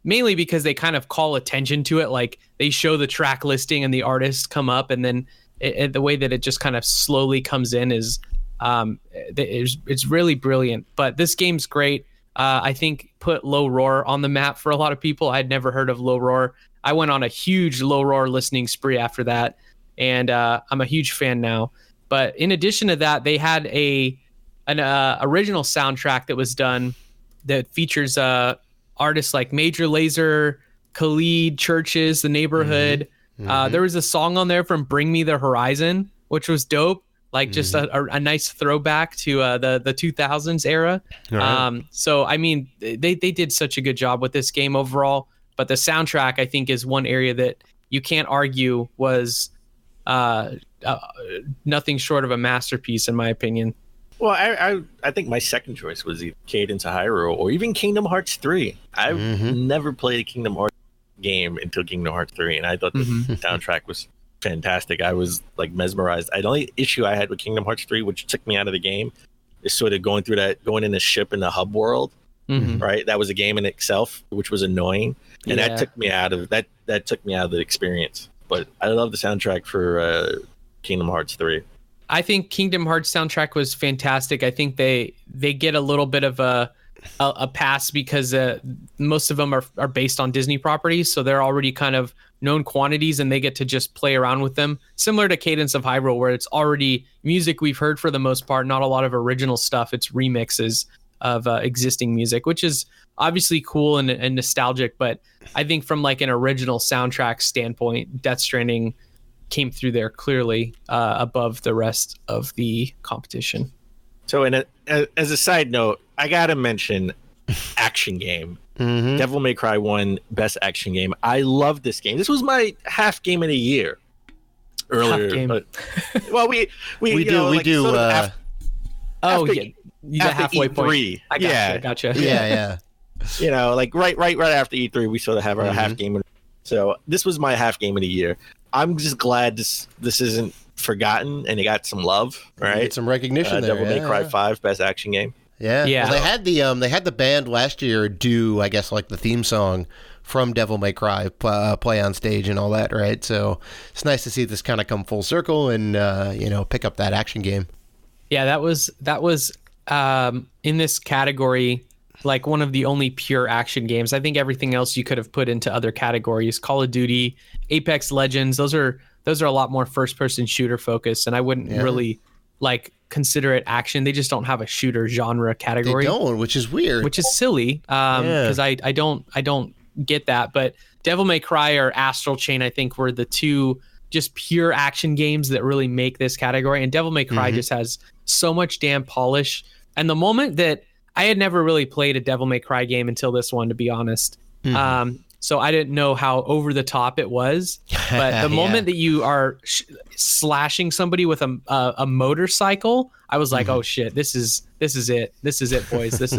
mainly because they kind of call attention to it. Like they show the track listing and the artists come up, and then the way that it just kind of slowly comes in is it's really brilliant. But this game's great. I think put Low Roar on the map for a lot of people. I'd never heard of Low Roar. I went on a huge Low Roar listening spree after that, and I'm a huge fan now. But in addition to that, they had an original soundtrack that was done that features artists like Major Lazer, Khalid, Churches, The Neighborhood. There was a song on there from Bring Me the Horizon, which was dope. Like just a nice throwback to the 2000s era. Right. So, I mean, they did such a good job with this game overall. But the soundtrack, I think, is one area that you can't argue was nothing short of a masterpiece, in my opinion. Well, I think my second choice was either Cadence of Hyrule or even Kingdom Hearts 3. I've never played a Kingdom Hearts game until Kingdom Hearts 3, and I thought the soundtrack was fantastic. I was like mesmerized. The only issue I had with Kingdom Hearts 3, which took me out of the game, is sort of going in the ship in the hub world. Right, that was a game in itself, which was annoying, and that took me out of that took me out of the experience. But I love the soundtrack for Kingdom Hearts 3. I think Kingdom Hearts soundtrack was fantastic. I think they get a little bit of a pass because most of them are based on Disney properties, so they're already kind of known quantities, and they get to just play around with them. Similar to Cadence of Hyrule, where it's already music we've heard for the most part, not a lot of original stuff. It's remixes of existing music, which is obviously cool and nostalgic. But I think from like an original soundtrack standpoint, Death Stranding came through there clearly above the rest of the competition. So as a side note, I gotta mention action game. Devil May Cry 1 best action game. I love this game. This was my half game of the year earlier. But, well, we do. The halfway point. I gotcha. Yeah. You know, like right after E3, we sort of have our half game. So this was my half game of the year. I'm just glad this isn't forgotten and it got some love, right? Get some recognition there. Devil May Cry 5 best action game. Yeah. Well, they had the band last year do, I guess, like the theme song from Devil May Cry play on stage and all that, right? So it's nice to see this kind of come full circle and pick up that action game. Yeah, that was in this category, like one of the only pure action games. I think everything else you could have put into other categories. Call of Duty, Apex Legends, those are a lot more first-person shooter focused, and I wouldn't really like consider it action. They just don't have a shooter genre category. They don't, which is weird. Which is silly, because I don't get that. But Devil May Cry or Astral Chain, I think, were the two just pure action games that really make this category. And Devil May Cry just has so much damn polish. And the moment that I had never really played a Devil May Cry game until this one, to be honest. So I didn't know how over the top it was. But the moment that you are slashing somebody with a motorcycle, I was like, oh shit, this is it. This is it, boys. This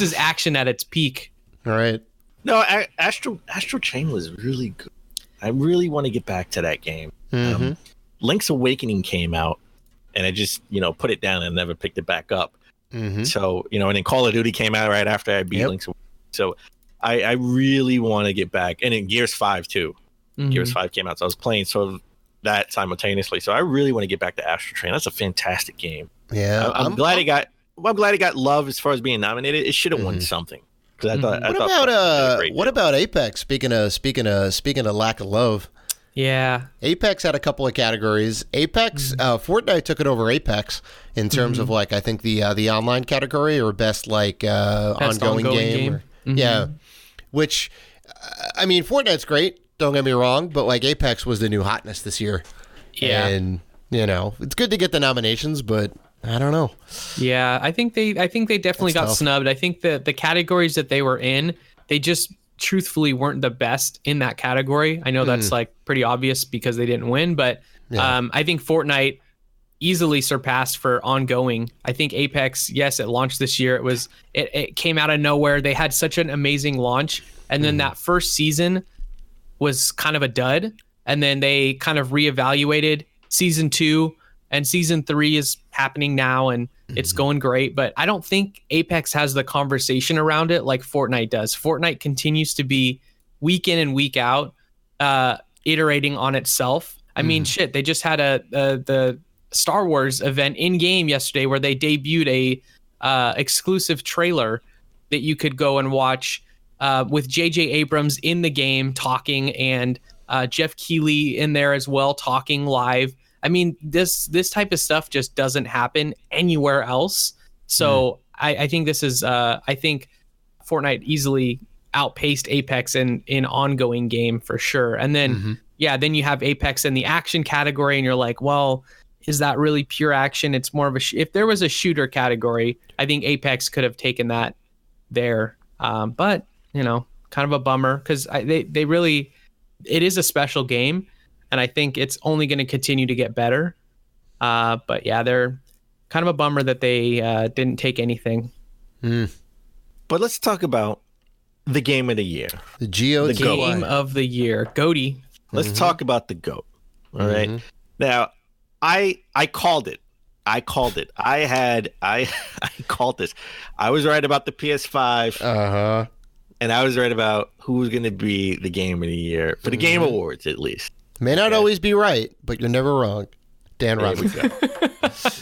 is action at its peak. All right. No, Astral Chain was really good. I really want to get back to that game. Link's Awakening came out, and I just put it down and never picked it back up. So and then Call of Duty came out right after I beat Link's Awakening. So I really want to get back, and then Gears 5 too. Gears 5 came out, so I was playing sort of that simultaneously. So I really want to get back to Astral Chain. That's a fantastic game. Yeah, I'm glad it got love as far as being nominated. It should have won something. Because what about Apex? Speaking of lack of love. Yeah, Apex had a couple of categories. Fortnite took it over Apex in terms of like I think the online category or best ongoing game. Yeah, which I mean Fortnite's great. Don't get me wrong, but like Apex was the new hotness this year. Yeah, and it's good to get the nominations, but I don't know. Yeah, I think they definitely got snubbed. I think that the categories that they were in, they just truthfully weren't the best in that category. I know that's like pretty obvious because they didn't win, but I think Fortnite easily surpassed for ongoing. I think Apex, yes, it launched this year. It came out of nowhere. They had such an amazing launch, and then that first season was kind of a dud, and then they kind of reevaluated season 2, and season 3 is happening now, and it's going great. But I don't think Apex has the conversation around it like Fortnite does. Fortnite continues to be week in and week out iterating on itself. I mean, shit, they just had the Star Wars event in game yesterday where they debuted a exclusive trailer that you could go and watch with J.J. Abrams in the game talking, and Jeff Keighley in there as well talking live. I mean, this type of stuff just doesn't happen anywhere else. So I think this is I think Fortnite easily outpaced Apex in ongoing game for sure. And then then you have Apex in the action category, and you're like, well, is that really pure action? It's more of a if there was a shooter category, I think Apex could have taken that there. But kind of a bummer, because they really, it is a special game, and I think it's only going to continue to get better. But yeah, they're kind of a bummer that they didn't take anything. But let's talk about the game of the year. The game of the year. GOATY. Let's talk about the GOAT. All right. Now, I called it. I called this. I was right about the PS5. And I was right about who was going to be the game of the year for the Game Awards, at least. May not always be right, but you're never wrong. Dan Robinson.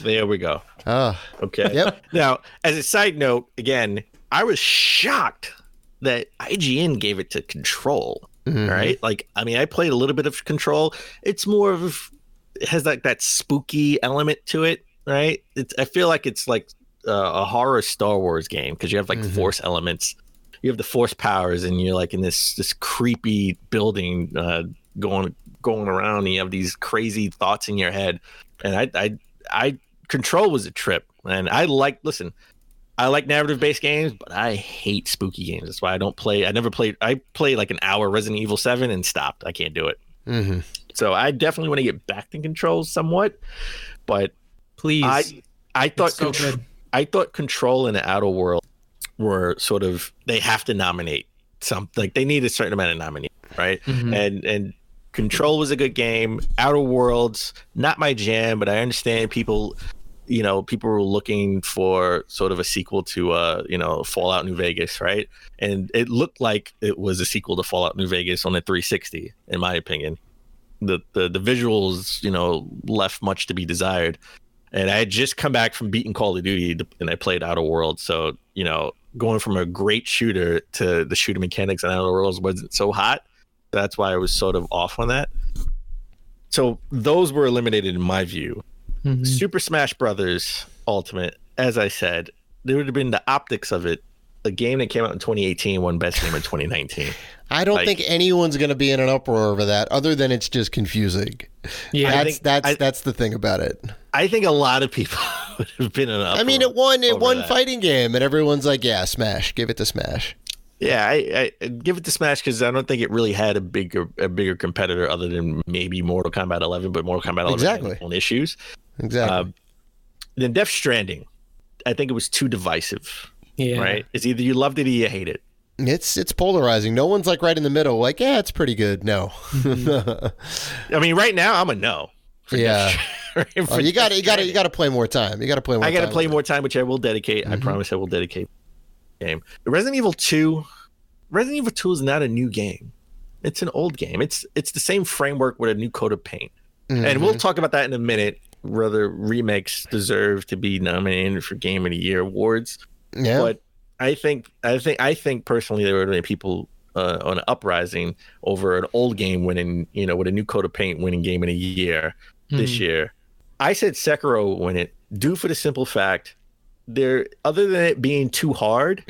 There we go. Okay. Yep. Now, as a side note, again, I was shocked that IGN gave it to Control. Right? Like, I mean, I played a little bit of Control. It's more of, it has like that spooky element to it, right? I feel like it's like a horror Star Wars game, because you have like Force elements. You have the Force powers, and you're like in this creepy building going around, and you have these crazy thoughts in your head. And I Control was a trip, and I like narrative based games, but I hate spooky games. That's why I don't play. I played like an hour Resident Evil 7 and stopped. I can't do it. So I definitely want to get back to Control somewhat, but please, I thought I thought Control and the Outer World were sort of, they have to nominate something. Like, they need a certain amount of nomination, right? And Control was a good game. Outer Worlds, not my jam, but I understand people were looking for sort of a sequel to Fallout New Vegas, right? And it looked like it was a sequel to Fallout New Vegas on the 360, in my opinion. The visuals, left much to be desired. And I had just come back from beating Call of Duty, and I played Outer Worlds. So, going from a great shooter to the shooter mechanics in Outer Worlds wasn't so hot. That's why I was sort of off on that. So those were eliminated in my view. Super Smash Brothers Ultimate, as I said, there would have been the optics of it. A game that came out in 2018 won Best Game in 2019. I don't think anyone's going to be in an uproar over that, other than it's just confusing. Yeah, that's the thing about it. I think a lot of people would have been in an uproar. I mean, it won fighting game, and everyone's like, "Yeah, Smash, give it to Smash." Yeah, I give it to Smash, because I don't think it really had a bigger competitor other than maybe Mortal Kombat 11, but Mortal Kombat 11 had on issues. Exactly. Then Death Stranding, I think it was too divisive. Yeah. Right? It's either you loved it or you hate it. It's polarizing. No one's like right in the middle, like, yeah, it's pretty good. No. I mean, right now I'm a no. Yeah. You got to play more time. I got to play more time, which I will dedicate. I promise I will dedicate the game. Resident Evil 2 is not a new game. It's an old game. It's the same framework with a new coat of paint. And we'll talk about that in a minute, whether remakes deserve to be nominated for Game of the Year awards. Yeah. But I think personally there were many people on an uprising over an old game winning, with a new coat of paint winning Game of the Year this year. I said Sekiro will win it, due for the simple fact other than it being too hard,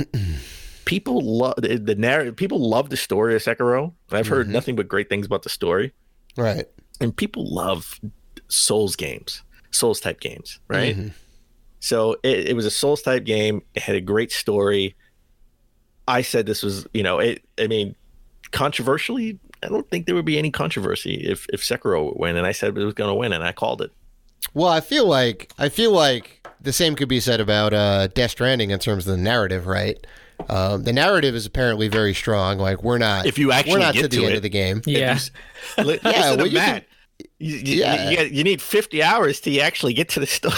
people love the narrative. People love the story of Sekiro. I've heard nothing but great things about the story. Right. And people love Souls type games, right? So it was a Souls type game. It had a great story. I said this was, controversially, I don't think there would be any controversy if Sekiro would win. And I said it was going to win, and I called it. Well, I feel like the same could be said about Death Stranding in terms of the narrative, right? The narrative is apparently very strong. Like, we're not to the end of the game. Yeah. Matt. You need 50 hours to actually get to the story.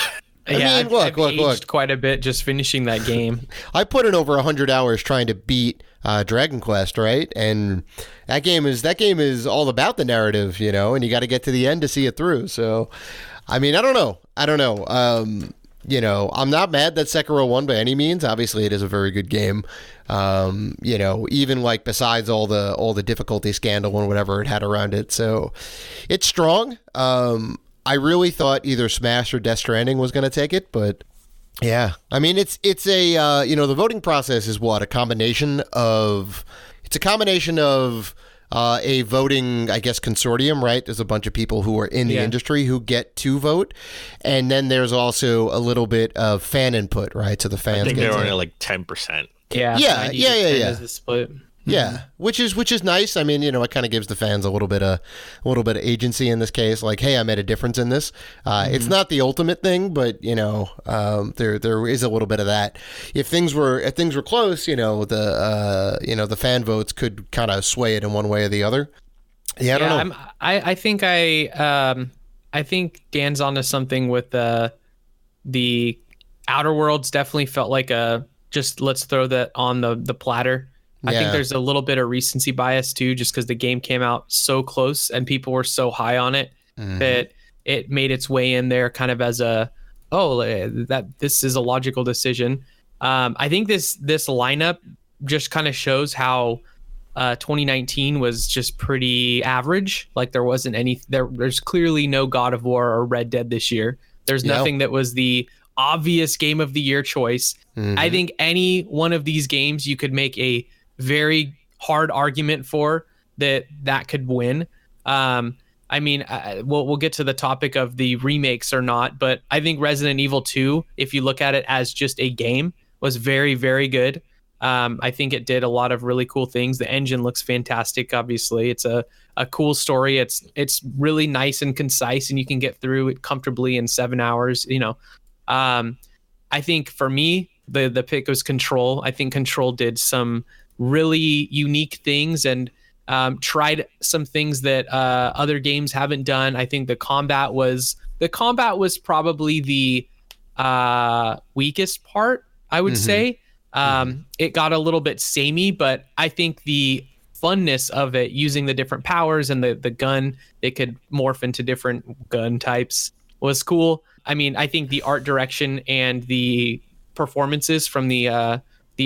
I've look. aged quite a bit just finishing that game. I put in over 100 hours trying to beat Dragon Quest, right? And that game is all about the narrative, and you got to get to the end to see it through. So, I mean, I don't know. I'm not mad that Sekiro won by any means. Obviously, it is a very good game. Even like besides all the difficulty scandal and whatever it had around it. So, it's strong. I really thought either Smash or Death Stranding was going to take it, but yeah, I mean, it's a the voting process is what? A combination of a voting, I guess, consortium, right? There's a bunch of people who are in the industry who get to vote, and then there's also a little bit of fan input, right? So the fans. I think get they're only like 10%. Yeah. Yeah. Is the split. Yeah, which is nice. I mean, it kind of gives the fans a little bit of agency in this case. Like, hey, I made a difference in this. It's not the ultimate thing, but there is a little bit of that. If things were close, the fan votes could kind of sway it in one way or the other. Yeah, I don't know. I think Dan's onto something with the Outer Worlds. Definitely felt like just let's throw that on the platter. I think there's a little bit of recency bias too, just because the game came out so close and people were so high on it that it made its way in there kind of as that this is a logical decision. I think this lineup just kind of shows how 2019 was just pretty average. Like there wasn't there's clearly no God of War or Red Dead this year. There's nothing that was the obvious game of the year choice. I think any one of these games you could make a very hard argument for that could win. We'll get to the topic of the remakes or not, but I think Resident Evil 2, if you look at it as just a game, was very, very good. I think it did a lot of really cool things. The engine looks fantastic. Obviously, it's a cool story. It's really nice and concise, and you can get through it comfortably in 7 hours. I think for me, the pick was Control. I think Control did some really unique things and tried some things that other games haven't done. I think the combat was probably the weakest part, I would say. It got a little bit samey, but I think the funness of it, using the different powers and the gun, it could morph into different gun types, was cool. I mean, I think the art direction and the performances from the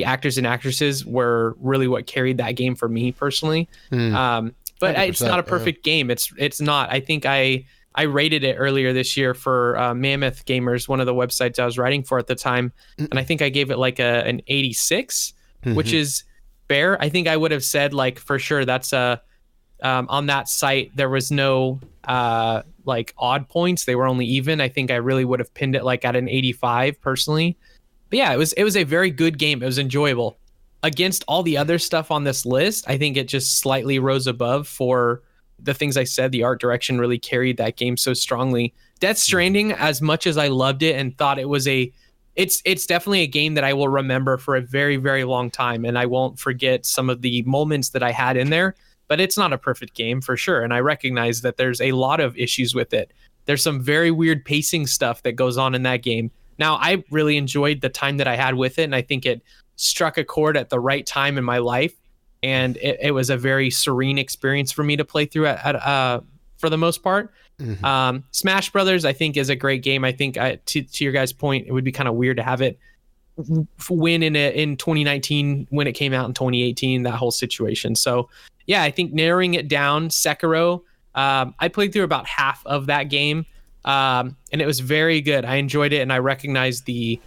actors and actresses were really what carried that game for me personally. But it's not a perfect game. It's not. I think I rated it earlier this year for Mammoth Gamers, one of the websites I was writing for at the time, and I think I gave it like an 86, which is fair. I think I would have said like for sure that's on that site there was no like odd points. They were only even. I think I really would have pinned it like at an 85 personally. But yeah, it was a very good game. It was enjoyable. Against all the other stuff on this list, I think it just slightly rose above for the things I said. The art direction really carried that game so strongly. Death Stranding, as much as I loved it and thought it was it's definitely a game that I will remember for a very, very long time, and I won't forget some of the moments that I had in there. But it's not a perfect game for sure, and I recognize that there's a lot of issues with it. There's some very weird pacing stuff that goes on in that game. Now, I really enjoyed the time that I had with it, and I think it struck a chord at the right time in my life, and it was a very serene experience for me to play through for the most part. Smash Brothers, I think, is a great game. I think, to your guys' point, it would be kind of weird to have it win in 2019 when it came out in 2018, that whole situation. So, yeah, I think narrowing it down, Sekiro, I played through about half of that game, and it was very good. I enjoyed it, and I recognized the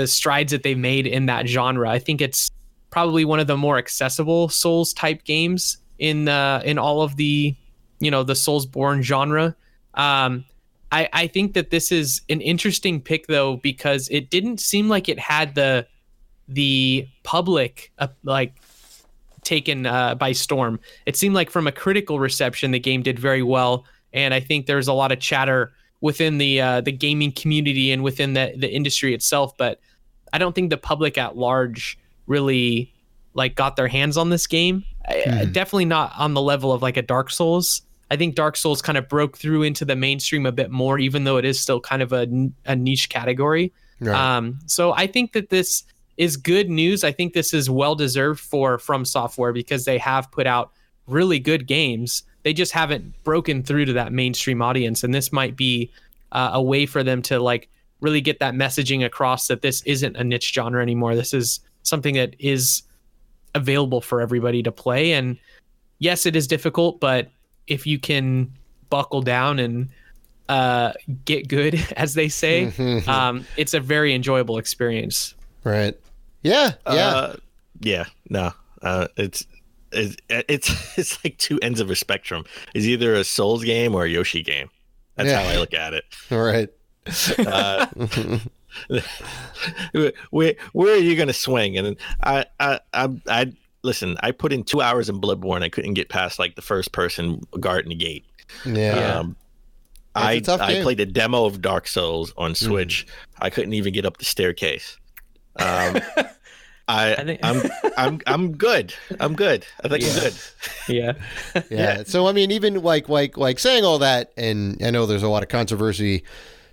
strides that they made in that genre. I think it's probably one of the more accessible Souls type games in all of the the Soulsborne genre. I think that this is an interesting pick though, because it didn't seem like it had the public taken by storm. It seemed like from a critical reception, the game did very well, and I think there's a lot of chatter within the gaming community and within the industry itself, but I don't think the public at large really got their hands on this game. Definitely not on the level of like a Dark Souls. I think Dark Souls kind of broke through into the mainstream a bit more, even though it is still kind of a niche category. Right. So I think that this is good news. I think this is well deserved for From Software because they have put out really good games. They just haven't broken through to that mainstream audience, and this might be a way for them to like really get that messaging across that this isn't a niche genre anymore. This is something that is available for everybody to play. And yes, it is difficult, but if you can buckle down and get good, as they say, it's a very enjoyable experience. Right. Yeah. No. It's like two ends of a spectrum. It's either a Souls game or a Yoshi game. That's how I look at it. All right. Where are you going to swing? And I listen. I put in 2 hours in Bloodborne. I couldn't get past like the first person guarding the gate. Yeah. I played a demo of Dark Souls on Switch. I couldn't even get up the staircase. I'm good. I'm good. I think I'm good. Yeah. So I mean, even like saying all that, and I know there's a lot of controversy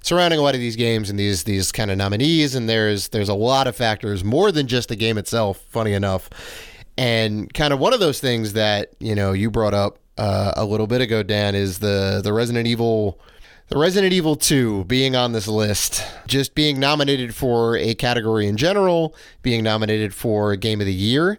surrounding a lot of these games and these kind of nominees, and there's a lot of factors more than just the game itself. Funny enough, and kind of one of those things that you brought up a little bit ago, Dan, is the Resident Evil. The Resident Evil 2 being on this list, just being nominated for a category in general, being nominated for Game of the Year.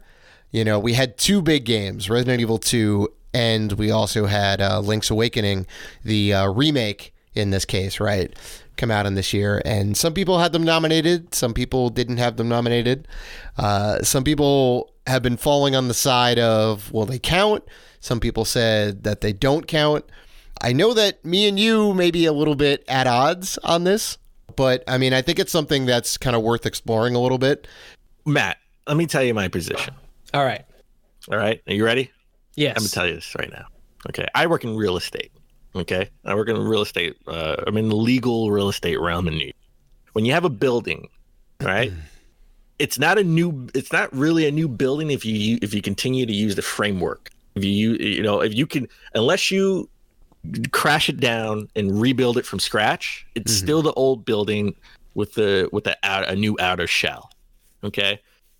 We had two big games, Resident Evil 2, and we also had Link's Awakening, the remake in this case, right, come out in this year. And some people had them nominated, some people didn't have them nominated. Some people have been falling on the side of, well, they count. Some people said that they don't count. I know that me and you may be a little bit at odds on this, but I mean, I think it's something that's kind of worth exploring a little bit. Matt, let me tell you my position. All right. Are you ready? Yes. I'm going to tell you this right now. Okay. I work in real estate. Okay. I work in real estate. I'm in the legal real estate realm in New York. When you have a building, right? It's not really a new building if you continue to use the framework. If you can, unless you crash it down and rebuild it from scratch, it's still the old building with a new outer shell. Okay,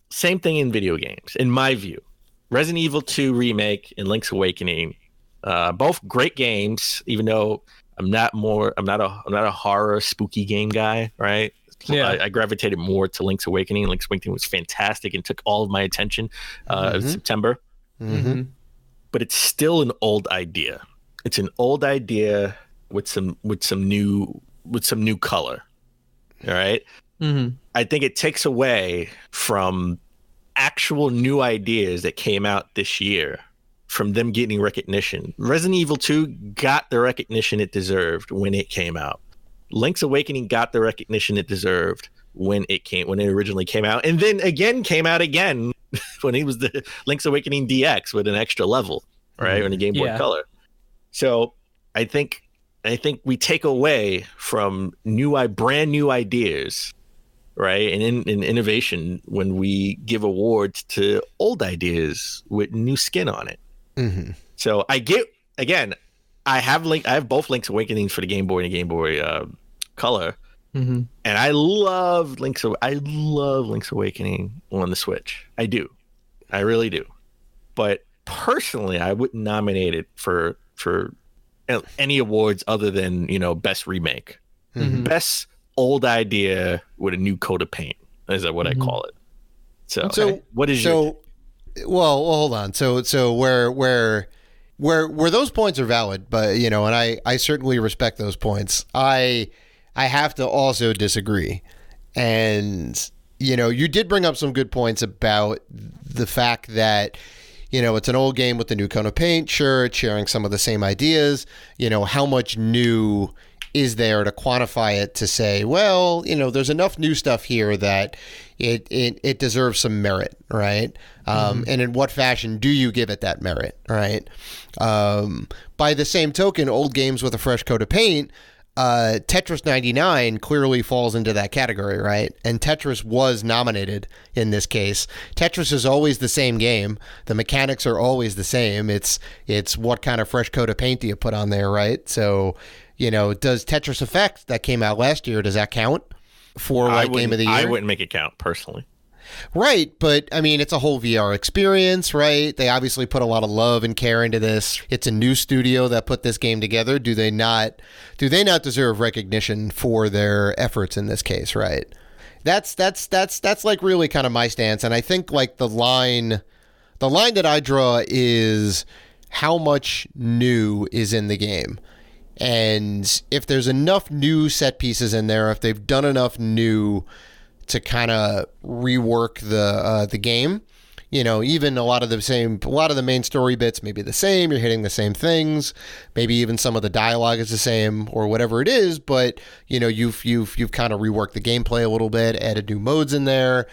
same thing in video games, in my view. Resident Evil 2 remake and Link's Awakening, both great games. Even though I'm not a horror spooky game guy, right? Yeah. I gravitated more to Link's Awakening. Link's Awakening was fantastic and took all of my attention in September. But it's still an old idea. It's an old idea with some new color. All right. I think it takes away from actual new ideas that came out this year, from them getting recognition. Resident Evil 2 got the recognition it deserved when it came out. Link's Awakening got the recognition it deserved when it originally came out, and then again came out again when it was the Link's Awakening DX with an extra level, right, on the Game Boy Color. So I think we take away from brand new ideas, right, and in innovation when we give awards to old ideas with new skin on it. So I have both Link's Awakenings for the Game Boy and the Game Boy Color, and I love Link's Awakening on the Switch. I do, I really do. But personally, I wouldn't nominate it for any awards other than best remake, best old idea with a new coat of paint is what I call it. So what is your? Well, hold on. So where those points are valid, but and I certainly respect those points. I have to also disagree, and you did bring up some good points about the fact that. It's an old game with the new coat of paint. Sure, it's sharing some of the same ideas. How much new is there to quantify it to say, well, there's enough new stuff here that it deserves some merit, right? And in what fashion do you give it that merit, right? By the same token, old games with a fresh coat of paint Tetris 99 clearly falls into that category, right? And Tetris was nominated in this case. Tetris is always the same game. The mechanics are always the same. It's what kind of fresh coat of paint do you put on there, right? So, does Tetris Effect that came out last year, does that count for game of the year? I wouldn't make it count personally. Right, but I mean, it's a whole VR experience, right? They obviously put a lot of love and care into this. It's a new studio that put this game together. Do they not deserve recognition for their efforts in this case, right? That's like really kind of my stance, and I think like the line that I draw is how much new is in the game. And if there's enough new set pieces in there, if they've done enough new to kind of rework the game, even a lot of the main story bits may be the same. You're hitting the same things. Maybe even some of the dialogue is the same or whatever it is. But you've kind of reworked the gameplay a little bit, added new modes in there.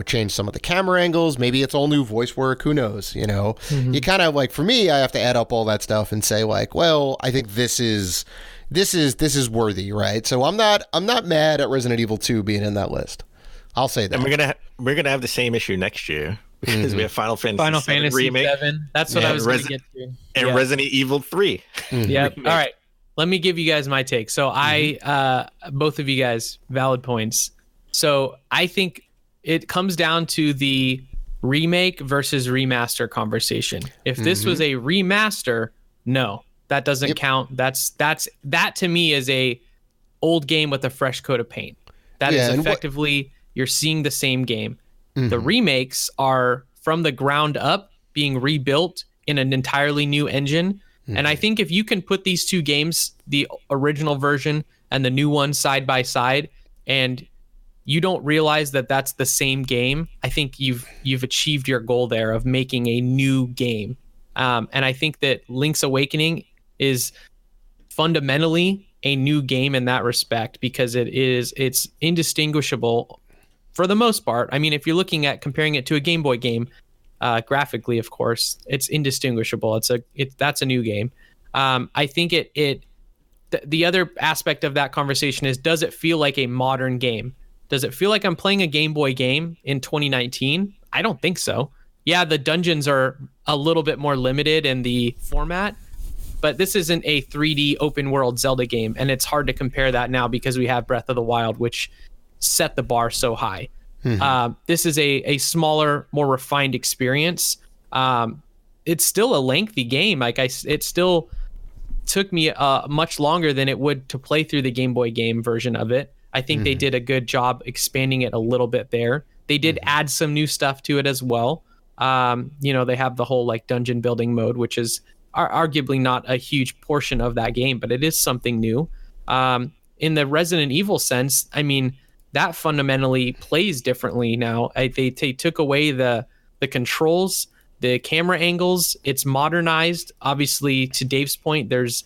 Changed some of the camera angles. Maybe it's all new voice work. Who knows? You kind of like, for me, I have to add up all that stuff and say like, well, I think this is worthy, right? So I'm not mad at Resident Evil 2 being in that list. I'll say that. And we're gonna have the same issue next year because we have Final Fantasy remake. 7. That's what I was going to get to. And Resident Evil 3. Yep. All right. Let me give you guys my take. So both of you guys, valid points. So I think it comes down to the remake versus remaster conversation. If this was a remaster, no. That doesn't count. That to me is a old game with a fresh coat of paint. That is effectively you're seeing the same game. The remakes are from the ground up being rebuilt in an entirely new engine. And I think if you can put these two games, the original version and the new one side by side, and you don't realize that that's the same game, I think you've achieved your goal there of making a new game. And I think that Link's Awakening is fundamentally a new game in that respect because it's indistinguishable for the most part. I mean, if you're looking at comparing it to a Game Boy game, graphically, of course, it's indistinguishable. That's a new game. I think the other aspect of that conversation is, does it feel like a modern game? Does it feel like I'm playing a Game Boy game in 2019? I don't think so. Yeah, the dungeons are a little bit more limited in the format, but this isn't a 3D open world Zelda game, and it's hard to compare that now because we have Breath of the Wild, which set the bar so high. This is a smaller, more refined experience. It's still a lengthy game. It still took me much longer than it would to play through the Game Boy game version of it. I think they did a good job expanding it a little bit there. They did add some new stuff to it as well. They have the whole like dungeon building mode, which is arguably not a huge portion of that game, but it is something new. In the Resident Evil sense, I mean, that fundamentally plays differently now. They took away the controls, the camera angles. It's modernized. Obviously, to Dave's point, there's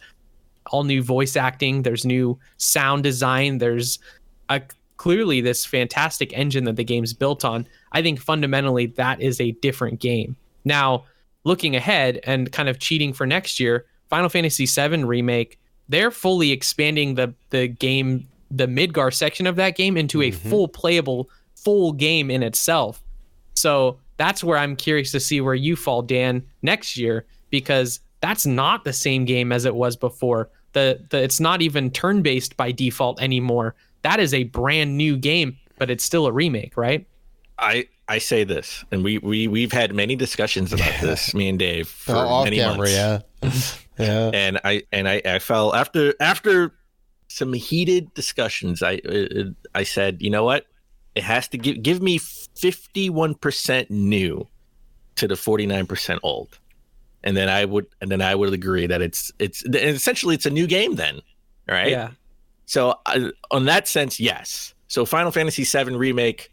all new voice acting. There's new sound design. There's clearly this fantastic engine that the game's built on. I think fundamentally that is a different game. Now, looking ahead and kind of cheating for next year, Final Fantasy VII Remake, they're fully expanding the game, the Midgar section of that game, into a full playable, full game in itself. So that's where I'm curious to see where you fall, Dan, next year, because that's not the same game as it was before. It's not even turn-based by default anymore. That is a brand new game, but it's still a remake, right? I say this, and we've had many discussions about this, me and Dave, for many months. Yeah. And I felt after some heated discussions, I said, you know what? It has to give me 51% new to the 49% old. And then I would agree that it's essentially it's a new game then, right? Yeah. So on that sense, yes. So Final Fantasy VII Remake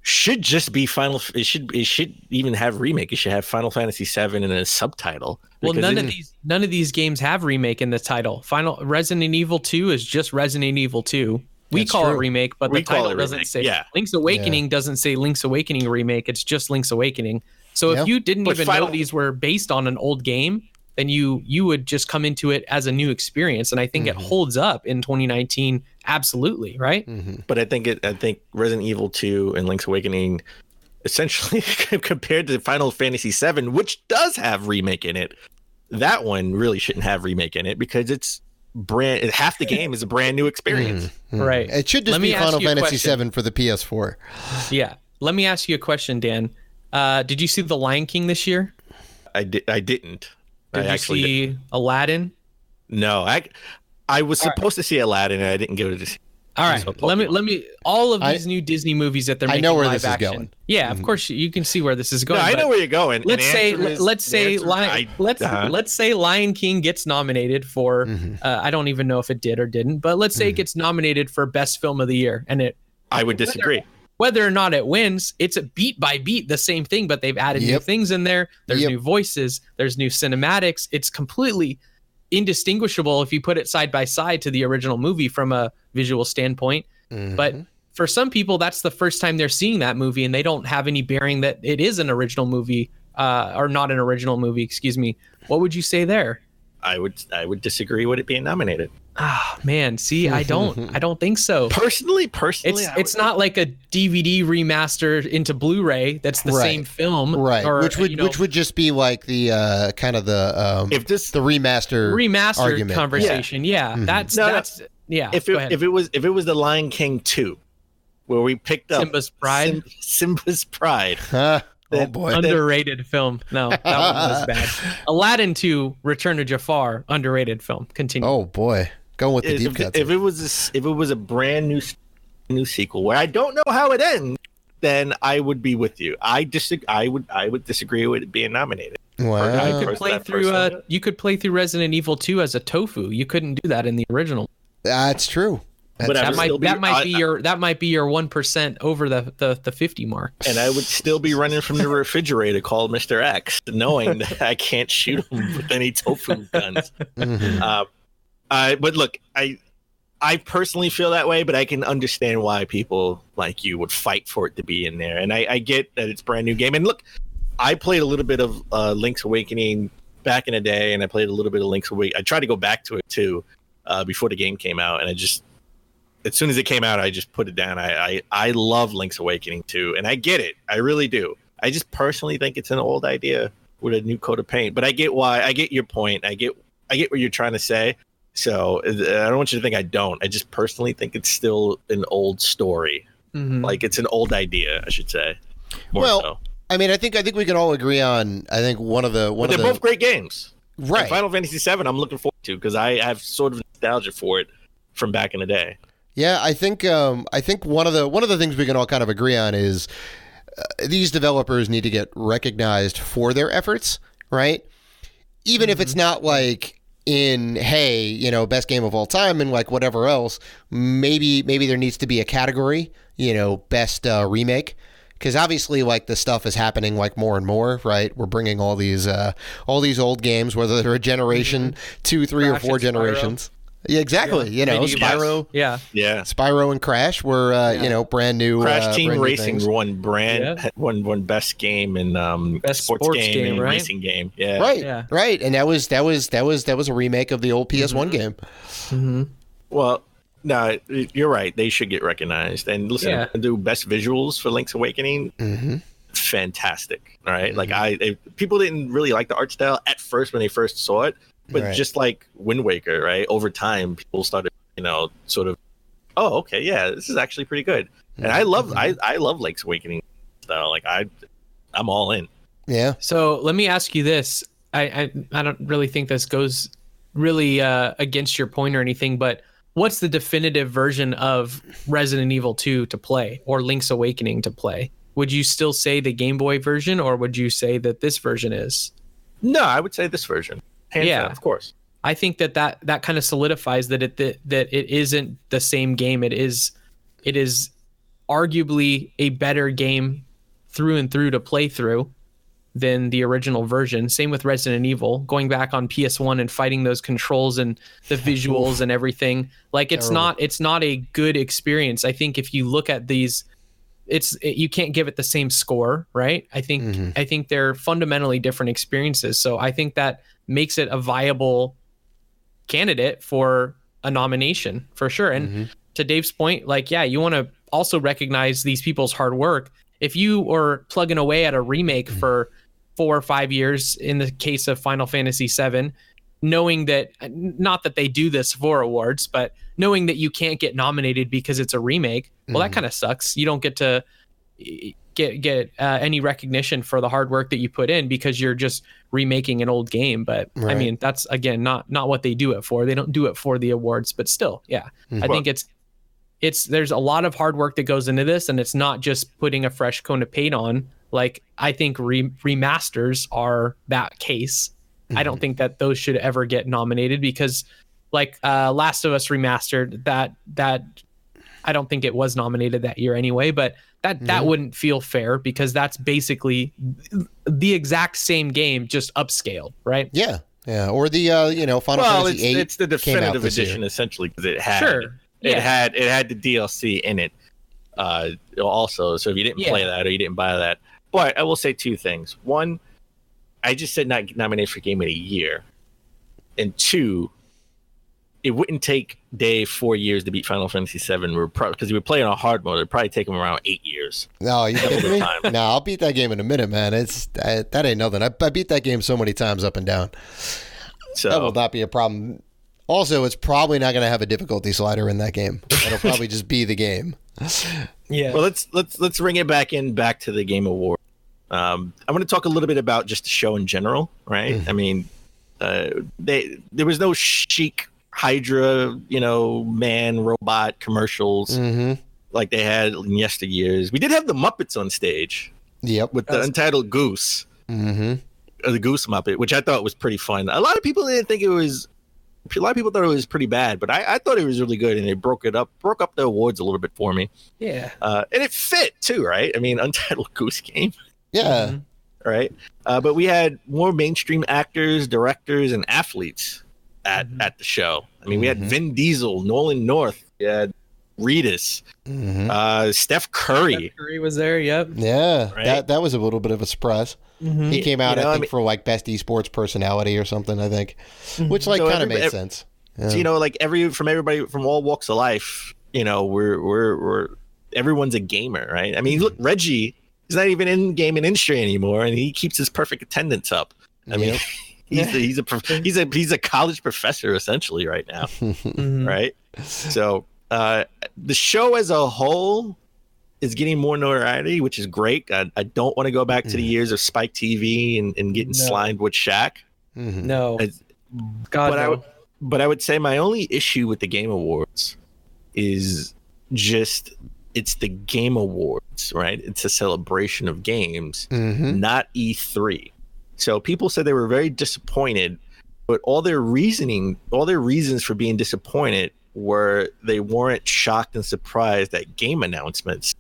should just be Final. It should even have remake. It should have Final Fantasy VII in a subtitle. Well, none of these games have remake in the title. Resident Evil 2 is just Resident Evil 2. We call it remake, but the title doesn't say. Yeah. Link's Awakening doesn't say Link's Awakening remake. It's just Link's Awakening. So if you didn't even know these were based on an old game, then you would just come into it as a new experience. And I think it holds up in 2019. Absolutely. Right. But I think Resident Evil 2 and Link's Awakening, essentially compared to Final Fantasy 7, which does have remake in it, that one really shouldn't have remake in it because it's half the game is a brand new experience. Right. It should just be Final Fantasy 7 for the PS4. Yeah. Let me ask you a question, Dan. Did you see The Lion King this year? I didn't. Did you see Aladdin? No, I was supposed to see Aladdin and I didn't go to see. All right, let me. All of these new Disney movies that they're making, I know where live this action. is going. Yeah, of course you can see where this is going. No, I know where you're going. Let's say Lion King gets nominated for. I don't even know if it did or didn't, but let's say it gets nominated for Best Film of the Year, and I would disagree. Whether or not it wins, it's a beat by beat the same thing, but they've added new things in there. There's new voices. There's new cinematics. It's completely indistinguishable if you put it side by side to the original movie from a visual standpoint. But for some people, that's the first time they're seeing that movie and they don't have any bearing that it is an original movie or not an original movie, excuse me. What would you say there? I would disagree with it being nominated. Ah, man, see, I don't think so. Personally, it's not like a DVD remaster into Blu-ray that's the same film, right? Or, which would just be like the kind of the the remaster argument. Conversation. Yeah, that's yeah. If it was The Lion King 2, where we picked up Simba's Pride. Oh boy, underrated film. No, that one was bad. Aladdin 2, Return to Jafar, underrated film. Continue. Oh boy, going with the deep cuts. If it was a brand new sequel where I don't know how it ends, then I would be with you. I would disagree with it being nominated. Wow. You could play through Resident Evil 2 as a tofu. You couldn't do that in the original. That's true. That might be your 1% over the 50 mark. And I would still be running from the refrigerator called Mr. X, knowing that I can't shoot him with any tofu guns. But look, I personally feel that way, but I can understand why people like you would fight for it to be in there. And I get that it's a brand new game. And look, I played a little bit of Link's Awakening back in the day, and I played a little bit of Link's Awakening. I tried to go back to it too before the game came out, and as soon as it came out, I just put it down. I love Link's Awakening too, and I get it. I really do. I just personally think it's an old idea with a new coat of paint. But I get your point. I get what you're trying to say. So I don't want you to think I don't. I just personally think it's still an old story. Like it's an old idea, I should say. I mean, I think we can all agree on. I think but they're both great games. Right. And Final Fantasy 7, I'm looking forward to because I have sort of nostalgia for it from back in the day. Yeah, I think one of the things we can all kind of agree on is these developers need to get recognized for their efforts, right? Even if it's not like in best game of all time and like whatever else, maybe there needs to be a category, best remake. Because obviously, like the stuff is happening like more and more, right? We're bringing all these old games, whether they're a generation, 2, 3, or 4 generations. Yeah, exactly. Spyro. Yeah. Spyro and Crash were brand new. Crash Team brand Racing won best game and best sports game and right? racing game. Yeah. Right. Yeah. Right. And that was a remake of the old PS1 game. Well, no, you're right. They should get recognized. And listen, do best visuals for Link's Awakening. Fantastic. All right. Like people didn't really like the art style at first when they first saw it. But just like Wind Waker, right? Over time, people started, sort of, oh, okay, yeah, this is actually pretty good. And I love Link's Awakening style. Like I'm all in. Yeah. So let me ask you this. I don't really think this goes really against your point or anything, but what's the definitive version of Resident Evil 2 to play or Link's Awakening to play? Would you still say the Game Boy version, or would you say that this version is? No, I would say this version. Hands down, of course. I think that kind of solidifies that it isn't the same game. It is arguably a better game through and through to play through than the original version. Same with Resident Evil, going back on PS1 and fighting those controls and the visuals and everything. Like it's not a good experience. I think if you look at these, you can't give it the same score, right? I think they're fundamentally different experiences. So I think that makes it a viable candidate for a nomination for sure. And to Dave's point, like, yeah, you want to also recognize these people's hard work. If you are plugging away at a remake for 4 or 5 years, in the case of Final Fantasy VII, knowing that, not that they do this for awards, but knowing that you can't get nominated because it's a remake, well, that kind of sucks. You don't get to get any recognition for the hard work that you put in because you're just remaking an old game. But I mean, that's again not what they do it for. They don't do it for the awards, but still, yeah. I think it's there's a lot of hard work that goes into this, and it's not just putting a fresh coat of paint on. Like, I think remasters are that case. I don't think that those should ever get nominated because, like, Last of Us Remastered, that I don't think it was nominated that year anyway, but that wouldn't feel fair because that's basically the exact same game, just upscaled, right? Yeah. Or the Final Fantasy VIII. It's the definitive edition essentially, because it had it had the DLC in it also. So if you didn't play that or you didn't buy that, but I will say 2 things. One, I just said not nominated for Game of the Year, and 2, it wouldn't take Dave 4 years to beat Final Fantasy VII. Because he would play on hard mode. It'd probably take him around 8 years. No, you kidding me? No, I'll beat that game in a minute, man. That ain't nothing. I beat that game so many times up and down. So that will not be a problem. Also, it's probably not going to have a difficulty slider in that game. It'll probably just be the game. Yeah. Well, let's bring it back to the Game Award. I want to talk a little bit about just the show in general, right? I mean, there was no chic Hydra, man robot commercials like they had in yesteryears. We did have the Muppets on stage. Yep. With the Untitled Goose. The Goose Muppet, which I thought was pretty fun. A lot of people didn't think it was. A lot of people thought it was pretty bad, but I thought it was really good, and they broke up the awards a little bit for me. Yeah. And it fit too, right? I mean, Untitled Goose Game. Yeah. Right. But we had more mainstream actors, directors, and athletes at the show. I mean, we had Vin Diesel, Nolan North, we had Reedus, Steph Curry. Steph Curry was there. Yep. Yeah. Right? That was a little bit of a surprise. He came out, I think, for like best esports personality or something, I think, which like kind of made sense. Yeah. So, like everybody from all walks of life, we're everyone's a gamer, right? I mean, look, Reggie is not even in gaming industry anymore, and he keeps his perfect attendance up. I mean, he's a college professor essentially right now, right? So the show as a whole is getting more notoriety, which is great. I don't want to go back to the years of Spike TV and getting slimed with Shaq. No. But I would say my only issue with the Game Awards is just it's the Game Awards, right? It's a celebration of games, not E3. So people said they were very disappointed, but all their reasons for being disappointed were they weren't shocked and surprised at game announcements.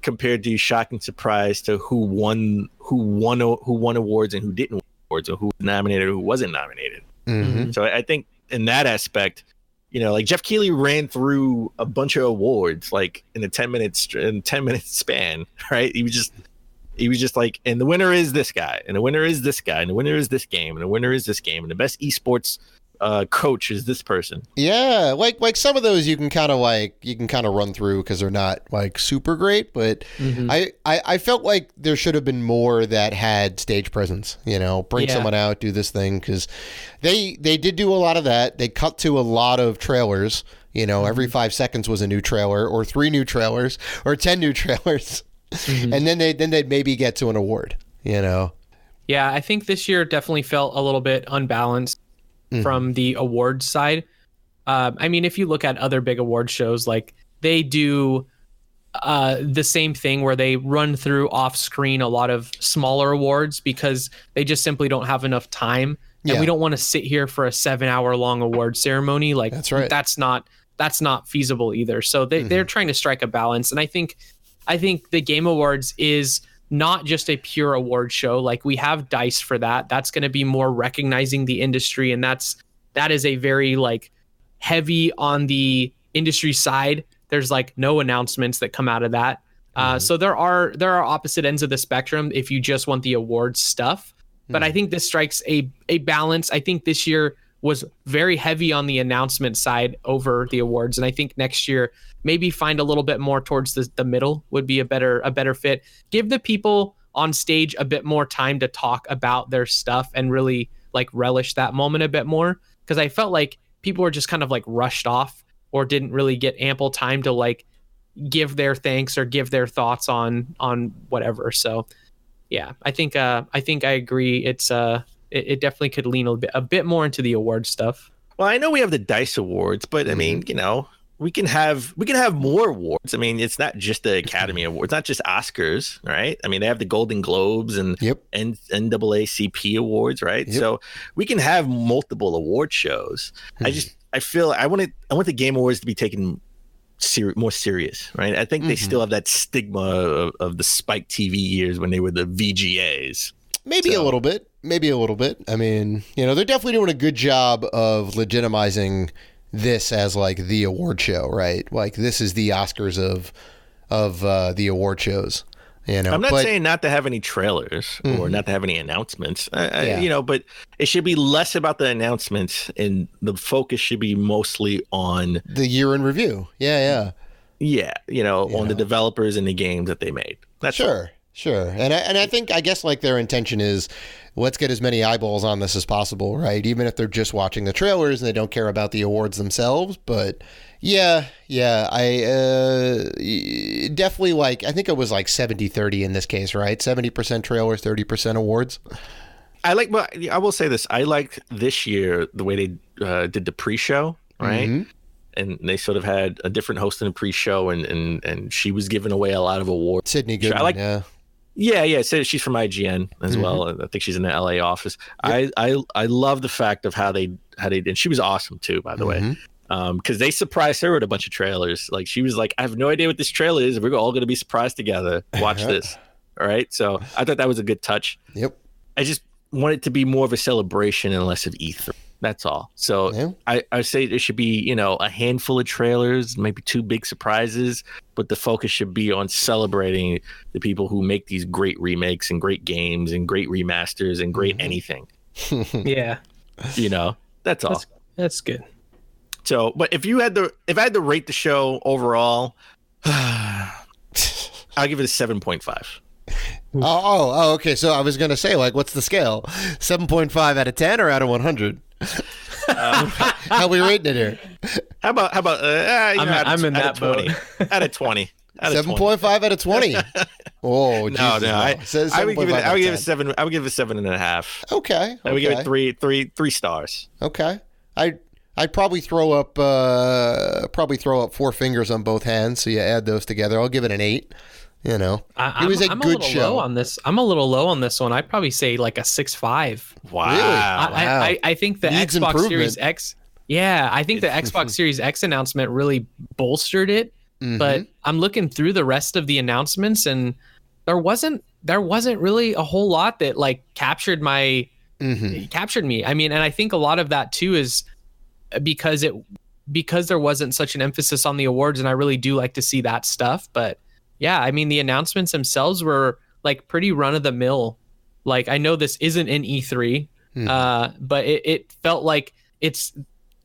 Compared to shock and surprise to who won awards and who didn't win awards, or who was nominated or who wasn't nominated. So I think in that aspect, like Jeff Keighley ran through a bunch of awards like in a 10 minute span, right? He was just like, and the winner is this guy, and the winner is this guy, and the winner is this game, and the winner is this game, and the best esports coach is this person. Yeah, like some of those you can kind of run through because they're not like super great, but I felt like there should have been more that had stage presence. Bring someone out, do this thing, because they did do a lot of that. They cut to a lot of trailers. Every 5 seconds was a new trailer, or 3 new trailers, or 10 new trailers, and then they'd maybe get to an award. Yeah, I think this year definitely felt a little bit unbalanced from the awards side. I mean, if you look at other big award shows, like they do the same thing where they run through off screen a lot of smaller awards because they just simply don't have enough time. And we don't want to sit here for a 7-hour long award ceremony. Like that's right. That's not feasible either. So they're trying to strike a balance. And I think the Game Awards is not just a pure award show. Like we have DICE for that. That's going to be more recognizing the industry. And that is a very like heavy on the industry side. There's like no announcements that come out of that. So there are opposite ends of the spectrum if you just want the awards stuff. But I think this strikes a balance. I think this year was very heavy on the announcement side over the awards, and I think next year maybe find a little bit more towards the middle would be a better fit. Give the people on stage a bit more time to talk about their stuff and really like relish that moment a bit more, because I felt like people were just kind of like rushed off or didn't really get ample time to like give their thanks or give their thoughts on whatever. So yeah, I think I agree. It's it definitely could lean a bit more into the award stuff. Well, I know we have the DICE Awards, but I mean, you know, we can have more awards. I mean, it's not just the Academy Awards, not just Oscars, right? I mean, they have the Golden Globes and NAACP Awards, right? Yep. So we can have multiple award shows. I feel I want the Game Awards to be taken more serious, right? I think they still have that stigma of the Spike TV years when they were the VGAs. Maybe a little bit. I mean, you know, they're definitely doing a good job of legitimizing this as like the award show, right? Like this is the Oscars of the award shows. You know, I'm not saying not to have any trailers or not to have any announcements, you know, but it should be less about the announcements and the focus should be mostly on the year in review. Yeah, you know, on the developers and the games that they made. That's Sure. And I think, I guess like their intention is let's get as many eyeballs on this as possible, right? Even if they're just watching the trailers and they don't care about the awards themselves. But I definitely like, I think it was like 70-30 in this case, right? 70% trailers, 30% awards. I will say this. I liked this year the way they did the pre-show, right? Mm-hmm. And they sort of had a different host in the pre-show, and she was giving away a lot of awards. Sydney Goodman, Yeah. So she's from IGN as well. I think she's in the LA office. Yep. I love the fact of how they did. She was awesome too, by the way, because they surprised her with a bunch of trailers. Like she was like, I have no idea what this trailer is. We're all going to be surprised together. Watch this. All right. So I thought that was a good touch. Yep. I just want it to be more of a celebration and less of E3. That's all. So I say there should be, you know, a handful of trailers, maybe 2 big surprises, but the focus should be on celebrating the people who make these great remakes and great games and great remasters and great anything. Yeah. You know, that's all. That's good. So, but if I had to rate the show overall, I'll give it a 7.5. Oh, okay. So I was going to say, like, what's the scale? 7.5 out of 10 or out of 100? How are we rating it here? How about I'm in that 20. Out of 20. 7.5 out of 20. Oh, Jesus. No. I would give it 7. I would give it 7.5. Okay. I would give it 3 stars. Okay. I'd probably throw up 4 fingers on both hands. So you add those together. I'll give it an 8. You know, it was a good show. I'm a little low on this one. I'd probably say like a 6.5. Wow. Really? I think the Xbox Series X. Yeah, I think the Xbox Series X announcement really bolstered it. But I'm looking through the rest of the announcements, and there wasn't really a whole lot that like captured me. I mean, and I think a lot of that too is because there wasn't such an emphasis on the awards, and I really do like to see that stuff. But yeah, I mean, the announcements themselves were like pretty run of the mill. Like, I know this isn't an E3, but it felt like it's,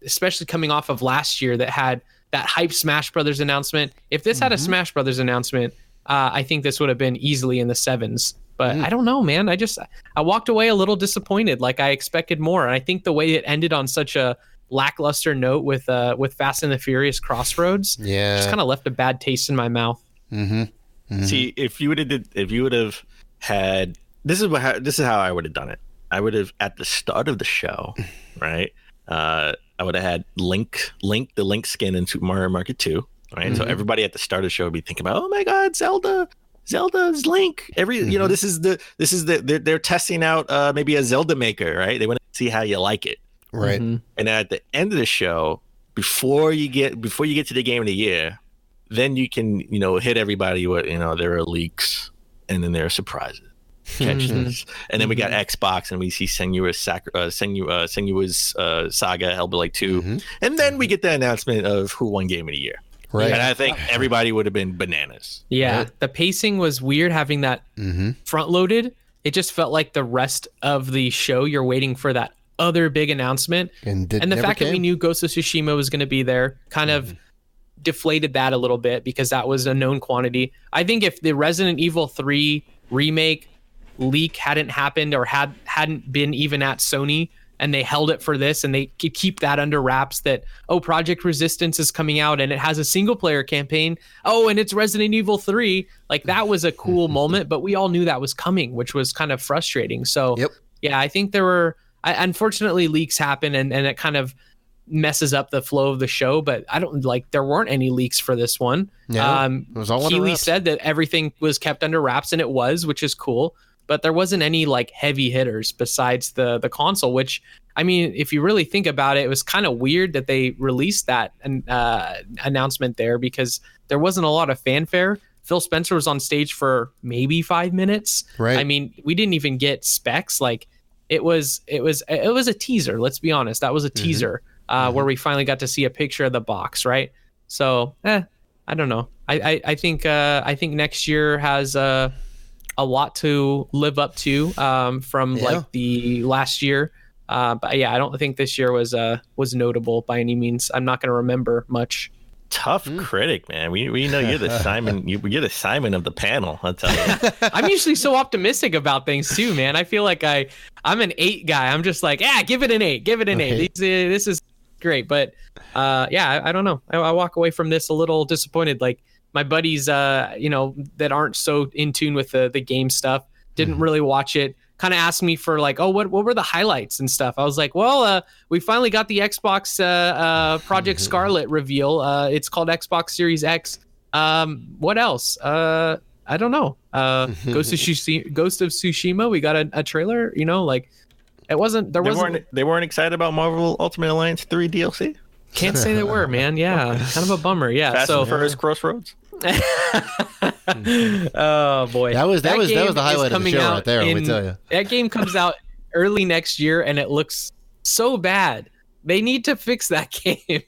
especially coming off of last year that had that hype Smash Brothers announcement. If this had a Smash Brothers announcement, I think this would have been easily in the 7s. But I don't know, man. I walked away a little disappointed. Like, I expected more. And I think the way it ended on such a lackluster note with Fast and the Furious Crossroads, just kind of left a bad taste in my mouth. See, if you would have had, this is how I would have done it. I would have, at the start of the show, right? I would have had Link the Link skin in Super Mario Maker 2, right? So everybody at the start of the show would be thinking about, oh my God, Zelda's Link. You know, this is they're testing out maybe a Zelda maker, right? They want to see how you like it, right? And at the end of the show, before you get to the game of the year, then you can, you know, hit everybody with, you know, there are leaks and then there are surprises. And then we got Xbox and we see Senua's Saga, Hellblade 2. And then we get the announcement of who won Game of the Year. Right. And I think everybody would have been bananas. Yeah. Right. The pacing was weird having that front loaded. it just felt like the rest of the show, you're waiting for that other big announcement. And the fact that we knew Ghost of Tsushima was going to be there kind of deflated that a little bit, because that was a known quantity. I think if the Resident Evil 3 remake leak hadn't happened, or hadn't been even at Sony, and they held it for this, and they could keep that under wraps, that, oh, Project Resistance is coming out and it has a single player campaign. Oh, and it's Resident Evil 3. Like, that was a cool moment, but we all knew that was coming, which was kind of frustrating. So yeah, I think unfortunately leaks happen, and it kind of messes up the flow of the show, but there weren't any leaks for this one. Yeah, it was all under Keighley wraps. said that everything was kept under wraps, and it was, which is cool. But there wasn't any like heavy hitters besides the console, which, I mean, if you really think about it, it was kind of weird that they released that announcement there, because there wasn't a lot of fanfare. Phil Spencer was on stage for maybe 5 minutes. Right. I mean, we didn't even get specs. Like, it was a teaser. Let's be honest. That was a teaser where we finally got to see a picture of the box. Right. So, I don't know. I think next year has a lot to live up to from like the last year. But yeah, I don't think this year was notable by any means. I'm not going to remember much. Tough critic, man. We know you're the Simon. You're the Simon of the panel. I'll tell you. I'm usually so optimistic about things too, man. I feel like I'm an 8 guy. I'm just like, give it an 8. Give it an 8. This is great. But I don't know. I walk away from this a little disappointed. Like, my buddies, that aren't so in tune with the game stuff, didn't really watch it. Kind of asked me for like, oh, what were the highlights and stuff? I was like, well, we finally got the Xbox Project Scarlet reveal. It's called Xbox Series X. What else? I don't know. Ghost of Tsushima. We got a trailer. Like, it wasn't. They weren't excited about Marvel Ultimate Alliance 3 DLC. Can't say they were, man. Yeah, kind of a bummer. Yeah. Fast and Furious Crossroads. Oh boy, that was the highlight of the show right there. Let me tell you, that game comes out early next year, and it looks so bad. They need to fix that game.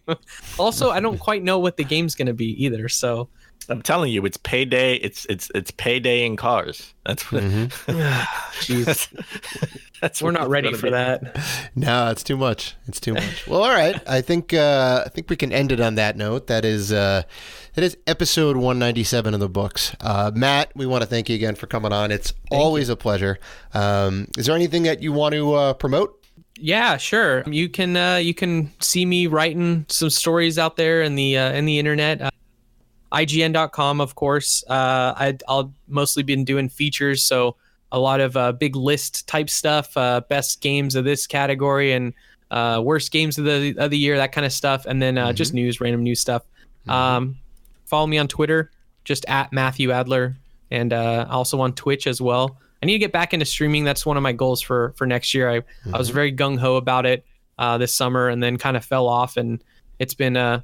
Also, I don't quite know what the game's going to be either. So I'm telling you, it's payday. It's payday in cars. That's what. Jeez. We're not ready for that. No, it's too much. It's too much. Well, all right. I think we can end it on that note. That is episode 197 of the books. Matt, we want to thank you again for coming on. It's always a pleasure. Is there anything that you want to promote? Yeah, sure. You can see me writing some stories out there in the internet. IGN.com, of course. I'll mostly been doing features, so a lot of big list type stuff, best games of this category and worst games of the year, that kind of stuff, and then just random news stuff. Follow me on Twitter, just at Matthew Adler, and also on Twitch as well. I need to get back into streaming. That's one of my goals for next year. I was very gung-ho about it this summer, and then kind of fell off, and it's been a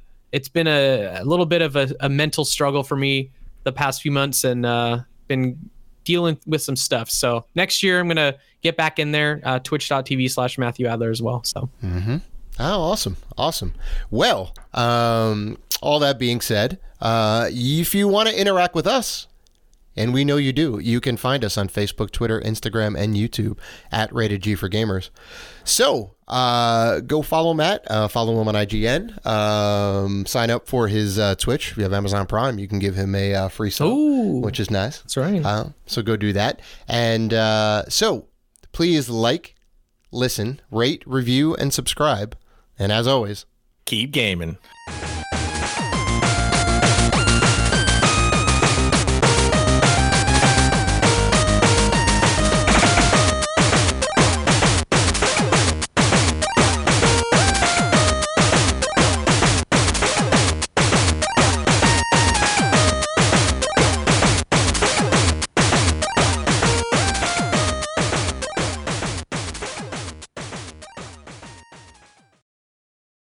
little bit of a mental struggle for me the past few months, and been dealing with some stuff. So next year I'm going to get back in there, twitch.tv/Matthew Adler as well. So. Oh, awesome. Well, all that being said, if you want to interact with us, and we know you do, you can find us on Facebook, Twitter, Instagram, and YouTube at Rated G for Gamers. So go follow Matt, follow him on IGN, sign up for his Twitch. If you have Amazon Prime, you can give him a free sub, which is nice. That's right. So go do that. And so please like, listen, rate, review, and subscribe. And as always, keep gaming.